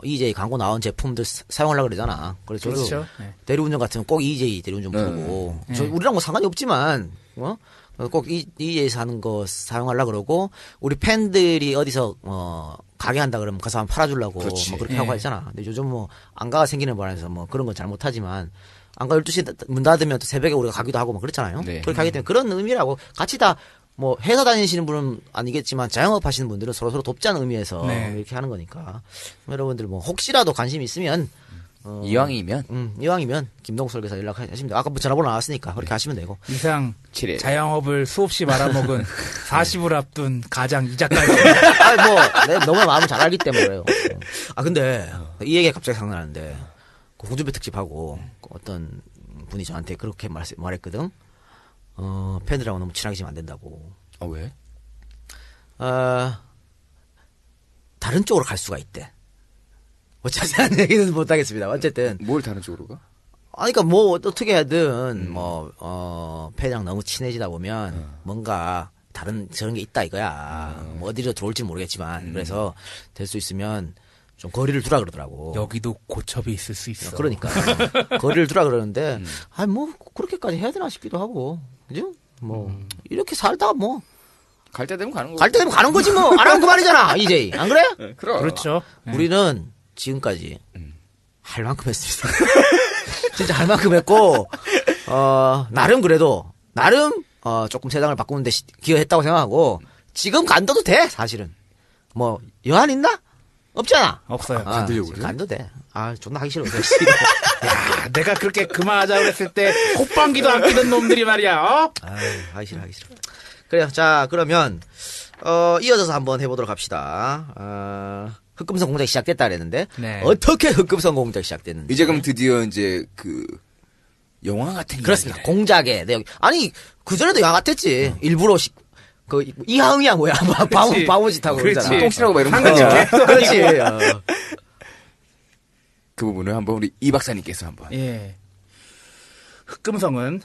EJ 광고 나온 제품들 사용하려고 그러잖아. 그래서 저도 그렇죠. 네. 대리운전 같으면 꼭 EJ 대리운전 부르고 우리랑 뭐 상관이 없지만 꼭 EJ 사는 거 사용하려고 그러고 우리 팬들이 어디서 가게 한다 그러면 가서 한번 팔아주려고 그렇지. 뭐 그렇게 예. 하고 하잖아. 근데 요즘 뭐 안가가 생기는 바람에서 뭐 그런 건 잘못하지만 안가 12시에 문 닫으면 또 새벽에 우리가 가기도 하고 뭐 그렇잖아요. 네. 그렇게 하기 때문에 그런 의미라고 같이 다 뭐 회사 다니시는 분은 아니겠지만 자영업 하시는 분들은 서로 돕자는 의미에서 네. 이렇게 하는 거니까 여러분들 뭐 혹시라도 관심 있으면 이왕이면 김동욱 설계사 연락하시면 돼요. 아까 뭐 전화번호 나왔으니까 그렇게 하시면 되고. 이상 7일. 자영업을 수없이 말아먹은 40을 앞둔 가장 이 작가가 내가 너무 마음을 잘 알기 때문에 그래요. 근데 이 얘기가 갑자기 생각나는데 그 홍준표 특집하고 어떤 분이 저한테 그렇게 말했거든. 팬들하고 너무 친하게 지면 안 된다고. 왜? 다른 쪽으로 갈 수가 있대. 뭐 자세한 얘기는 못 하겠습니다. 어쨌든 뭘 다른 쪽으로 가? 아니, 그러니까 뭐 어떻게 하든 팬이랑 너무 친해지다 보면 뭔가 다른 저런 게 있다 이거야. 뭐 어디로 들어올지 모르겠지만 그래서 될 수 있으면 좀 거리를 두라 그러더라고. 여기도 고첩이 있을 수 있어. 그러니까 거리를 두라 그러는데 아니 뭐 그렇게까지 해야 되나 싶기도 하고 그죠? 뭐 이렇게 살다가 뭐 갈 때 되면 가는 거. 갈 때 되면 가는 거지 뭐. 안 하면 그만이잖아. 이제 안 그래? 네, 그럼. 그렇죠. 우리는 지금까지 할 만큼 했습니다. 진짜 할 만큼 했고 나름 그래도 조금 세상을 바꾸는데 기여했다고 생각하고 지금 간다도 돼 사실은. 뭐 여한 있나? 없잖아. 없어요. 간두려고 그래? 간도 돼. 아 존나 하기 싫어. 야, 내가 그렇게 그만하자 그랬을 때 콧방귀도 안 끼던 놈들이 말이야. 어? 하기 싫어. 그래요. 자 그러면 이어져서 한번 해보도록 합시다. 흑금성 공작이 시작됐다 그랬는데 네. 어떻게 흑금성 공작이 시작됐는지. 이제 그럼 드디어 이제 그 영화 같은 그렇습니다. 이야기를. 공작의 내용. 아니 그 전에도 영화 같았지. 일부러 그 이하응이야 뭐야 바보짓하고 그렇지. 그러잖아. 똥치라고 막 이런 거 상관이 아니야? 그렇지. 그 부분을 한번 우리 이 박사님께서 한번. 예. 흑금성은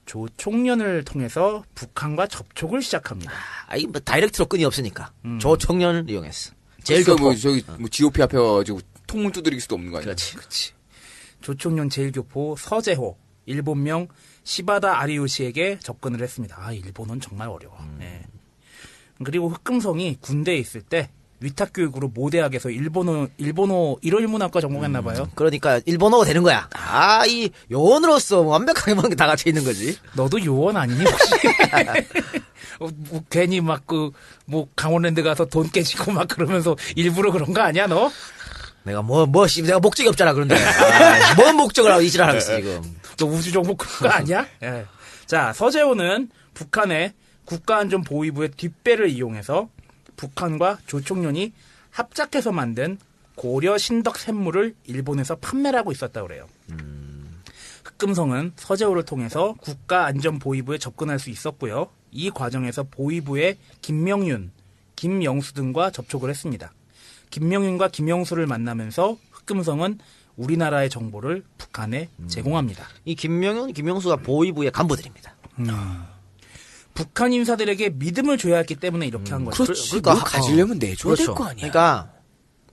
조총련을 통해서 북한과 접촉을 시작합니다. 아이 뭐 다이렉트로 끈이 없으니까 조 청년을 이용했어. 제일 글쎄, 교포. 뭐 저기 뭐 GOP 앞에 와가지고 통문 두드릴 수도 없는 거 아니야? 그렇지. 조총련 제일교포 서재호, 일본명 시바다 아리우시에게 접근을 했습니다. 아, 일본은 정말 어려워. 예. 그리고 흑금성이 군대에 있을 때 위탁교육으로 모대학에서 일본어 일일문학과 전공했나 봐요. 그러니까 일본어가 되는 거야. 이 요원으로서 완벽하게 뭔가 다 같이 있는 거지. 너도 요원 아니니 혹시? 뭐 괜히 막 뭐 강원랜드 가서 돈 깨지고 막 그러면서 일부러 그런 거 아니야 너? 내가 내가 목적이 없잖아 그런데. 뭔 목적을 하고 이 지랄 하고 있어 지금. 너 우주정복 그런 거 아니야? 예. 자, 서재호는 북한의 국가안전보위부의 뒷배를 이용해서 북한과 조총련이 합작해서 만든 고려 신덕 샘물을 일본에서 판매를 하고 있었다고 그래요. 흑금성은 서재호를 통해서 국가안전보위부에 접근할 수 있었고요. 이 과정에서 보위부의 김명윤, 김영수 등과 접촉을 했습니다. 김명윤과 김영수를 만나면서 흑금성은 우리나라의 정보를 북한에 제공합니다. 이 김명윤, 김영수가 보위부의 간부들입니다. 북한 인사들에게 믿음을 줘야 했기 때문에 이렇게 한 거죠. 그렇지. 그러니까 뭐 가지려면 내줘야 그렇죠. 될 거 아니야. 그러니까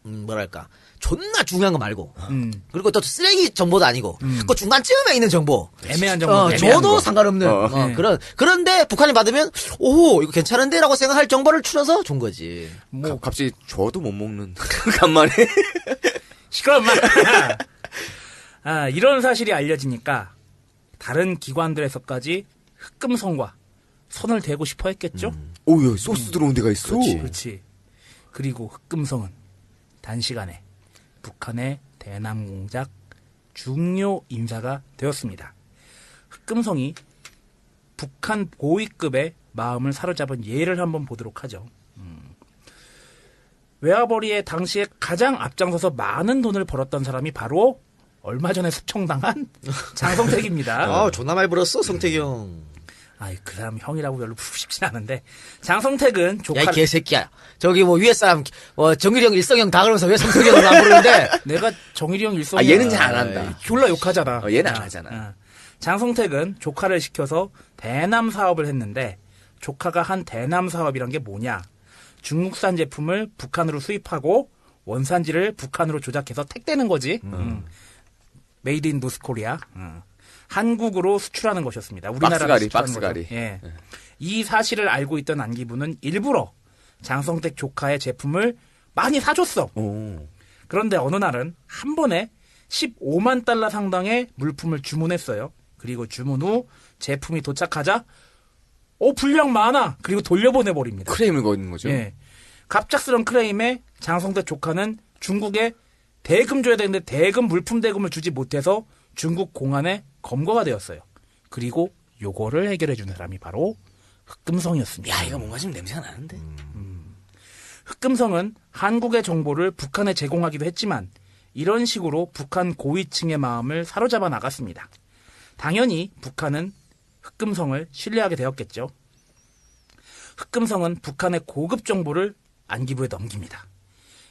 뭐랄까 존나 중요한 거 말고 음. 그리고 또 쓰레기 정보도 아니고 그 중간쯤에 있는 정보 애매한 정보. 애매한 줘도 거. 상관없는 네. 그런데 북한이 받으면 오 이거 괜찮은데라고 생각할 정보를 추려서 준 거지. 뭐 갑자기 저도 못 먹는 간만에. 시끄러 마. 이런 사실이 알려지니까 다른 기관들에서까지 흑금성과 손을 대고 싶어 했겠죠? 오야 소스 들어온 데가 있어. 그렇지. 그리고 흑금성은 단시간에 북한의 대남 공작 중요 인사가 되었습니다. 흑금성이 북한 고위급의 마음을 사로잡은 예를 한번 보도록 하죠. 외화벌이에 당시에 가장 앞장서서 많은 돈을 벌었던 사람이 바로 얼마 전에 숙청당한 장성택입니다. 존나 많이 벌었어 성택이 형. 그 사람 형이라고 별로 부르고 싶진 않은데 장성택은 야, 이 조카를 개새끼야. 저기 뭐 위에 사람, 정일이 형, 일성이 형 다 그러면서 왜 성석이 형을 안 부르는데? 내가 정일이 형 일성이 얘는 잘 안 한다. 졸라 욕하잖아. 얘는 안 하잖아. 장성택은 조카를 시켜서 대남 사업을 했는데 조카가 한 대남 사업이란 게 뭐냐? 중국산 제품을 북한으로 수입하고 원산지를 북한으로 조작해서 택대는 거지. 메이드 인 노스코리아. 한국으로 수출하는 것이었습니다. 우리나라가 박스가리. 예. 이 사실을 알고 있던 안기부는 일부러 장성택 조카의 제품을 많이 사줬어. 그런데 어느 날은 한 번에 15만 달러 상당의 물품을 주문했어요. 그리고 주문 후 제품이 도착하자 분량 많아. 그리고 돌려보내버립니다. 크레임을 거는 거죠. 예. 갑작스런 크레임에 장성택 조카는 중국에 대금 줘야 되는데 대금 물품 대금을 주지 못해서 중국 공안에 검거가 되었어요. 그리고 요거를 해결해 주는 사람이 바로 흑금성이었습니다. 야 이거 뭔가 좀 냄새가 나는데. 흑금성은 한국의 정보를 북한에 제공하기도 했지만 이런 식으로 북한 고위층의 마음을 사로잡아 나갔습니다. 당연히 북한은 흑금성을 신뢰하게 되었겠죠. 흑금성은 북한의 고급 정보를 안기부에 넘깁니다.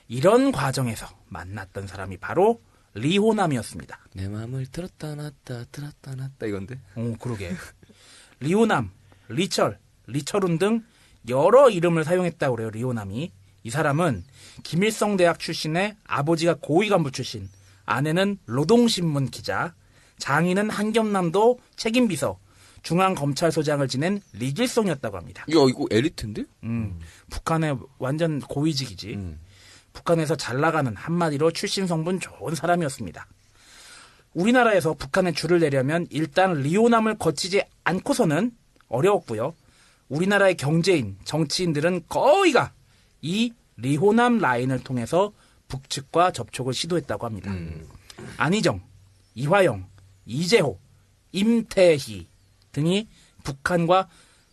이런 과정에서 만났던 사람이 바로 리호남이었습니다. 내 마음을 들었다 놨다 이건데. 오, 그러게. 리호남, 리철, 리철운 등 여러 이름을 사용했다고 그래요, 리호남이. 이 사람은 김일성 대학 출신의 아버지가 고위 간부 출신, 아내는 노동신문 기자, 장인은 한겸남도 책임비서, 중앙검찰소장을 지낸 리길성이었다고 합니다. 야, 이거 엘리트인데? 북한의 완전 고위직이지. 북한에서 잘 나가는 한마디로 출신 성분 좋은 사람이었습니다. 우리나라에서 북한에 줄을 내려면 일단 리호남을 거치지 않고서는 어려웠고요. 우리나라의 경제인, 정치인들은 거의가 이 리호남 라인을 통해서 북측과 접촉을 시도했다고 합니다. 안희정, 이화영, 이재호, 임태희 등이 북한과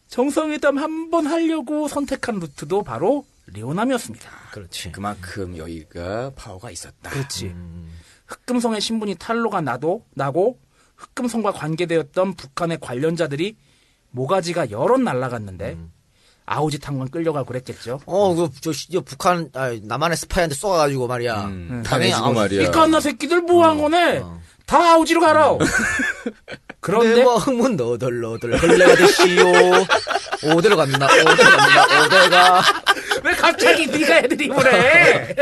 정상회담 한번 하려고 선택한 루트도 바로 리호남이었습니다. 그렇지. 그만큼 여기가 파워가 있었다. 그렇지. 흑금성의 신분이 탄로가 나고 흑금성과 관계되었던 북한의 관련자들이 모가지가 여럿 날라갔는데 아우지 탄광 끌려가고 그랬겠죠. 저 북한, 남한의 스파이한테 쏘아가지고 말이야. 당해지고 말이야. 이 깐나 새끼들 뭐 한 거네? 다 아우지로 가라. 그런데 뭐 흥문 너덜너덜 흘레가 되시오. 어디로 갔나? 어디가? 왜 갑자기 네가 애드립을 해?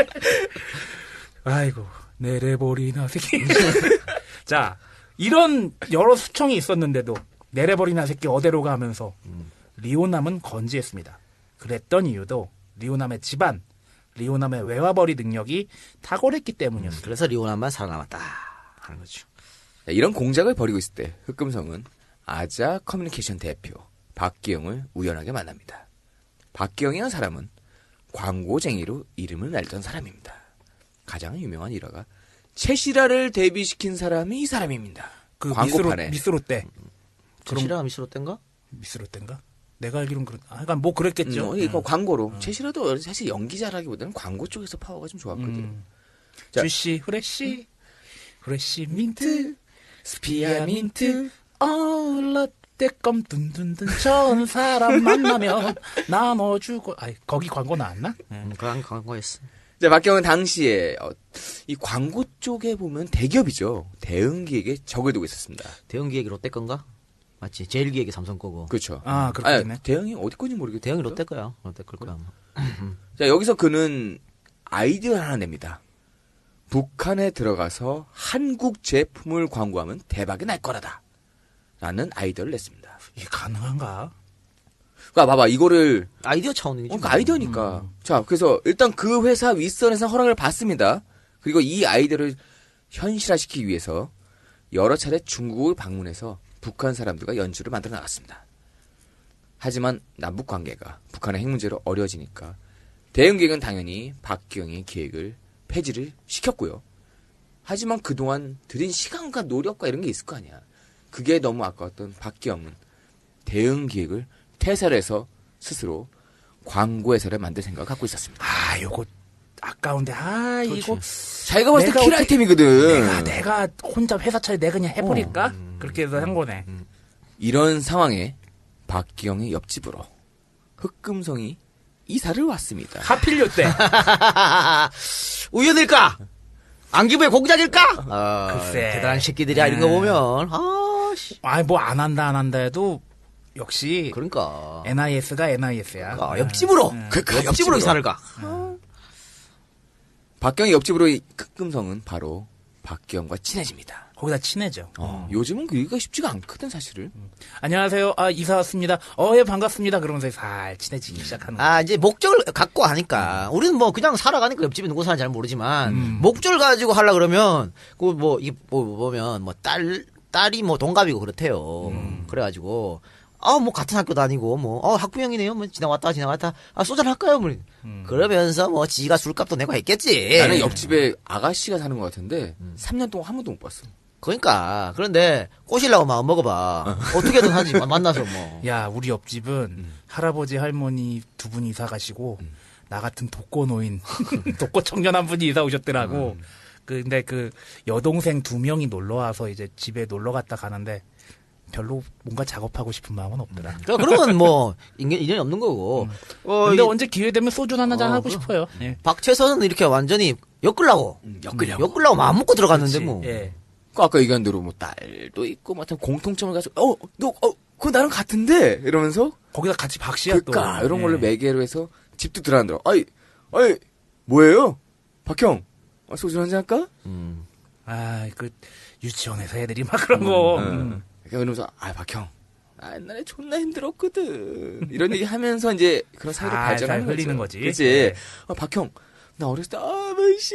아이고, 내래버리나 새끼. 자, 이런 여러 수청이 있었는데도 내래버리나 새끼 어디로 가면서 리호남은 건지했습니다. 그랬던 이유도 리호남의 집안, 리호남의 외화벌이 능력이 탁월했기 때문이었습니다. 그래서 리호남만 살아남았다 하는 거죠. 이런 공작을 벌이고 있을 때 흑금성은 아자 커뮤니케이션 대표 박기영을 우연하게 만납니다. 박기영이라는 사람은 광고쟁이로 이름을 날던 사람입니다. 가장 유명한 일화가 채시라를 데뷔시킨 사람이 이 사람입니다. 그 광고판에. 미스로 때. 채시라 미스로 땐가? 미스로 때인가? 내가 알기로는 하여간 뭐 그랬겠죠. 이거 광고로. 채시라도 사실 연기자라기보다는 광고 쪽에서 파워가 좀 좋았거든요. 자. 주시, 후레쉬 민트, 스피아 민트. 라떼껌 둔둔둔 좋은 사람 만나면 나눠주고. 거기 광고 나왔나? 그런 광고였어. 자, 박경은 당시에 이 광고 쪽에 보면 대기업이죠. 대응기획에 적을 두고 있었습니다. 대형기획이 롯데 건가? 맞지. 제일기획이 삼성 거고. 그렇죠. 그렇겠네. 대응이 어디 건지 모르겠어요. 대형이 롯데 거야. 롯데 걸 거야. 자, 여기서 그는 아이디어를 하나 냅니다. 북한에 들어가서 한국 제품을 광고하면 대박이 날 거라다. 라는 아이디어를 냈습니다. 이게 가능한가? 그러니까 봐봐, 이거를 아이디어 차원이지. 그러니까 아이디어니까. 자, 그래서 일단 그 회사 윗선에서 허락을 받습니다. 그리고 이 아이디어를 현실화시키기 위해서 여러 차례 중국을 방문해서 북한 사람들과 연주를 만들어 나갔습니다. 하지만 남북 관계가 북한의 핵 문제로 어려워지니까 대응기획은 당연히 박기영의 기획을 폐지를 시켰고요. 하지만 그동안 들인 시간과 노력과 이런 게 있을 거 아니야. 그게 너무 아까웠던 박기영은 대응기획을 퇴사를 해서 스스로 광고 회사를 만들 생각을 갖고 있었습니다. 요거 아까운데 이거 자기가 봤을 때 내가 킬 어떻게- 아이템이거든. 내가 혼자 회사 차에 내가 그냥 해버릴까? 그렇게 해서 한 거네. 이런 상황에 박기영의 옆집으로 흑금성이 이사를 왔습니다. 하필 요때. 우연일까? 안기부의 공작일까? 글쎄. 대단한 새끼들이야, 이런 거 보면. 뭐 안 한다 해도 역시 그러니까. NIS가 NIS야. 옆집으로. 옆집으로 이사를 가. 박기영의 옆집으로 흑금성은 바로 박기영과 친해집니다. 거기다 친해져. 요즘은 그기가 쉽지가 않거든 사실은. 안녕하세요. 이사 왔습니다. 예, 반갑습니다. 그러면서 살 친해지기 시작하는 거야. 이제 목적을 갖고 하니까. 우리는 뭐 그냥 살아가니까 옆집에 누구 사는지 잘 모르지만, 목적을 가지고 하려 그러면, 보면, 딸이 뭐 동갑이고 그렇대요. 그래가지고, 뭐 같은 학교 다니고, 학부형이네요. 뭐 지나왔다. 소주 할까요? 뭐. 그러면서 뭐 지가 술값도 내고 했겠지. 나는 옆집에 아가씨가 사는 것 같은데 3년 동안 한 번도 못 봤어. 그러니까. 그런데 꼬시려고 마음 먹어봐. 어떻게든 하지. 만나서 뭐. 야, 우리 옆집은 할아버지 할머니 두 분이 이사 가시고 나 같은 독거 노인, 독거 청년 한 분이 이사 오셨더라고. 근데 그 여동생 두 명이 놀러 와서 이제 집에 놀러 갔다 가는데 별로 뭔가 작업하고 싶은 마음은 없더라. 그러면 뭐 인연이 없는 거고. 근데 언제 기회 되면 소주 한잔 하고 그럼. 싶어요. 예. 박채선은 이렇게 완전히 엮으려고 마음 먹고 들어갔는데 그렇지. 뭐. 예. 아까 얘기한 대로 뭐 딸도 있고 뭐 공통점을 가지고 그거 나랑 같은데 이러면서 거기다 같이 박씨야 또. 그러니까 이런 걸로 예. 매개로 해서 집도 들어앉더라. 아이 뭐예요? 박형 소주 한잔 할까? 그 유치원에서 애들이 막 그런 거. 그러니까 그러면서 박형 나 옛날에 존나 힘들었거든 이런 얘기 하면서 이제 그런 사이로 발전하는 거죠. 흘리는 거지. 그치? 네. 박형 나 어렸을 때 아버씨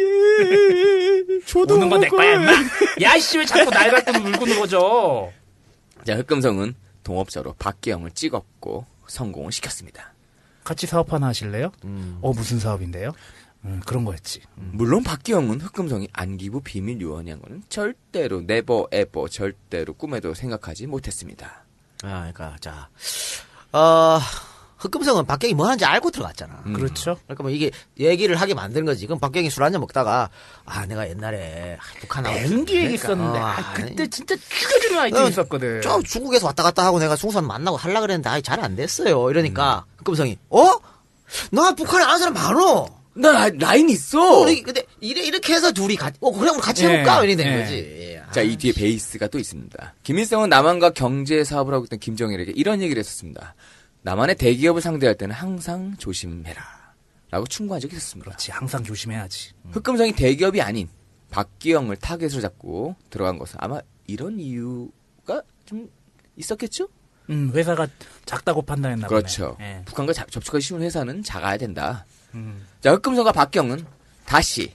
저도 우는 건 내 거야 임마. 야씨 왜 자꾸 날 갖고 물고 늘어져. 자 흑금성은 동업자로 박기영을 찍었고 성공을 시켰습니다. 같이 사업 하나 하실래요? 무슨 사업인데요? 그런 거였지. 물론 박기영은 흑금성이 안기부 비밀 요원이란 거는 절대로 네버 에버 절대로 꿈에도 생각하지 못했습니다. 그러니까 흑금성은 박경이 뭐 하는지 알고 들어갔잖아. 그렇죠. 그러니까 뭐 이게 얘기를 하게 만드는 거지. 그럼 박경이 술 한잔 먹다가 내가 옛날에 북한 나왔 뱅기 얘기 있었는데 그때 진짜 죽여주는 아이템 있었거든. 저 중국에서 왔다 갔다 하고 내가 중선 만나고 하려 그랬는데 잘 안 됐어요. 이러니까 흑금성이 나 북한에 아는 사람 많어. 나 라인 있어. 근데 이렇게 해서 둘이 그래 우리 같이 해볼까 이렇게 된 거지. 자, 이 뒤에 베이스가 또 있습니다. 김일성은 남한과 경제 사업을 하고 있던 김정일에게 이런 얘기를 했었습니다. 남한의 대기업을 상대할 때는 항상 조심해라. 라고 충고한 적이 있었습니다. 그렇지. 항상 조심해야지. 흑금성이 대기업이 아닌 박기영을 타겟으로 잡고 들어간 것은 아마 이런 이유가 좀 있었겠죠? 회사가 작다고 판단했나 보네. 그렇죠. 예. 북한과 접촉하기 쉬운 회사는 작아야 된다. 자, 흑금성과 박기영은 다시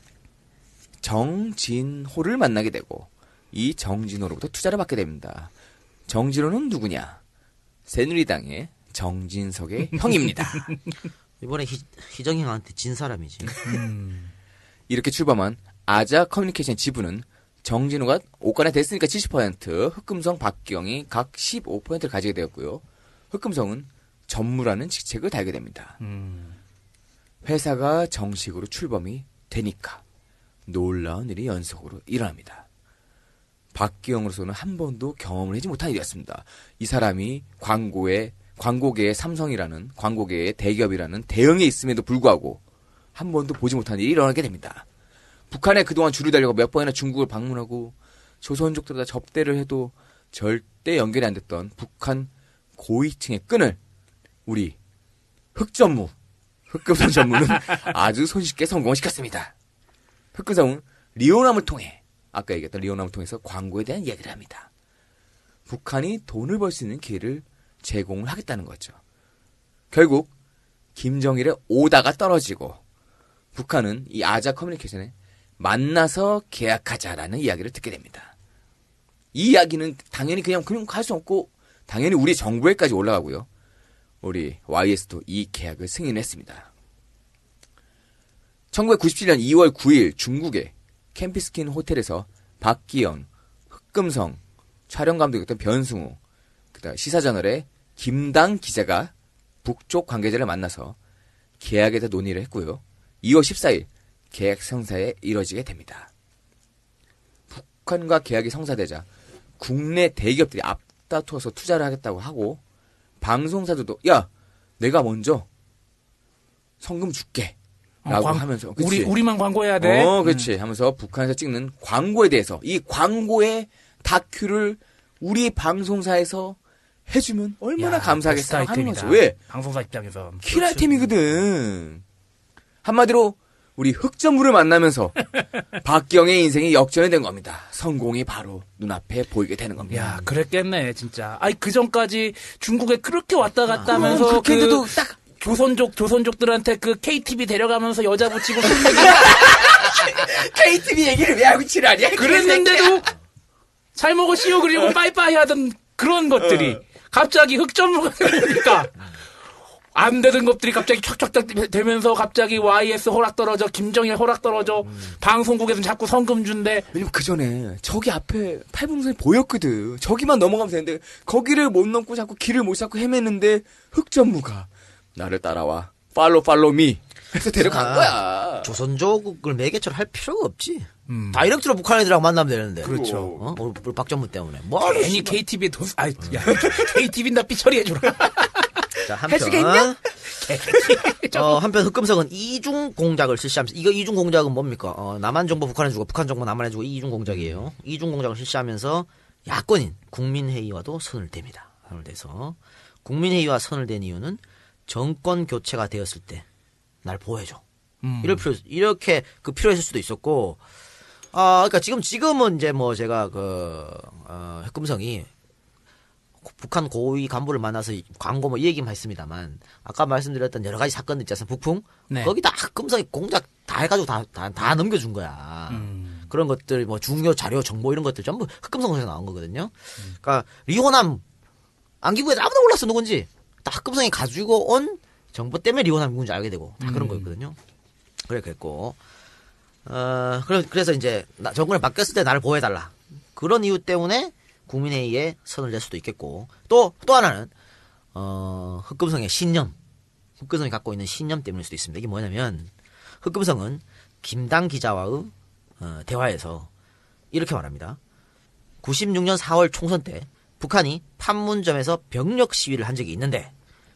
정진호를 만나게 되고 이 정진호로부터 투자를 받게 됩니다. 정진호는 누구냐? 새누리당의 정진석의 형입니다. 이번에 희정이 형한테 진 사람이지. 이렇게 출범한 아자 커뮤니케이션 지부는 정진호가 오간에 됐으니까 70%, 흑금성, 박기영이 각 15%를 가지게 되었고요. 흑금성은 전무라는 직책을 달게 됩니다. 회사가 정식으로 출범이 되니까 놀라운 일이 연속으로 일어납니다. 박기영으로서는 한 번도 경험을 하지 못한 일이었습니다. 이 사람이 광고계의 삼성이라는 광고계의 대기업이라는 대형에 있음에도 불구하고 한 번도 보지 못한 일이 일어나게 됩니다. 북한에 그동안 줄을 달려고 몇 번이나 중국을 방문하고 조선족들과 접대를 해도 절대 연결이 안 됐던 북한 고위층의 끈을 우리 흑금성 전무는 아주 손쉽게 성공을 시켰습니다. 흑금성은 리오남을 통해 아까 얘기했던 리오남을 통해서 광고에 대한 이야기를 합니다. 북한이 돈을 벌 수 있는 기회를 제공을 하겠다는 거죠. 결국 김정일의 오다가 떨어지고 북한은 이 아자 커뮤니케이션에 만나서 계약하자라는 이야기를 듣게 됩니다. 이 이야기는 당연히 그냥 할 수 없고 당연히 우리 정부에까지 올라가고요. 우리 YS도 이 계약을 승인했습니다. 1997년 2월 9일 중국의 캠피스킨 호텔에서 박기영, 흑금성, 촬영감독이었던 변승우, 그다음 시사저널의 김당 기자가 북쪽 관계자를 만나서 계약에 대해 논의를 했고요. 2월 14일 계약 성사에 이뤄지게 됩니다. 북한과 계약이 성사되자 국내 대기업들이 앞다투어서 투자를 하겠다고 하고 방송사들도 야 내가 먼저 성금 줄게 라고 하면서 그치? 우리만 광고해야 돼. 그렇지 하면서 북한에서 찍는 광고에 대해서 이 광고의 다큐를 우리 방송사에서 해주면 얼마나 감사하겠어 하는 거죠. 왜? 방송사 입장에서 킬아이템이거든. 한마디로 우리 흑전무를 만나면서 박기영의 인생이 역전이 된 겁니다. 성공이 바로 눈앞에 보이게 되는 겁니다. 야, 그랬겠네, 진짜. 그 전까지 중국에 그렇게 왔다 갔다 하면서 그렇게도 딱 조선족들한테 그 KTV 데려가면서 여자 붙이고 KTV 얘기를 왜 하고 지랄이야? 그랬는데도 잘 먹어 씨오 그리고 빠이빠이 하던 그런 것들이 갑자기 흑전무가 되니까 안 되던 것들이 갑자기 촥촥 되면서 갑자기 YS 허락 떨어져, 김정일 허락 떨어져, 방송국에서는 자꾸 성금 준대. 왜냐면 그 전에 저기 앞에 팔봉선이 보였거든. 저기만 넘어가면 되는데 거기를 못 넘고 자꾸 길을 못 찾고 헤맸는데 흑전무가 나를 따라와. 팔로우 미. 해서 데려간 거야. 조선족을 매개체로 할 필요가 없지. 다이렉트로 북한 애들하고 만나면 되는데. 그렇죠. 우리 박정무 때문에. 뭐 괜히 KTV에 KTV 나 삐처리해주라. 자, 할 수가 있냐? 한편 흑금성은 이중 공작을 실시하면서 이거 이중 공작은 뭡니까? 남한 정보 북한에 주고 북한 정보 남한에 주고 이중 공작이에요. 이중 공작을 실시하면서 야권인 국민회의와도 선을 댑니다. 선을 대서 국민회의와 선을 댄 이유는 정권 교체가 되었을 때 날 보호해줘. 이렇게 그 필요했을 수도 있었고, 그러니까 지금은 이제 뭐 제가 흑금성이 북한 고위 간부를 만나서 광고 뭐 이 얘기만 했습니다만 아까 말씀드렸던 여러 가지 사건들 있지 않습니까? 북풍 네. 거기다 흑금성이 공작 다 해가지고 다 넘겨준 거야. 그런 것들 뭐 중요 자료 정보 이런 것들 전부 흑금성에서 나온 거거든요. 그러니까 리호남 안기부에서 아무도 몰랐어 누군지 다 흑금성이 가지고 온 정보 때문에 리호남이 누군지 알게 되고 다 그런 거였거든요. 그랬고 그래서 이제 정권이 바뀌었을 때 나를 보호해달라 그런 이유 때문에 국민회의에 선을 낼 수도 있겠고 또 하나는 흑금성의 신념 흑금성이 갖고 있는 신념 때문일 수도 있습니다. 이게 뭐냐면 흑금성은 김당 기자와의 대화에서 이렇게 말합니다. 96년 4월 총선 때 북한이 판문점에서 병력 시위를 한 적이 있는데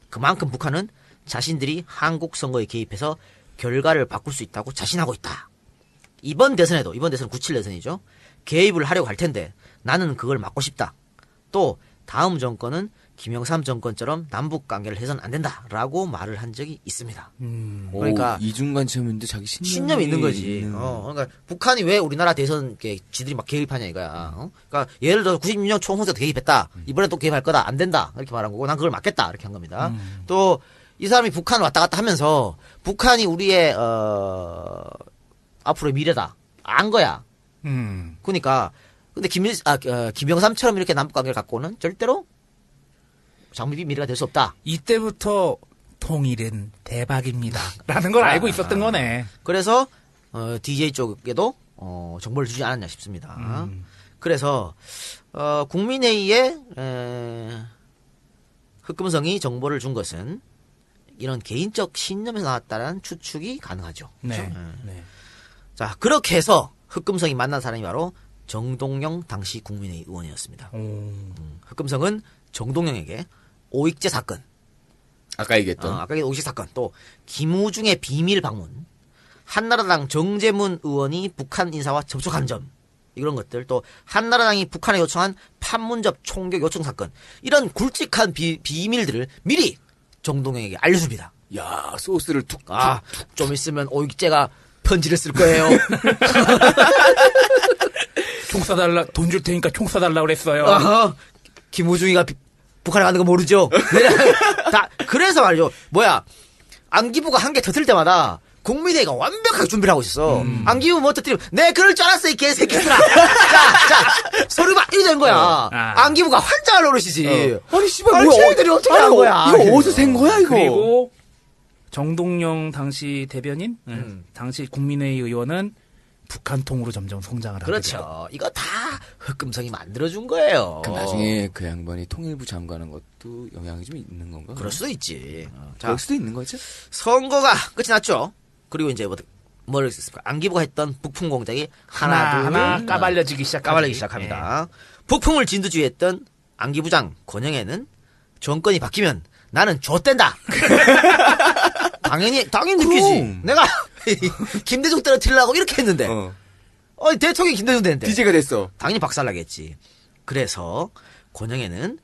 그만큼 북한은 자신들이 한국 선거에 개입해서 결과를 바꿀 수 있다고 자신하고 있다. 이번 대선은 97 대선이죠. 개입을 하려고 할 텐데 나는 그걸 막고 싶다. 또 다음 정권은 김영삼 정권처럼 남북 관계를 해서는 안 된다라고 말을 한 적이 있습니다. 그러니까 이중관점인데 자기 신념이 있는 거지. 그러니까 북한이 왜 우리나라 대선 지들이 막 개입하냐 이거야. 그러니까 예를 들어 96년 총선 때 개입했다. 이번에 또 개입할 거다. 안 된다. 이렇게 말한 거고 난 그걸 막겠다. 이렇게 한 겁니다. 또 이 사람이 북한 왔다 갔다 하면서 북한이 우리의 앞으로의 미래다. 안 거야. 그러니까 근데 김영삼처럼 이렇게 남북 관계를 갖고는 절대로 장비비 미래가 될 수 없다. 이때부터 통일은 대박입니다. 라는 걸 알고 있었던 거네. 그래서 DJ 쪽에도 정보를 주지 않았냐 싶습니다. 그래서 국민회의에 흑금성이 정보를 준 것은 이런 개인적 신념에서 나왔다는 추측이 가능하죠. 네. 그렇죠? 네. 자 그렇게 해서 흑금성이 만난 사람이 바로 정동영 당시 국민회의 의원이었습니다. 흑금성은 정동영에게 오익재 사건, 아까 얘기했던 아까 오익재 사건, 또 김우중의 비밀 방문, 한나라당 정재문 의원이 북한 인사와 접촉한 점, 이런 것들, 또 한나라당이 북한에 요청한 판문점 총격 요청 사건, 이런 굵직한 비밀들을 미리 정동영에게 알려줍니다. 야 소스를 툭. 좀 있으면 오익재가 편지를 쓸 거예요. 총 쏴달라, 돈 줄 테니까 총 쏴달라 그랬어요. 김우중이가 북한에 가는 거 모르죠? 그래서 말이죠. 안기부가 한 개 터뜨릴 때마다 국민회의가 완벽하게 준비를 하고 있었어. 안기부 뭐 터뜨리면, 내 그럴 줄 알았어, 이 개새끼들아. 자, 서류가 이리 된 거야. 안기부가 환장할 노릇이지. 아니 씨발 쟤들이 어떻게 한 거야. 이거 어디서 생 거야 이거. 그리고 정동영 당시 대변인, 당시 국민회의 의원은 북한통으로 점점 성장을 하게 그렇죠. 돼요. 이거 다 흑금성이 만들어준 거예요. 그럼 나중에 그 양반이 통일부 장관한 것도 영향이 좀 있는 건가? 그럴 수도 있지. 그럴 수도 있는 거죠. 선거가 끝이 났죠. 그리고 이제 뭘 했습니까? 안기부가 했던 북풍 공작이 하나 까발려지기 시작합니다. 북풍을 진두지휘했던 안기부장 권영애는 정권이 바뀌면 나는 좆된다. 당연히 느끼지. 내가 김대중 떨어뜨리려고 이렇게 했는데, 대통령이 김대중 되는데, DJ가 됐어. 당연히 박살나겠지. 그래서 권영애는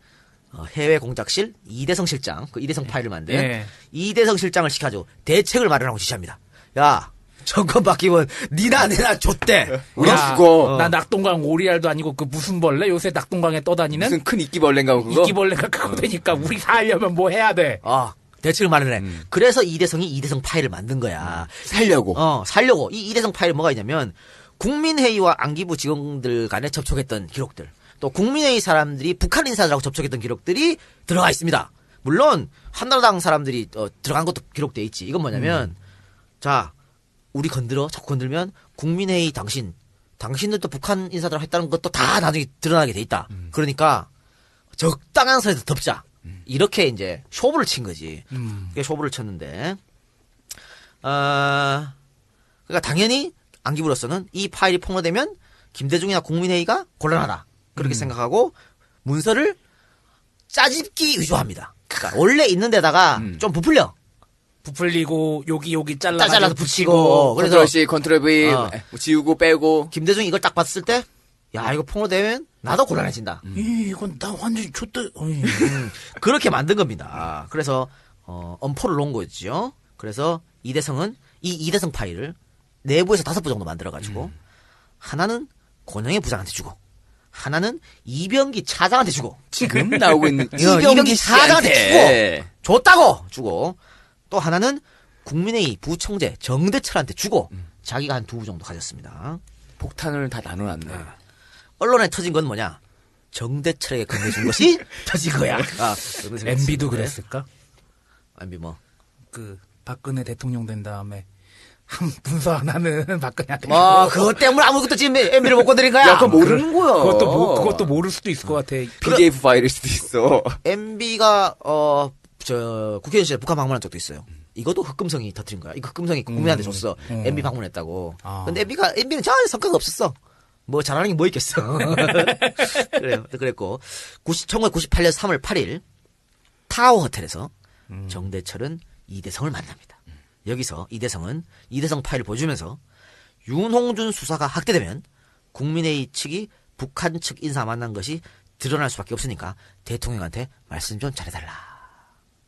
해외 공작실 이대성 실장, 그 이대성 파일을 만든 이대성 실장을 시켜줘 대책을 마련하고 지시합니다. 야, 정권 바뀌면 니나 내나 좆대. 우리가 죽어. 나 낙동강 오리알도 아니고 그 무슨 벌레? 요새 낙동강에 떠다니는 무슨 큰 이끼벌레인가 그거? 이끼벌레가 그거 되니까 우리 살려면 뭐 해야 돼? 대책을 마련해. 그래서 이대성이 이대성 파일을 만든 거야. 살려고. 살려고. 이 이대성 파일은 뭐가 있냐면 국민회의와 안기부 직원들 간에 접촉했던 기록들, 또 국민회의 사람들이 북한 인사들하고 접촉했던 기록들이 들어가 있습니다. 물론 한나라당 사람들이 들어간 것도 기록돼 있지. 이건 뭐냐면 자, 우리 자꾸 건들면 국민회의 당신들도 북한 인사들 했다는 것도 다 나중에 드러나게 돼 있다. 그러니까 적당한 선에서 덮자. 이렇게 이제 쇼부를 친 거지. 쇼부를 쳤는데, 그러니까 당연히 안기부로서는 이 파일이 폭로되면 김대중이나 국민회의가 곤란하다. 그렇게 생각하고 문서를 짜집기 위조합니다. 그러니까 원래 있는 데다가 좀 부풀려. 부풀리고 여기 잘라서 붙이고. 그래서 컨트롤 C, 컨트롤 V 지우고 빼고. 김대중이 이걸 딱 봤을 때, 야 이거 폭로되면 나도 곤란해진다. 이건 나 완전히 줬다. 그렇게 만든 겁니다. 그래서 엄포를 놓은 거였죠. 그래서 이대성은 이 이대성 파일을 내부에서 5부 정도 만들어가지고 하나는 권영애 부장한테 주고 하나는 이병기 차장한테 주고 지금 나오고 있는 이병기 차장한테 주고 줬다고 또 하나는 국민회의 부총재 정대철한테 주고 자기가 한 2부 정도 가졌습니다. 폭탄을 다 나눠놨네. 언론에 터진 건 뭐냐? 정대철에게 건네준 것이 터진 거야. MB도 그랬을까? MB 뭐? 그 박근혜 대통령 된 다음에 한 문서 하나는 박근혜한테. 그것 때문에 아무것도 지금 MB를 못 건드린 거야. 야, 그거 모르는 거야. 그것도 모를 수도 있을 것 같아. PDF 파일일 수도 있어. MB가 국회의원실에 북한 방문한 적도 있어요. 이것도 흑금성이 터뜨린 거야. 이거 흑금성이 국민한테 줬어. MB 방문했다고. 근데 MB는 전혀 성과가 없었어. 뭐 잘하는 게 뭐 있겠어. 그래요. 그랬고 1998년 3월 8일 타워 호텔에서 정대철은 이대성을 만납니다. 여기서 이대성은 이대성 파일을 보여주면서 윤홍준 수사가 확대되면 국민회의 측이 북한 측 인사 만난 것이 드러날 수밖에 없으니까 대통령한테 말씀 좀 잘해달라.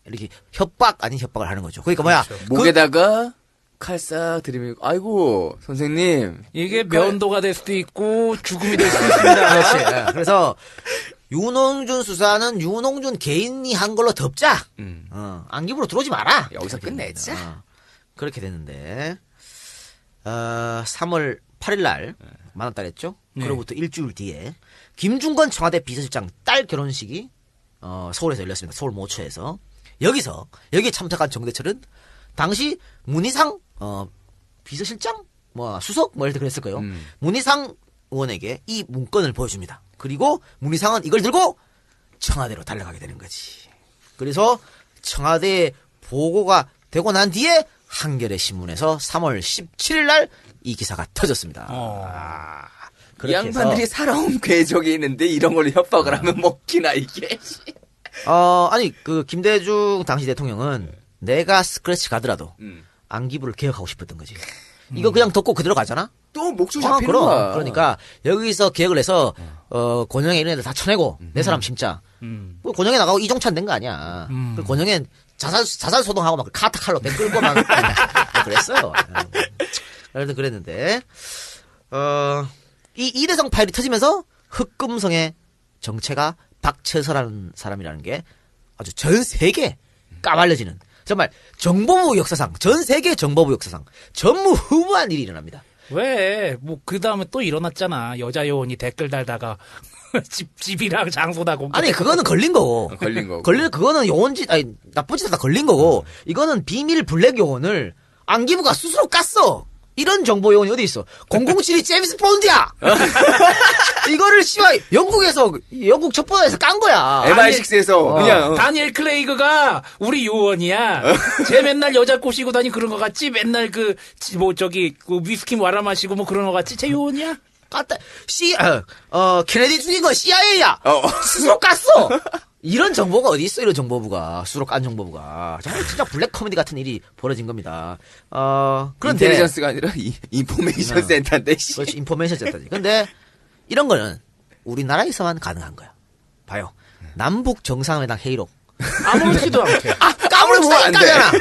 이렇게 협박 아닌 협박을 하는 거죠. 그러니까 뭐야? 목에다가 칼 싹 들이밀고 아이고 선생님 이게 면도가 될 수도 있고 죽음이 될 수도 있습니다. 그렇지. 그래서 윤홍준 수사는 윤홍준 개인이 한 걸로 덮자. 안기부로 들어오지 마라. 여기서 끝내자. 그렇게 됐는데 3월 8일 날 만났다 했죠. 그로부터 일주일 뒤에 김중건 청와대 비서실장 딸 결혼식이 서울에서 열렸습니다. 서울 모처에서. 여기에 참석한 정대철은 당시 문희상 비서실장 수석 이럴 때 그랬을 거예요. 문희상 의원에게 이 문건을 보여줍니다. 그리고 문희상은 이걸 들고 청와대로 달려가게 되는 거지. 그래서 청와대에 보고가 되고 난 뒤에 한겨레 신문에서 3월 17일 날 이 기사가 터졌습니다. 이 양반들이 살아온 궤적이 있는데 이런 걸로 협박을 하면 먹히나 이게. 아니 그 김대중 당시 대통령은 내가 스크래치 가더라도 안기부를 개혁하고 싶었던 거지. 이거 그냥 덮고 그대로 가잖아. 또 목줄 잡히는 거야. 그러니까 여기서 개혁을 해서 권영애 이런 애들 다 쳐내고 내 사람 심자. 권영애 나가고 이종찬 된 거 아니야. 그 권영애 자살 소동하고 막 카타 칼로 배 끌고 막 그랬어요. 하여튼 그랬는데 이 이대성 파일이 터지면서 흑금성의 정체가 박채서라는 사람이라는 게 아주 전 세계 까발려지는 정말 정보부 역사상 전 세계 정보부 역사상 전무후무한 일이 일어납니다. 왜? 그 다음에 또 일어났잖아. 여자 요원이 댓글 달다가 집이랑 장소 다 공개. 아니 그거는 걸린 거고. 그거는 요원짓 나쁜 짓 하다 걸린 거고. 이거는 비밀 블랙 요원을 안기부가 스스로 깠어. 이런 정보 요원이 어디 있어? 007이 제임스 본드야. 이거를 씨발 영국 첩보에서 깐 거야. MI6에서 그냥 다니엘 클레이그가 우리 요원이야. 쟤 맨날 여자 꼬시고 다니 그런 거 같지? 맨날 그 위스키 말아 마시고 뭐 그런 거 같지? 쟤 요원이야? 깠다. 케네디 죽인 건 CIA야. 스스로 깠어. 이런 정보가 어디 있어? 이런 정보부가 스스로 깐 정보부가 정말 진짜 블랙 코미디 같은 일이 벌어진 겁니다. 그런데 인텔리전스가 아니라 인포메이션 센터인데. 그렇지, 인포메이션 센터지. 근데 이런 거는 우리나라에서만 가능한 거야. 봐요. 남북 정상회담 회의록 아무렇지도 않게. 까불면 안 되잖아.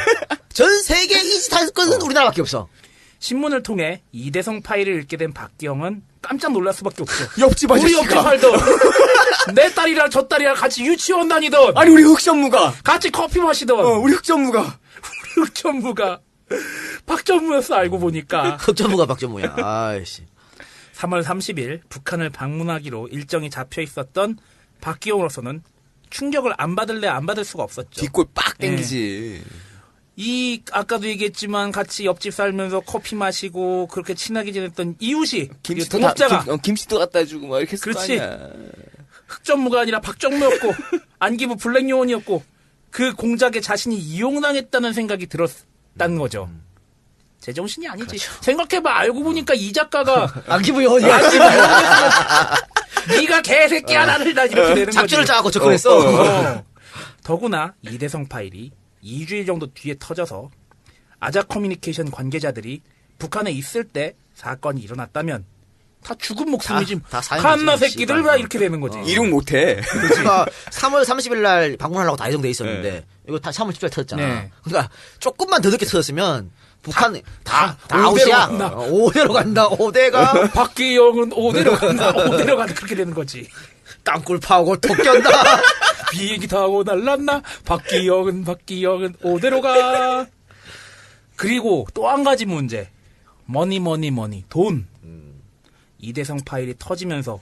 전 세계 이짓할 것은 우리나라밖에 없어. 신문을 통해 이대성 파일을 읽게 된 박기영은 깜짝 놀랄 수밖에 없죠. 옆집 아저씨가. 우리 옆에 살던 내 딸이랑 저 딸이랑 같이 유치원 다니던. 아니 우리 흑전무가 같이 커피 마시던. 우리 흑전무가 박전무였어. 알고 보니까. 흑전무가 박전무야. 아이씨. 3월 30일 북한을 방문하기로 일정이 잡혀 있었던 박기영으로서는 충격을 안 받을 수가 없었죠. 뒷골 빡 땡기지. 아까도 얘기했지만 같이 옆집 살면서 커피 마시고 그렇게 친하게 지냈던 이웃이 동업자가 김치도 갖다 주고 막 이렇게 했을 거 그렇지. 아니야. 흑전무가 아니라 박정무였고 안기부 블랙 요원이었고 그 공작에 자신이 이용당했다는 생각이 들었다는 거죠. 제정신이 아니지. 생각해봐. 알고 보니까 이 작가가 안기부 요원이야. 네가 개새끼야 나를 나 이렇게 되는 거지. 작전을 짜고 접근했어. 더구나 이대성 파일이 2주일 정도 뒤에 터져서 아자 커뮤니케이션 관계자들이 북한에 있을 때 사건이 일어났다면 다 죽은 목숨이지. 다 사형이지. 칸나 새끼들 다 이렇게 되는 거지. 이륙 못해. 그러니까 3월 30일 날 방문하려고 다 예정돼 있었는데 이거 다 3월 10일 터졌잖아. 네. 그러니까 조금만 더 늦게 터졌으면 북한 다 오대로 아웃이야. 간다. 5대로 간다. 5대가 박기영은 5대로 간다. 5대로 간다. 그렇게 되는 거지. 땅굴 파고 토끼온다. 비행기 타고 날랐나? 박기영은 5대로 가. 그리고 또 한 가지 문제. 머니 돈. 이대성 파일이 터지면서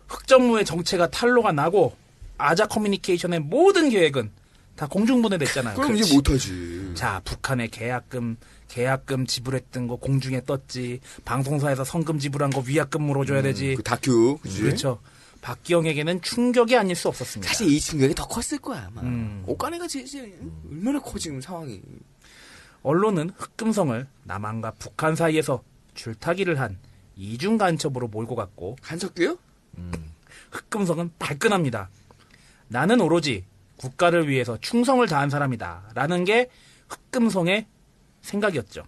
흑정무의 정체가 탄로가 나고 아자 커뮤니케이션의 모든 계획은 다 공중분해됐잖아요. 그럼 이제 못하지. 자, 북한의 계약금 지불했던 거 공중에 떴지. 방송사에서 성금 지불한 거 위약금 물어줘야 되지. 그 다큐. 그치? 그렇죠. 박기영에게는 충격이 아닐 수 없었습니다. 사실 이 충격이 더 컸을 거야, 아마. 옷가네가 진짜 얼마나 커, 지금 상황이. 언론은 흑금성을 남한과 북한 사이에서 줄타기를 한 이중 간첩으로 몰고 갔고 한석규요? 흑금성은 발끈합니다. 나는 오로지 국가를 위해서 충성을 다한 사람이다 라는 게 흑금성의 생각이었죠.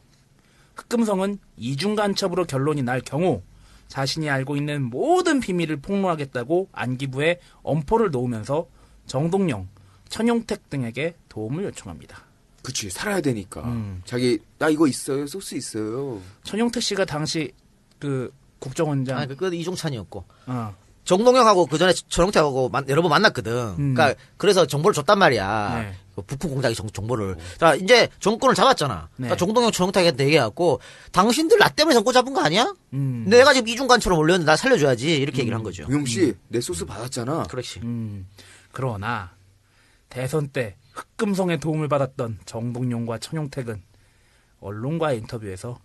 흑금성은 이중 간첩으로 결론이 날 경우 자신이 알고 있는 모든 비밀을 폭로하겠다고 안기부에 엄포를 놓으면서 정동영, 천용택 등에게 도움을 요청합니다. 그치, 살아야 되니까. 자기, 나 이거 있어요, 소스 있어요. 천용택 씨가 당시 그 국정원장. 아니, 그 이종찬이었고. 어. 정동영하고 그 전에 전용태하고 여러 번 만났거든. 그러니까 그래서 정보를 줬단 말이야. 네. 그 부품 공작의 정보를. 자, 이제 정권을 잡았잖아. 네. 그러니까 정동영, 전용태한테 얘기해갖고 당신들 나 때문에 정권 잡은 거 아니야? 내가 지금 이중간처럼 올렸는데 나 살려줘야지. 이렇게 얘기를 한 거죠. 동영 씨, 내 소스 받았잖아. 그렇지. 그러나 대선 때 흑금성의 도움을 받았던 정동영과 천용택은 언론과의 인터뷰에서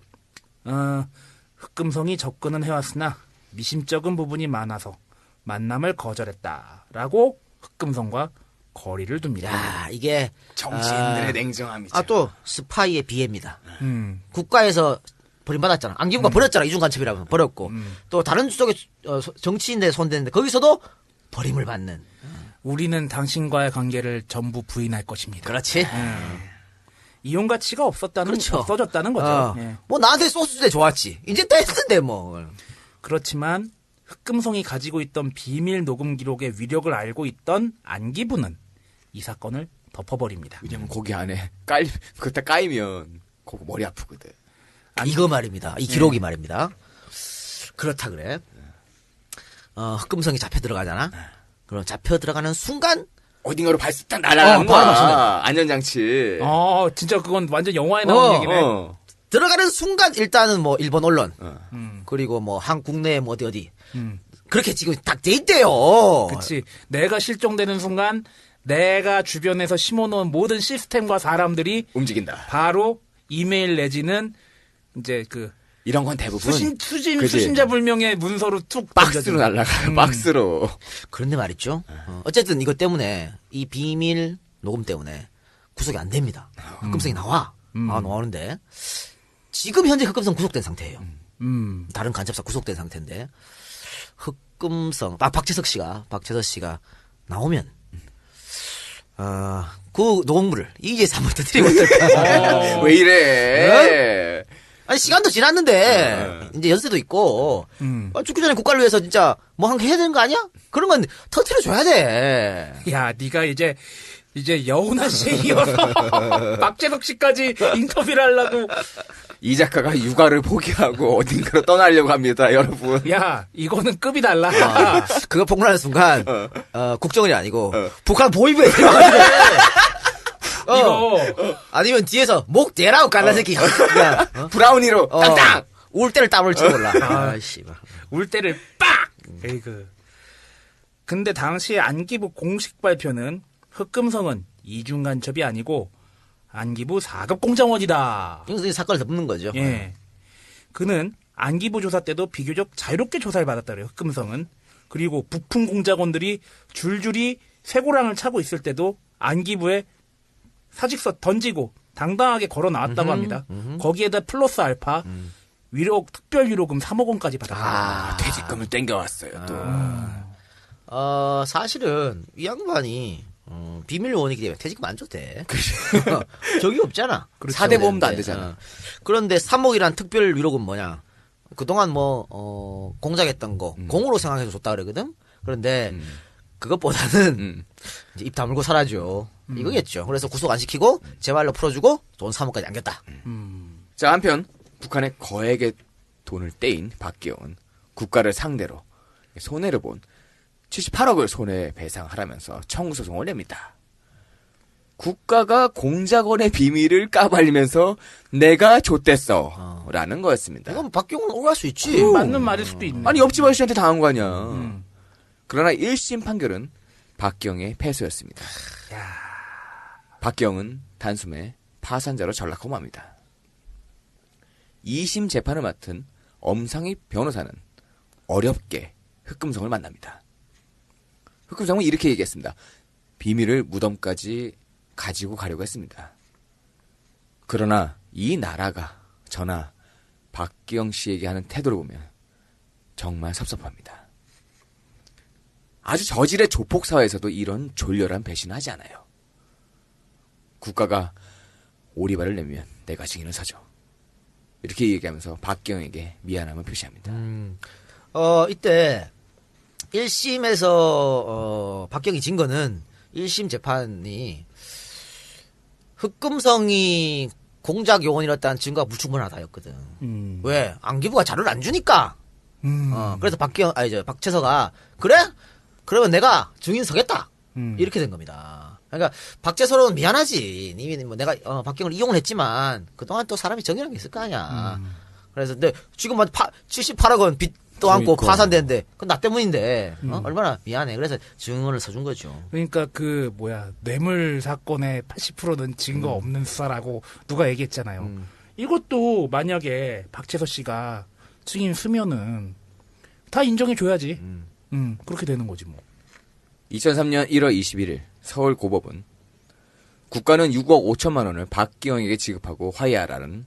흑금성이 접근은 해왔으나 미심쩍은 부분이 많아서 만남을 거절했다라고 흑금성과 거리를 둡니다. 야, 이게 정치인들의 냉정함이죠. 또 스파이의 비애입니다. 국가에서 버림받았잖아. 안기부가 버렸잖아. 이중간첩이라고 버렸고 또 다른 쪽에 정치인들 손댔는데 거기서도 버림을 받는. 우리는 당신과의 관계를 전부 부인할 것입니다. 그렇지. 이용 가치가 그렇죠. 없어졌다는 거죠. 예. 뭐 나한테 소스 때 좋았지. 이제 또 했는데 뭐. 그렇지만 흑금성이 가지고 있던 비밀 녹음 기록의 위력을 알고 있던 안기부는 이 사건을 덮어버립니다. 왜냐면 거기 안에 그거 까이면 거기 머리 아프거든. 이거 말입니다. 이 기록이 말입니다. 그렇다 그래. 흑금성이 잡혀 들어가잖아. 그럼 잡혀 들어가는 순간 어딘가로 발수 딱 날아가는 바로 거야. 맞추네. 안전장치. 진짜 그건 완전 영화에 나오는 얘기네. 들어가는 순간 일단은 뭐 일본 언론 그리고 뭐 한국내 뭐 어디 그렇게 지금 딱 돼 있대요. 그치. 내가 실종되는 순간 내가 주변에서 심어놓은 모든 시스템과 사람들이 움직인다. 바로 이메일 내지는 이제 그 이런 건 대부분 그치. 수신자 불명의 문서로 툭 박스로 날아가요. 박스로. 그런데 말이죠. 어쨌든 이것 때문에 이 비밀 녹음 때문에 구속이 안 됩니다. 흑금성이 나와. 나오는데 지금 현재 흑금성 구속된 상태예요. 다른 간첩사 구속된 상태인데 흑금성 박재석 씨가 나오면 그 녹음물을 이제 한번 더 드리고 있을까? 왜 이래? 아니 시간도 지났는데 이제 연세도 있고 죽기 전에 국가를 위해서 진짜 뭐 한 게 해야 되는 거 아니야? 그런 건 터트려 줘야 돼. 야, 네가 이제 여운아 씨에 이어서 박재석 씨까지 인터뷰를 하려고. 이 작가가 육아를 포기하고 어딘가로 떠나려고 합니다, 여러분. 야, 이거는 급이 달라. 그거 폭로하는 순간 국정원이 아니고 북한 보위부에 들어가는데 이거 아니면 뒤에서 목 대라고 깐나 새끼. 야, 브라우니로 땅땅. 울 때를 땀을지 몰라. 아이씨. 울 때를 빡. 에이그. 근데 당시 안기부 공식 발표는 흑금성은 이중 간첩이 아니고 안기부 4급 공장원이다. 이것은 사건을 덮는 거죠. 예. 그는 안기부 조사 때도 비교적 자유롭게 조사를 받았다 그래요. 흑금성은. 그리고 부품 공작원들이 줄줄이 쇠고랑을 차고 있을 때도 안기부에 사직서 던지고 당당하게 걸어 나왔다고 합니다. 거기에다 플러스 알파 특별 위로금 3억 원까지 받았어요. 퇴직금을 땡겨왔어요. 또. 사실은 이 양반이 비밀 요원이기 때문에 퇴직금 안 줘도 돼. 적이 없잖아. 4대 보험도 안 되잖아. 그런데 3억이란 특별 위로금 뭐냐? 그동안 공작했던 거 공으로 생각해서 줬다 그러거든. 그런데 그것보다는 이제 입 다물고 살아줘. 이거겠죠. 그래서 구속 안 시키고 재발로 풀어주고 돈 3억까지 안겼다. 자, 한편 북한의 거액의 돈을 떼인 박기영은 국가를 상대로 손해를 본 78억을 손해배상하라면서 청구소송을 냅니다. 국가가 공작원의 비밀을 까발리면서 내가 좆됐어 라는 거였습니다. 이건 박경훈 오갈 수 있지. 맞는 말일 수도 있네. 아니 옆집 아저씨한테 당한 거 아니야. 그러나 1심 판결은 박경의 패소였습니다. 박경은 단숨에 파산자로 전락하고 맙니다. 2심 재판을 맡은 엄상희 변호사는 어렵게 흑금성을 만납니다. 흑금성은 이렇게 얘기했습니다. 비밀을 무덤까지 가지고 가려고 했습니다. 그러나 이 나라가 저나 박기영 씨에게 하는 태도를 보면 정말 섭섭합니다. 아주 저질의 조폭사회에서도 이런 졸렬한 배신을 하지 않아요. 국가가 오리발을 내면 내가 증인을 서죠. 이렇게 얘기하면서 박기영에게 미안함을 표시합니다. 이때 1심에서 박경이 진 거는 1심 재판이 흑금성이 공작 요원이었다는 증거가 무충분하다였거든. 왜? 안기부가 자료를 안 주니까. 그래서 박채서가 그래? 그러면 내가 증인 서겠다. 이렇게 된 겁니다. 그러니까 박채서로는 미안하지. 이미 내가 박경을 이용을 했지만 그동안 또 사람이 정이라는 게 있을 거 아니야. 그래서 근데 지금 78억 원 빚도 안고 파산됐는데 그건 나 때문인데 얼마나 미안해. 그래서 증언을 서준 거죠. 그러니까 뇌물 사건의 80%는 증거 없는 수사라고 누가 얘기했잖아요. 이것도 만약에 박채서 씨가 증인 쓰면은 다 인정해줘야지. 그렇게 되는 거지 뭐. 2003년 1월 21일 서울고법은 국가는 6억 5천만 원을 박기영에게 지급하고 화해하라는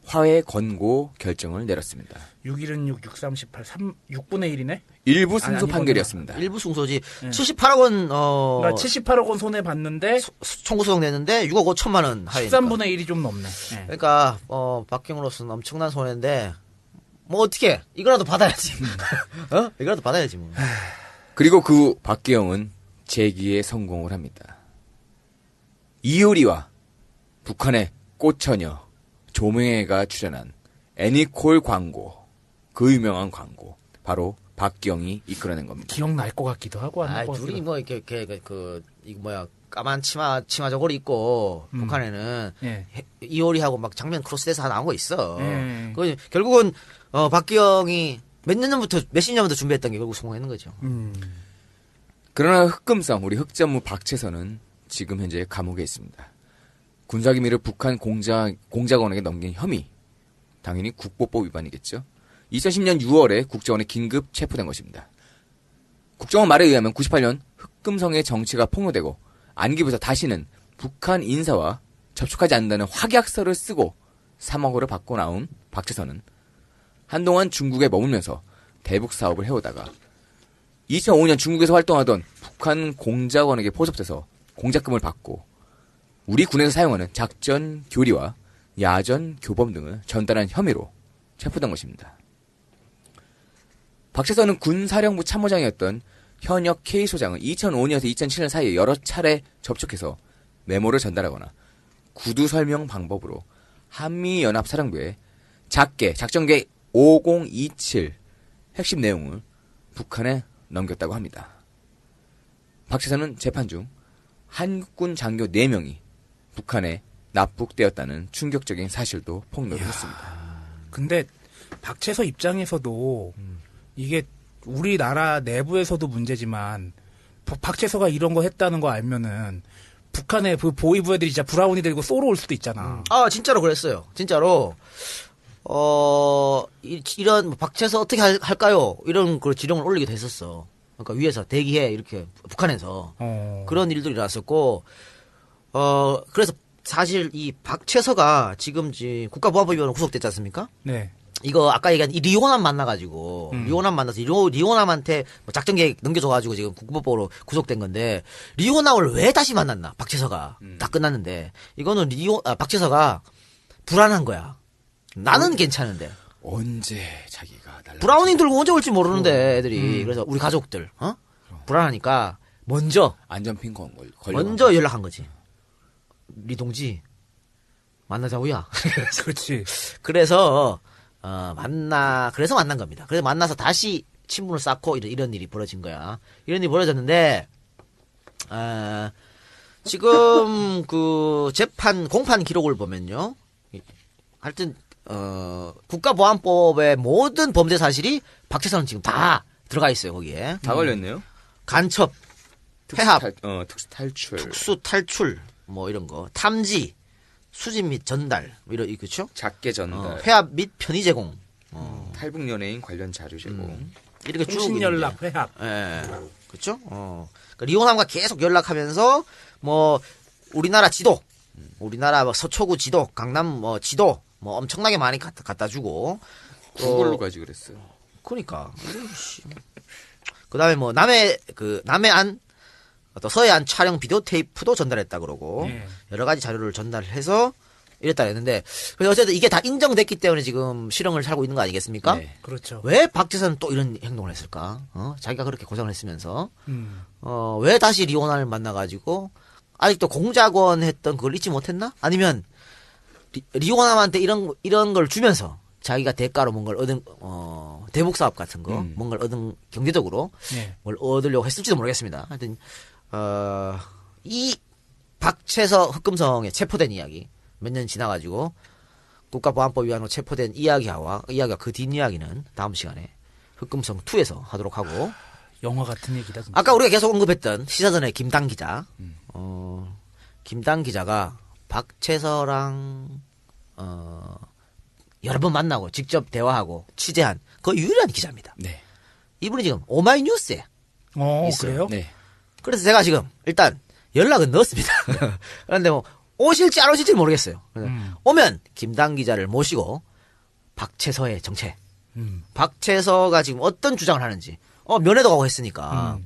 화해 권고 결정을 내렸습니다. 6일은 6, 3, 18, 6분의 1이네? 일부 승소 판결이었습니다. 일부 승소지. 78억 원, 그러니까 78억 원 손해 봤는데 청구소송 냈는데 6억 5천만 원 하이니까. 13분의 1이 좀 넘네. 네. 그러니까 박경으로서는 엄청난 손해인데 뭐 어떻게 이거라도 받아야지. 이거라도 받아야지 뭐. 그리고 그 후 박기영은 재기에 성공을 합니다. 이효리와 북한의 꽃처녀 조명애가 출연한 애니콜 광고, 그 유명한 광고 바로 박기영이 이끌어낸 겁니다. 기억날 것 같기도 하고 안 나고. 둘이 뭐 이렇게 까만 치마 저고리 입고 북한에는 이효리하고 막 장면 크로스돼서 나온 거 있어. 그 결국은 박기영이 몇십 년부터 준비했던 게 결국 성공했는 거죠. 그러나 흑금성 우리 흑전무 박채서는 지금 현재 감옥에 있습니다. 군사기밀을 북한 공작원에게 넘긴 혐의, 당연히 국보법 위반이겠죠. 2010년 6월에 국정원에 긴급 체포된 것입니다. 국정원 말에 의하면 98년 흑금성의 정치가 폭로되고 안기부에서 다시는 북한 인사와 접촉하지 않는다는 확약서를 쓰고 3억 원을 받고 나온 박채서는 한동안 중국에 머물면서 대북 사업을 해오다가 2005년 중국에서 활동하던 북한 공작원에게 포섭돼서 공작금을 받고 우리 군에서 사용하는 작전 교리와 야전 교범 등을 전달한 혐의로 체포된 것입니다. 박채서는 군사령부 참모장이었던 현역 K소장은 2005년에서 2007년 사이에 여러 차례 접촉해서 메모를 전달하거나 구두 설명 방법으로 한미연합사령부에 작게 작전계 5027 핵심 내용을 북한에 넘겼다고 합니다. 박채서는 재판 중 한국군 장교 4명이 북한에 납북되었다는 충격적인 사실도 폭로를 했습니다. 근데 박채서 입장에서도 이게 우리나라 내부에서도 문제지만 박채서가 이런 거 했다는 거 알면은 북한의 그 보위부 애들이 진짜 브라우니 들고 쏘러올 수도 있잖아. 진짜로 그랬어요. 진짜로. 이런 박채서 어떻게 할까요? 이런 그 지령을 올리기도 했었어. 그러니까 위에서 대기해 이렇게 북한에서 그런 일들이 일어났었고 그래서 사실 이 박채서가 지금 국가보안법위원으로 구속됐지 않습니까? 네. 이거 아까 얘기한 이 리오남 만나가지고 리오남 만나서 리오남한테 뭐 작전 계획 넘겨줘가지고 지금 국가법으로 구속된 건데 리오남을 왜 다시 만났나 박채서가 다 끝났는데 이거는 박채서가 불안한 거야. 나는 괜찮은데 언제 자기가 브라우닝 들고 언제 올지 모르는데 애들이 그래서 우리 가족들 불안하니까 먼저 안전핀 걸려. 먼저 연락한 거지. 리 동지 만나자고야. 그렇지. 그래서 그래서 만난 겁니다. 그래서 만나서 다시 친분을 쌓고 이런 일이 벌어진 거야. 이런 일이 벌어졌는데 지금 그 재판 공판 기록을 보면요. 하여튼 국가보안법의 모든 범죄 사실이 박채서는 지금 다 들어가 있어요. 거기에 다 걸렸네요. 간첩, 회합, 특수 탈출, 뭐 이런 거, 탐지, 수집 및 전달, 이런 그렇죠? 작게 전달, 회합 및 편의 제공, 탈북 연예인 관련 자료 제공, 이렇게 쭉 통신 연락, 회합, 예, 그렇죠? 그러니까 리오남과 계속 연락하면서 뭐 우리나라 지도, 우리나라 뭐 서초구 지도, 강남 뭐 지도, 뭐 엄청나게 많이 갖다 주고, 구글로 가지 그랬어요. 그러니까. 그다음에 뭐 남해안 또 서해안 촬영 비디오 테이프도 전달했다 그러고 여러 가지 자료를 전달해서 이랬다 했는데 그래서 어쨌든 이게 다 인정됐기 때문에 지금 실형을 살고 있는 거 아니겠습니까? 네. 그렇죠. 왜 박재선은 또 이런 행동을 했을까? 자기가 그렇게 고생을 했으면서 왜 다시 리오나를 만나가지고 아직도 공작원 했던 그걸 잊지 못했나? 아니면 리오남한테 이런 걸 주면서 자기가 대가로 뭔가를 얻은 대북 사업 같은 거 뭔가를 얻은 경제적으로 뭘 얻으려고 했을지도 모르겠습니다. 하여튼 이 박채서 흑금성에 체포된 이야기 몇 년 지나가지고 국가보안법 위반으로 체포된 이야기와 그 뒷이야기는 다음 시간에 흑금성 2에서 하도록 하고 영화 같은 얘기다. 진짜. 아까 우리가 계속 언급했던 시사전의 김당 기자 김당 기자가 박채서랑 여러 번 만나고 직접 대화하고 취재한 그 유일한 기자입니다. 네. 이분이 지금 오마이뉴스에 있어요. 그래요? 네. 그래서 제가 지금 일단 연락은 넣었습니다. 그런데 뭐 오실지 안 오실지 모르겠어요. 오면 김당 기자를 모시고 박채서의 정체, 박채서가 지금 어떤 주장을 하는지, 면회도 가고 했으니까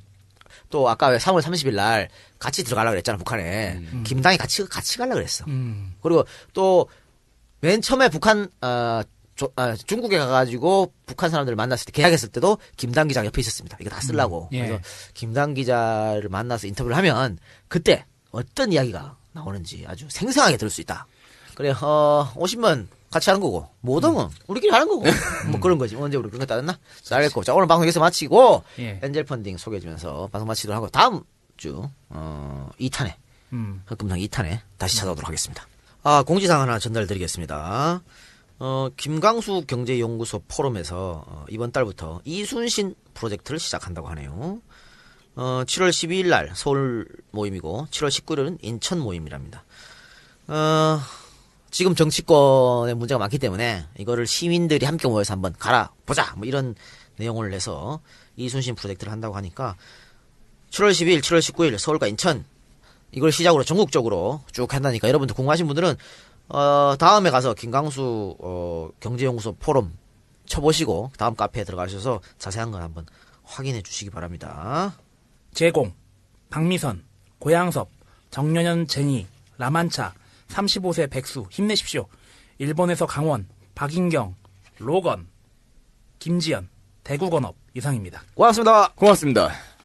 또 아까 왜 3월 30일 날 같이 들어가려고 그랬잖아 북한에. 김당이 같이 가려고 그랬어. 그리고 또 맨 처음에 북한 중국에 가가지고 북한 사람들을 만났을 때 계약했을 때도 김당 기자가 옆에 있었습니다. 이거 다 쓰려고. 그래서 김당 기자를 만나서 인터뷰를 하면 그때 어떤 이야기가 나오는지 아주 생생하게 들을 수 있다. 그래 오시면 같이 하는 거고 못 오면 우리끼리 하는 거고 뭐 그런 거지. 언제 우리 그런 거 따졌나? 알겠고. 자 오늘 방송 여기서 마치고 엔젤 펀딩 소개해주면서 방송 마치도록 하고 다음 주 2탄에 흑금성 2탄에 다시 찾아오도록 하겠습니다. 공지사항 하나 전달드리겠습니다. 김광수 경제연구소 포럼에서 이번 달부터 이순신 프로젝트를 시작한다고 하네요. 7월 12일 날 서울 모임이고 7월 19일은 인천 모임이랍니다. 지금 정치권에 문제가 많기 때문에 이거를 시민들이 함께 모여서 한번 갈아보자 뭐 이런 내용을 내서 이순신 프로젝트를 한다고 하니까 7월 12일, 7월 19일 서울과 인천 이걸 시작으로 전국적으로 쭉 한다니까 여러분들 궁금하신 분들은 다음에 가서 김광수 경제연구소 포럼 쳐보시고 다음 카페에 들어가셔서 자세한 건 한번 확인해 주시기 바랍니다. 제공 박미선, 고양섭, 정연현 제니, 라만차, 35세 백수 힘내십시오. 일본에서 강원, 박인경, 로건, 김지연, 대구건업 이상입니다. 고맙습니다. 고맙습니다.